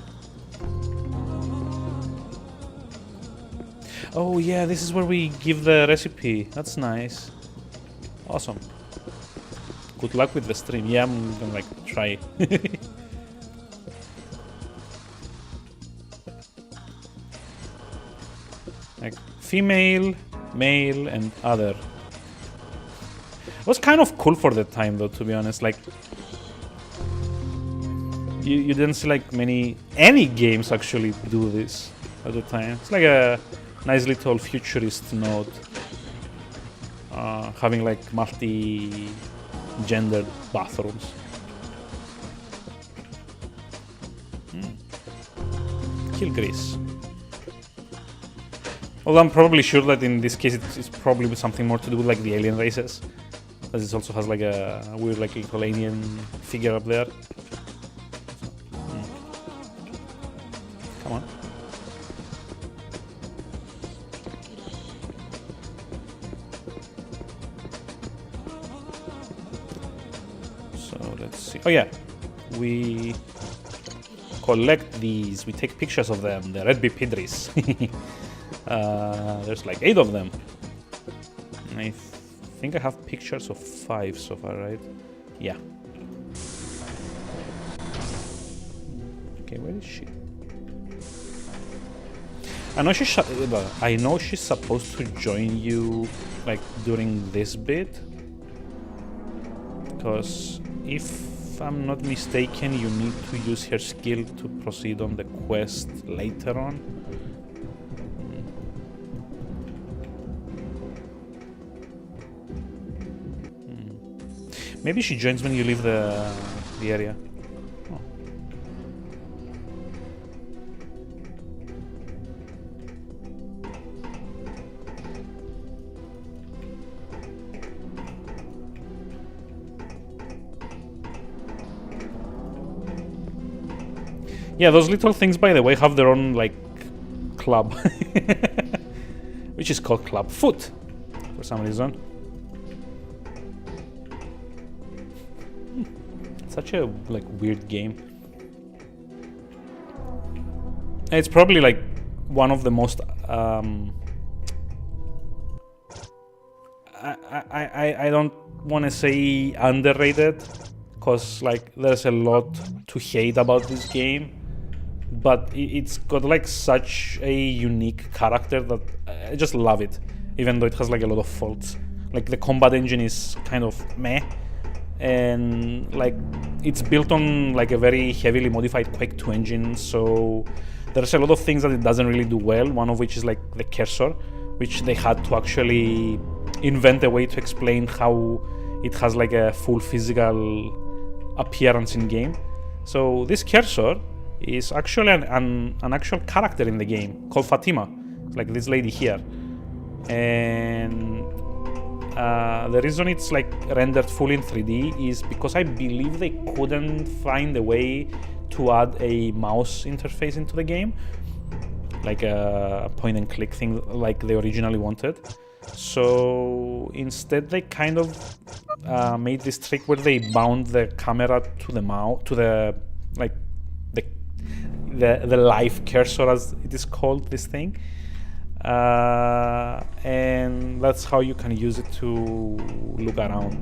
Oh yeah, this is where we give the recipe. That's nice. Awesome. Good luck with the stream. Yeah, I'm gonna like try. Like female, male, and other. It was kind of cool for the time, though, to be honest. Like, you didn't see like any games actually do this at the time. It's like a nice little futurist note, having like multi-gendered bathrooms. Kill Grease. Although I'm probably sure that in this case it's probably something more to do with like the alien races. As it also has like a weird like little alien figure up there. Come on. So let's see. Oh yeah. We collect these. We take pictures of them. The red bipedris. There's like 8 of them. And I think I have pictures of 5 so far, right? Yeah. Okay, where is she? I know she's supposed to join you like during this bit, because if I'm not mistaken, you need to use her skill to proceed on the quest later on. Maybe she joins when you leave the area. Oh. Yeah, those little things, by the way, have their own like club, which is called Club Foot for some reason. Such a like weird game. It's probably like one of the most I don't want to say underrated, because like there's a lot to hate about this game, but it's got like such a unique character that I just love it, even though it has like a lot of faults. Like the combat engine is kind of meh, and like it's built on like a very heavily modified Quake 2 engine, so there's a lot of things that it doesn't really do well, one of which is like the cursor, which they had to actually invent a way to explain how it has like a full physical appearance in game. So this cursor is actually an actual character in the game called Fatima. It's like this lady here, and the reason it's like rendered fully in 3D is because I believe they couldn't find a way to add a mouse interface into the game, like a point and click thing like they originally wanted. So instead they kind of made this trick where they bound the camera to the mouse, to the like the live cursor, as it is called, this thing. And that's how you can use it to look around.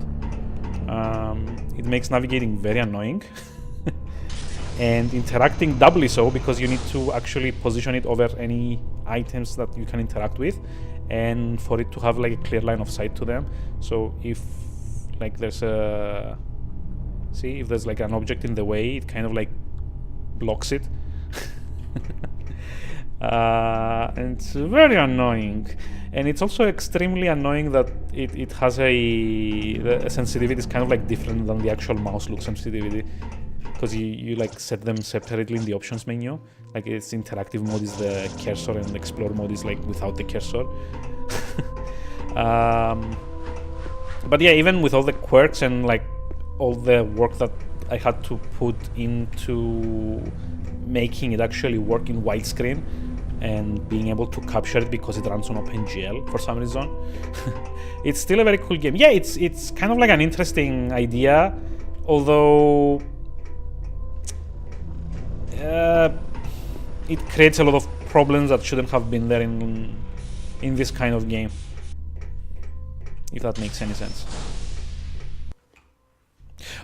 It makes navigating very annoying and interacting doubly so, because you need to actually position it over any items that you can interact with, and for it to have like a clear line of sight to them. So if like there's if there's like an object in the way, it kind of like blocks it. And it's very annoying, and it's also extremely annoying that it has the sensitivity is kind of like different than the actual mouse look sensitivity, because you like set them separately in the options menu. Like its interactive mode is the cursor, and the explore mode is like without the cursor. But yeah, even with all the quirks and like all the work that I had to put into making it actually work in widescreen, and being able to capture it because it runs on OpenGL for some reason. It's still a very cool game. Yeah, it's kind of like an interesting idea, although it creates a lot of problems that shouldn't have been there in this kind of game, if that makes any sense.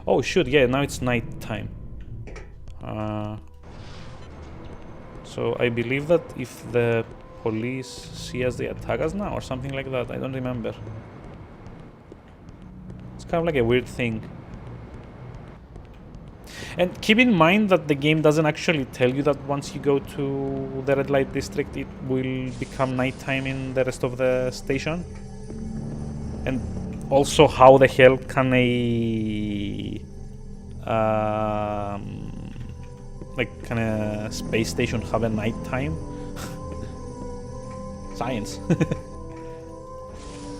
Oh shoot, yeah, now it's night time. So I believe that if the police see us, they attack us now, or something like that. I don't remember. It's kind of like a weird thing. And keep in mind that the game doesn't actually tell you that once you go to the red light district, it will become nighttime in the rest of the station. And also, how the hell can can a space station have a nighttime? Science.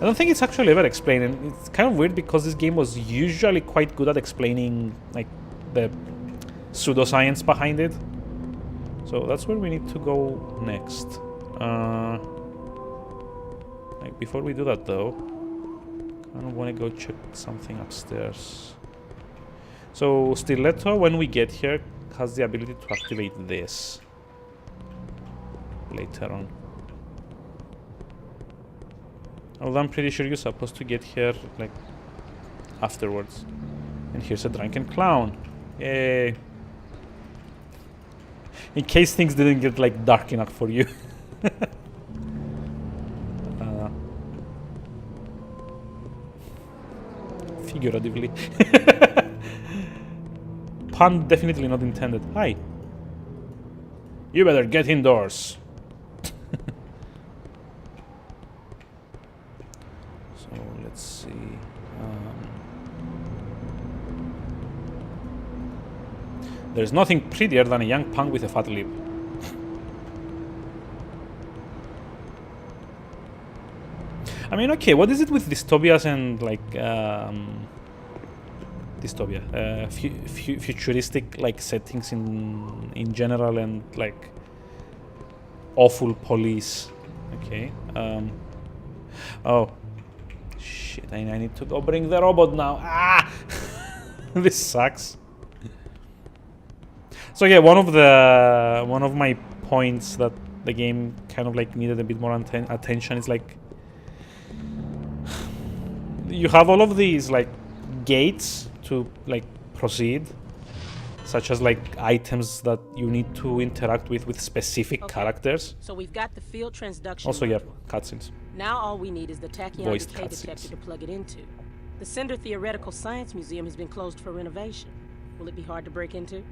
I don't think it's actually ever explained, and it's kind of weird because this game was usually quite good at explaining like the pseudoscience behind it. So that's where we need to go next. Like before we do that though, I kind of want to go check something upstairs. So Stiletto, when we get here, has the ability to activate this later on. Although I'm pretty sure you're supposed to get here like afterwards. And here's a drunken clown. Yay. In case things didn't get like dark enough for you. Figuratively. Pun definitely not intended. Hi. You better get indoors. So let's see. There's nothing prettier than a young punk with a fat lip. I mean, okay, what is it with dystopias and like futuristic like settings in general, and like awful police? Okay. Oh shit! I need to go bring the robot now. Ah, this sucks. So yeah, one of my points that the game kind of like needed a bit more attention is like you have all of these like gates to like proceed, such as like items that you need to interact with specific characters. So we've got the field transduction. Also, yeah, cutscenes. Now all we need is the tachyon Voiced decay cutscenes. detector to plug it into. The Cinder Theoretical Science Museum has been closed for renovation. Will it be hard to break into?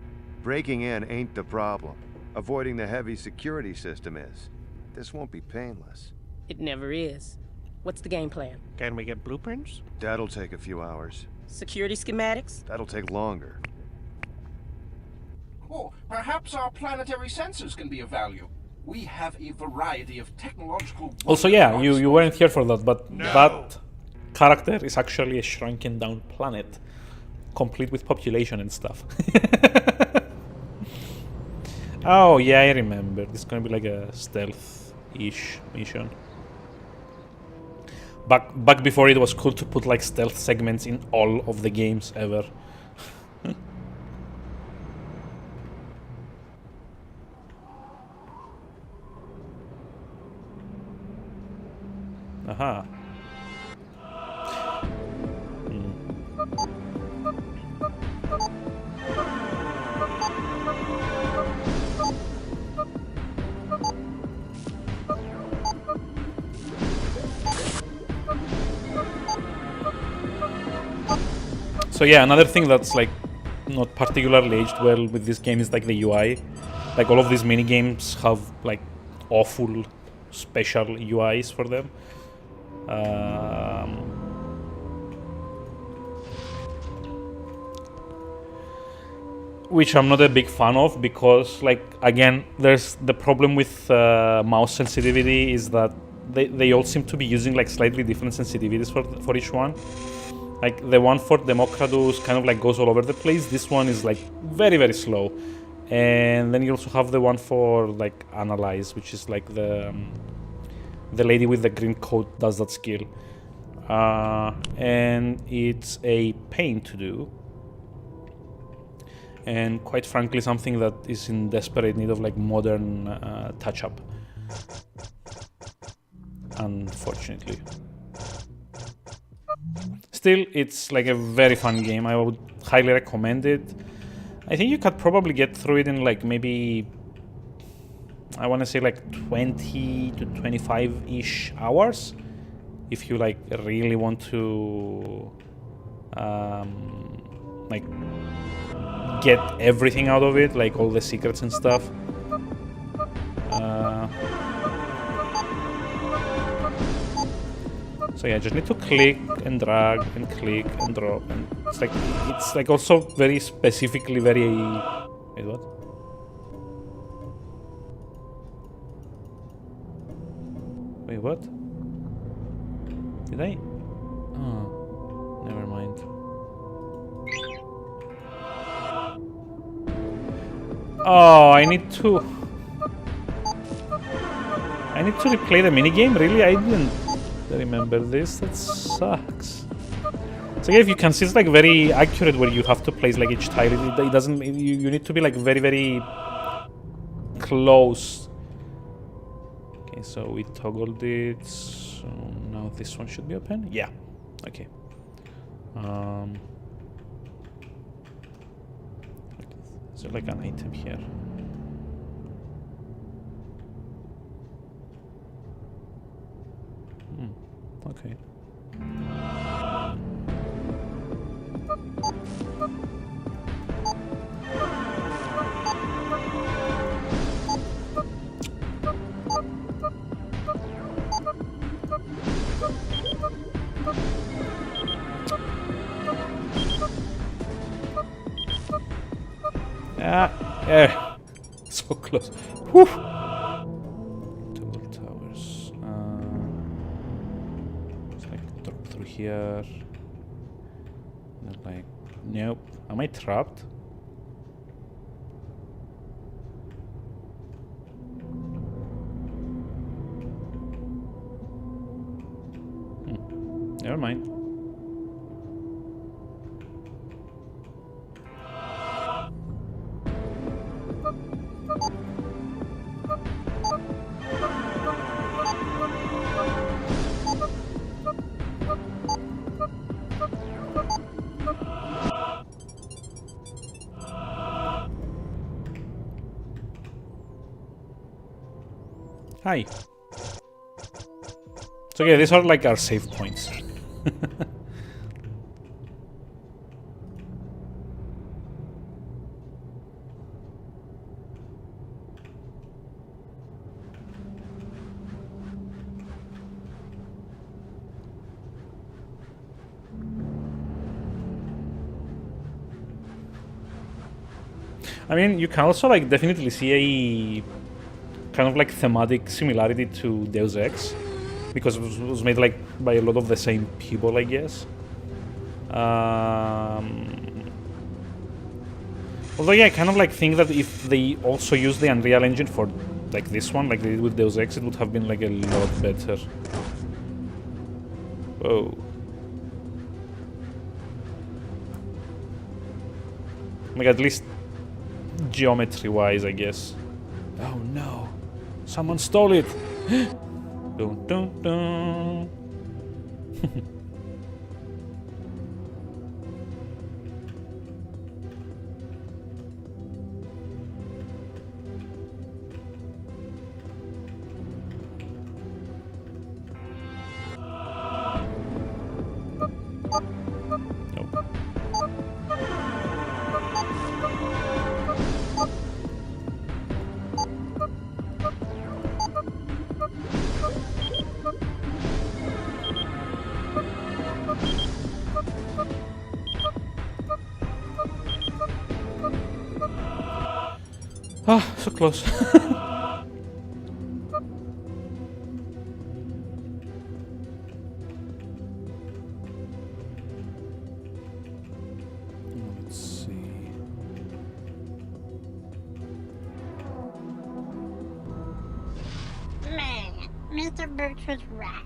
Breaking in ain't the problem. Avoiding the heavy security system is. This won't be painless. It never is. What's the game plan? Can we get blueprints? That'll take a few hours. Security schematics? That'll take longer. Oh, perhaps our planetary sensors can be of value. We have a variety of technological... Also, yeah, you weren't here for that, but that character is actually a shrunken down planet, complete with population and stuff. Oh yeah, I remember. This is gonna be like a stealth-ish mission. Back before it was cool to put like stealth segments in all of the games ever. Aha. So yeah, another thing that's like not particularly aged well with this game is like the UI. Like all of these mini games have like awful special UIs for them. Which I'm not a big fan of, because like again, there's the problem with mouse sensitivity is that they all seem to be using like slightly different sensitivities for each one. Like the one for Democratus kind of like goes all over the place. This one is like very, very slow. And then you also have the one for like analyze, which is like the lady with the green coat does that skill. And it's a pain to do. And quite frankly, something that is in desperate need of like modern touch-up. Unfortunately. Still, it's like a very fun game. I would highly recommend it. I think you could probably get through it in like maybe, I want to say like 20 to 25-ish hours. If you like really want to like get everything out of it, like all the secrets and stuff. So yeah, just need to click and drag and click and drop, and it's like also very specifically very. Wait, what? Wait, what? Did I? Oh, never mind. Oh, I need to replay the minigame? Really? I didn't remember this. That sucks. So yeah, if you can see, it's like very accurate where you have to place like each tile. It doesn't. You need to be like very, very close. Okay, so we toggled it. So now this one should be open. Yeah. Okay. Is there like an item here? Okay. Yeah, so close. Whew. Double towers. It's like drop through here. And like, nope. Am I trapped? Never mind. Hi. So yeah, these are like our save points. I mean, you can also like definitely see a kind of like thematic similarity to Deus Ex, because it was made like by a lot of the same people, I guess. Although yeah, I kind of like think that if they also used the Unreal Engine for like this one, like they did with Deus Ex, it would have been like a lot better. Whoa. Like at least geometry-wise, I guess. Oh no. Someone stole it! Dun dun dun! Ah, so close. Let's see. Mr. Boots was right.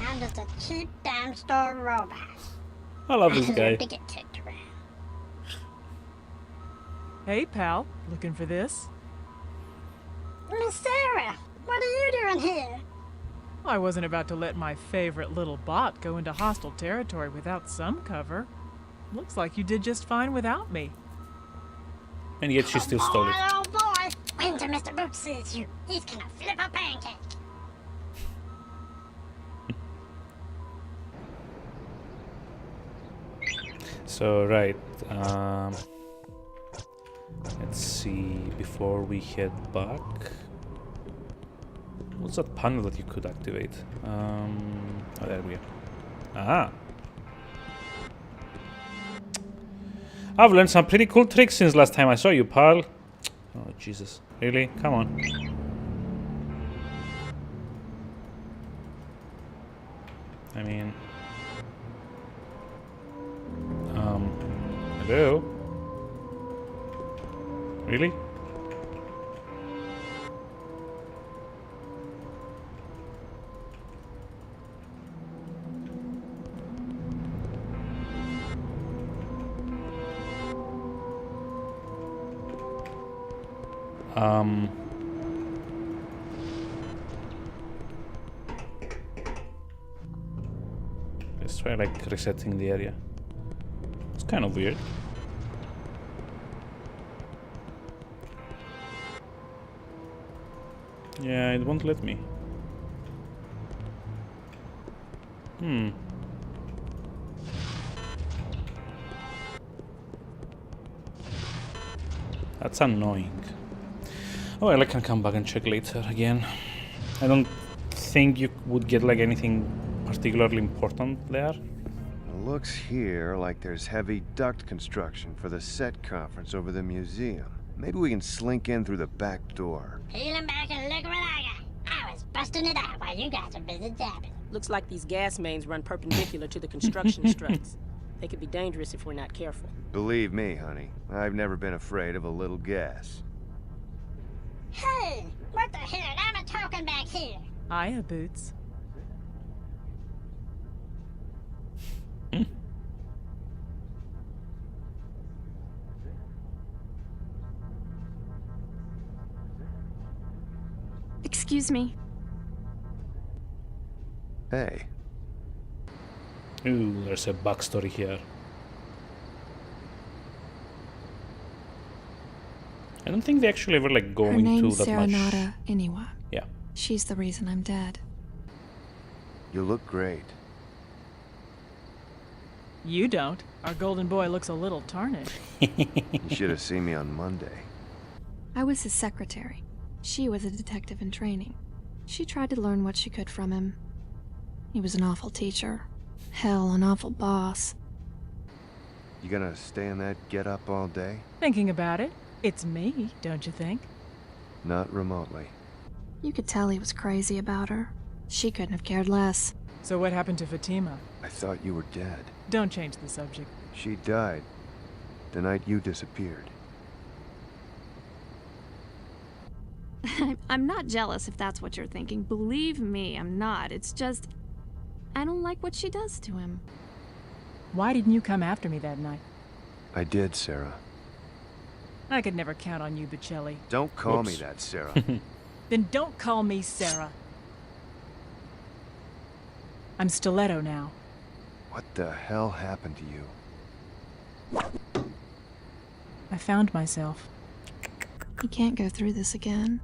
I'm just a cheap dime store robot. I love this I guy. love to get kicked around. Hey, pal. Looking for this? Miss Sarah, what are you doing here? I wasn't about to let my favorite little bot go into hostile territory without some cover. Looks like you did just fine without me. And yet she still stole it. Oh boy! Wait until Mr. Boots sees you. He's gonna flip a pancake. So, right. Let's see. Before we head back. What's that panel that you could activate? Oh, there we go. Ah. I've learned some pretty cool tricks since last time I saw you, pal. Oh, Jesus. Really? Come on. I mean... Hello? Really? Let's try like resetting the area. It's kind of weird. Yeah, it won't let me. That's annoying. Oh, well, I can come back and check later again. I don't think you would get like anything particularly important there. It looks here like there's heavy duct construction for the set conference over the museum. Maybe we can slink in through the back door. Peeling back and look what I got. I was busting it out while you guys are busy dabbing. Looks like these gas mains run perpendicular to the construction struts. They could be dangerous if we're not careful. Believe me, honey, I've never been afraid of a little gas. Hey, what the hell? I'm talking back here. Hiya, Boots. Excuse me. Hey, Ooh, there's a backstory here. I don't think they actually ever like go Her into name's that much. Serenata Iniwa. Yeah. She's the reason I'm dead. you look great. You don't. Our golden boy looks a little tarnished. You should have seen me on Monday. I was his secretary. She was a detective in training. She tried to learn what she could from him. He was an awful teacher. Hell, an awful boss. You gonna stay in that get-up all day? Thinking about it, it's me, don't you think? Not remotely. You could tell he was crazy about her. She couldn't have cared less. So what happened to Fatima? I thought you were dead. Don't change the subject. She died the night you disappeared. I'm not jealous if that's what you're thinking. Believe me, I'm not. It's just... I don't like what she does to him. Why didn't you come after me that night? I did, Sarah. I could never count on you, Bocelli. Don't call me Whoops. that, Sarah. Then don't call me Sarah. I'm Stiletto now. What the hell happened to you? I found myself. He can't go through this again.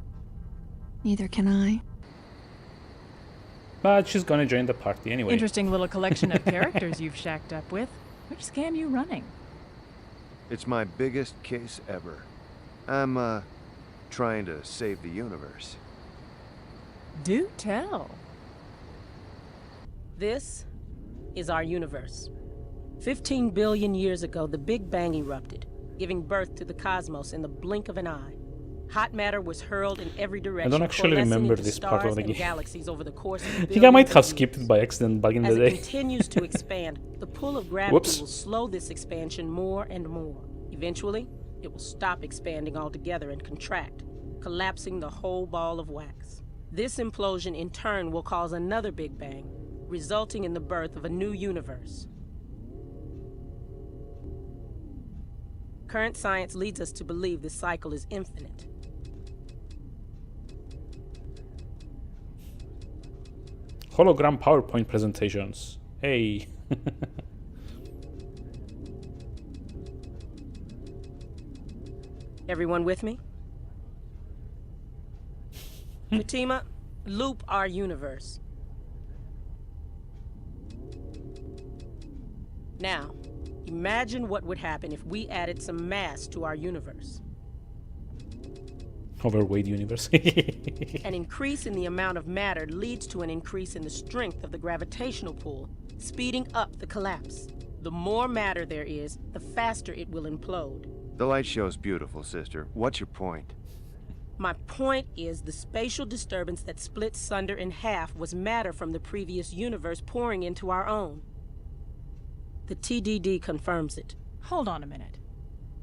Neither can I. But she's gonna join the party anyway. Interesting little collection of characters you've shacked up with. Which scam you running? It's my biggest case ever. I'm, trying to save the universe. Do tell. This is our universe. 15 billion years ago, the Big Bang erupted, giving birth to the cosmos in the blink of an eye. Hot matter was hurled in every direction. I don't actually coalescing remember into this part of stars the and game. galaxies over the course of I think I might billions have of skipped it years. by accident back in As the it day. continues to expand, the pull of gravity Whoops. will slow this expansion more and more. Eventually, it will stop expanding altogether and contract, collapsing the whole ball of wax. This implosion in turn will cause another Big Bang, resulting in the birth of a new universe. Current science leads us to believe this cycle is infinite. Hologram PowerPoint presentations. Hey. Everyone with me? Fatima, loop our universe. Now, imagine what would happen if we added some mass to our universe. Overweight universe. An increase in the amount of matter leads to an increase in the strength of the gravitational pull, speeding up the collapse. The more matter there is, the faster it will implode. The light show's beautiful, sister. What's your point? My point is the spatial disturbance that split Sunder in half was matter from the previous universe pouring into our own. The TDD confirms it. Hold on a minute.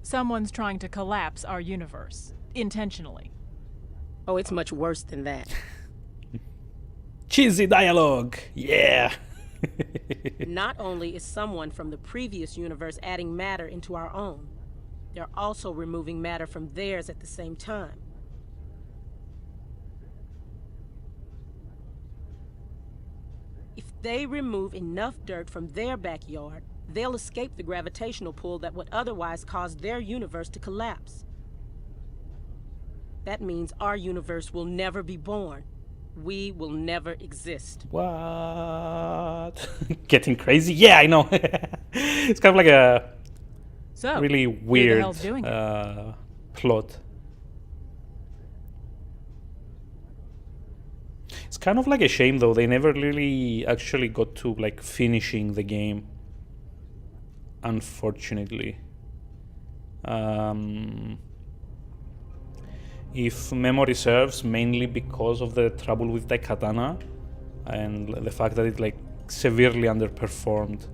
Someone's trying to collapse our universe. Intentionally. Oh, it's much worse than that. Cheesy dialogue! Yeah! Not only is someone from the previous universe adding matter into our own, they're also removing matter from theirs at the same time. If they remove enough dirt from their backyard, they'll escape the gravitational pull that would otherwise cause their universe to collapse. That means our universe will never be born. We will never exist. What? Getting crazy? Yeah, I know. It's kind of like a really weird plot. It's kind of like a shame though, they never really actually got to like finishing the game, unfortunately. If memory serves, mainly because of the trouble with Daikatana and the fact that it like severely underperformed,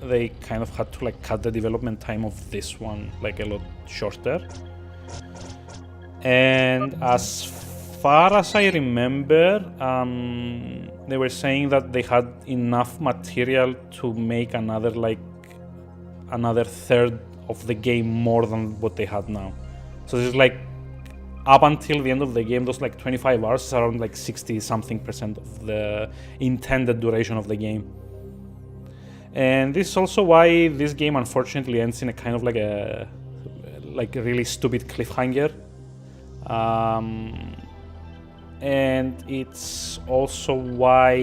they kind of had to like cut the development time of this one like a lot shorter. And as far as I remember, they were saying that they had enough material to make another third of the game more than what they had now. So this is like up until the end of the game, those like 25 hours is around like 60-something% of the intended duration of the game. And this is also why this game unfortunately ends in a kind of like a really stupid cliffhanger. And it's also why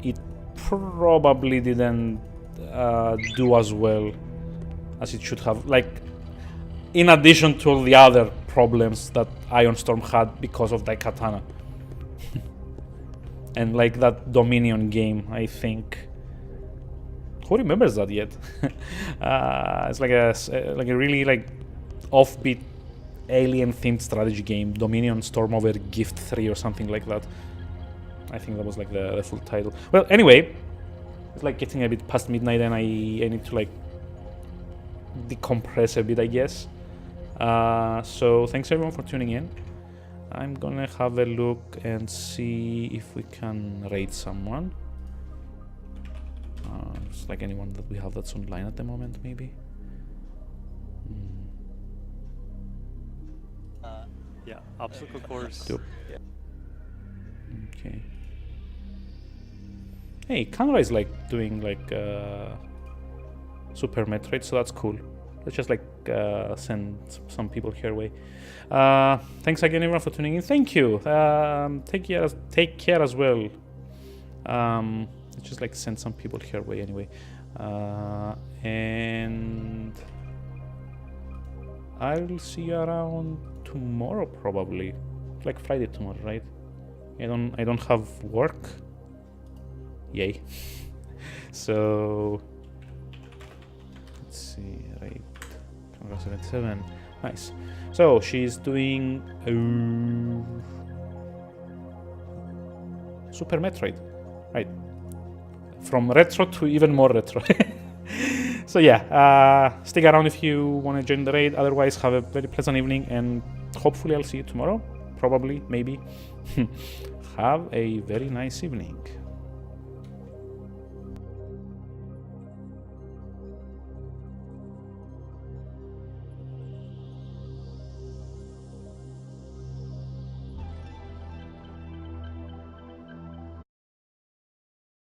it probably didn't do as well as it should have. Like, in addition to all the other problems that Ion Storm had because of Daikatana. And like that Dominion game, I think. Who remembers that yet? It's like a really like offbeat alien-themed strategy game, Dominion Storm over Gift 3 or something like that. I think that was like the full title. Well, anyway, it's like getting a bit past midnight and I need to like decompress a bit, I guess. So thanks everyone for tuning in. I'm gonna have a look and see if we can raid someone. It's like anyone that we have that's online at the moment, maybe. Yeah, obstacle course. Yep. Yeah. Okay. Hey, Kanra is like doing like Super Metroid, so that's cool. Let's just like send some people her way. Thanks again everyone for tuning in. Thank you. Take care as well. Let's just like send some people her way anyway. And I'll see you around tomorrow probably. Like Friday tomorrow, right? I don't have work. Yay. So let's see, right. 77. Nice. So she's doing Super Metroid. Right. From retro to even more retro. So yeah, stick around if you want to join the raid. Otherwise, have a very pleasant evening and hopefully I'll see you tomorrow. Probably, maybe. Have a very nice evening.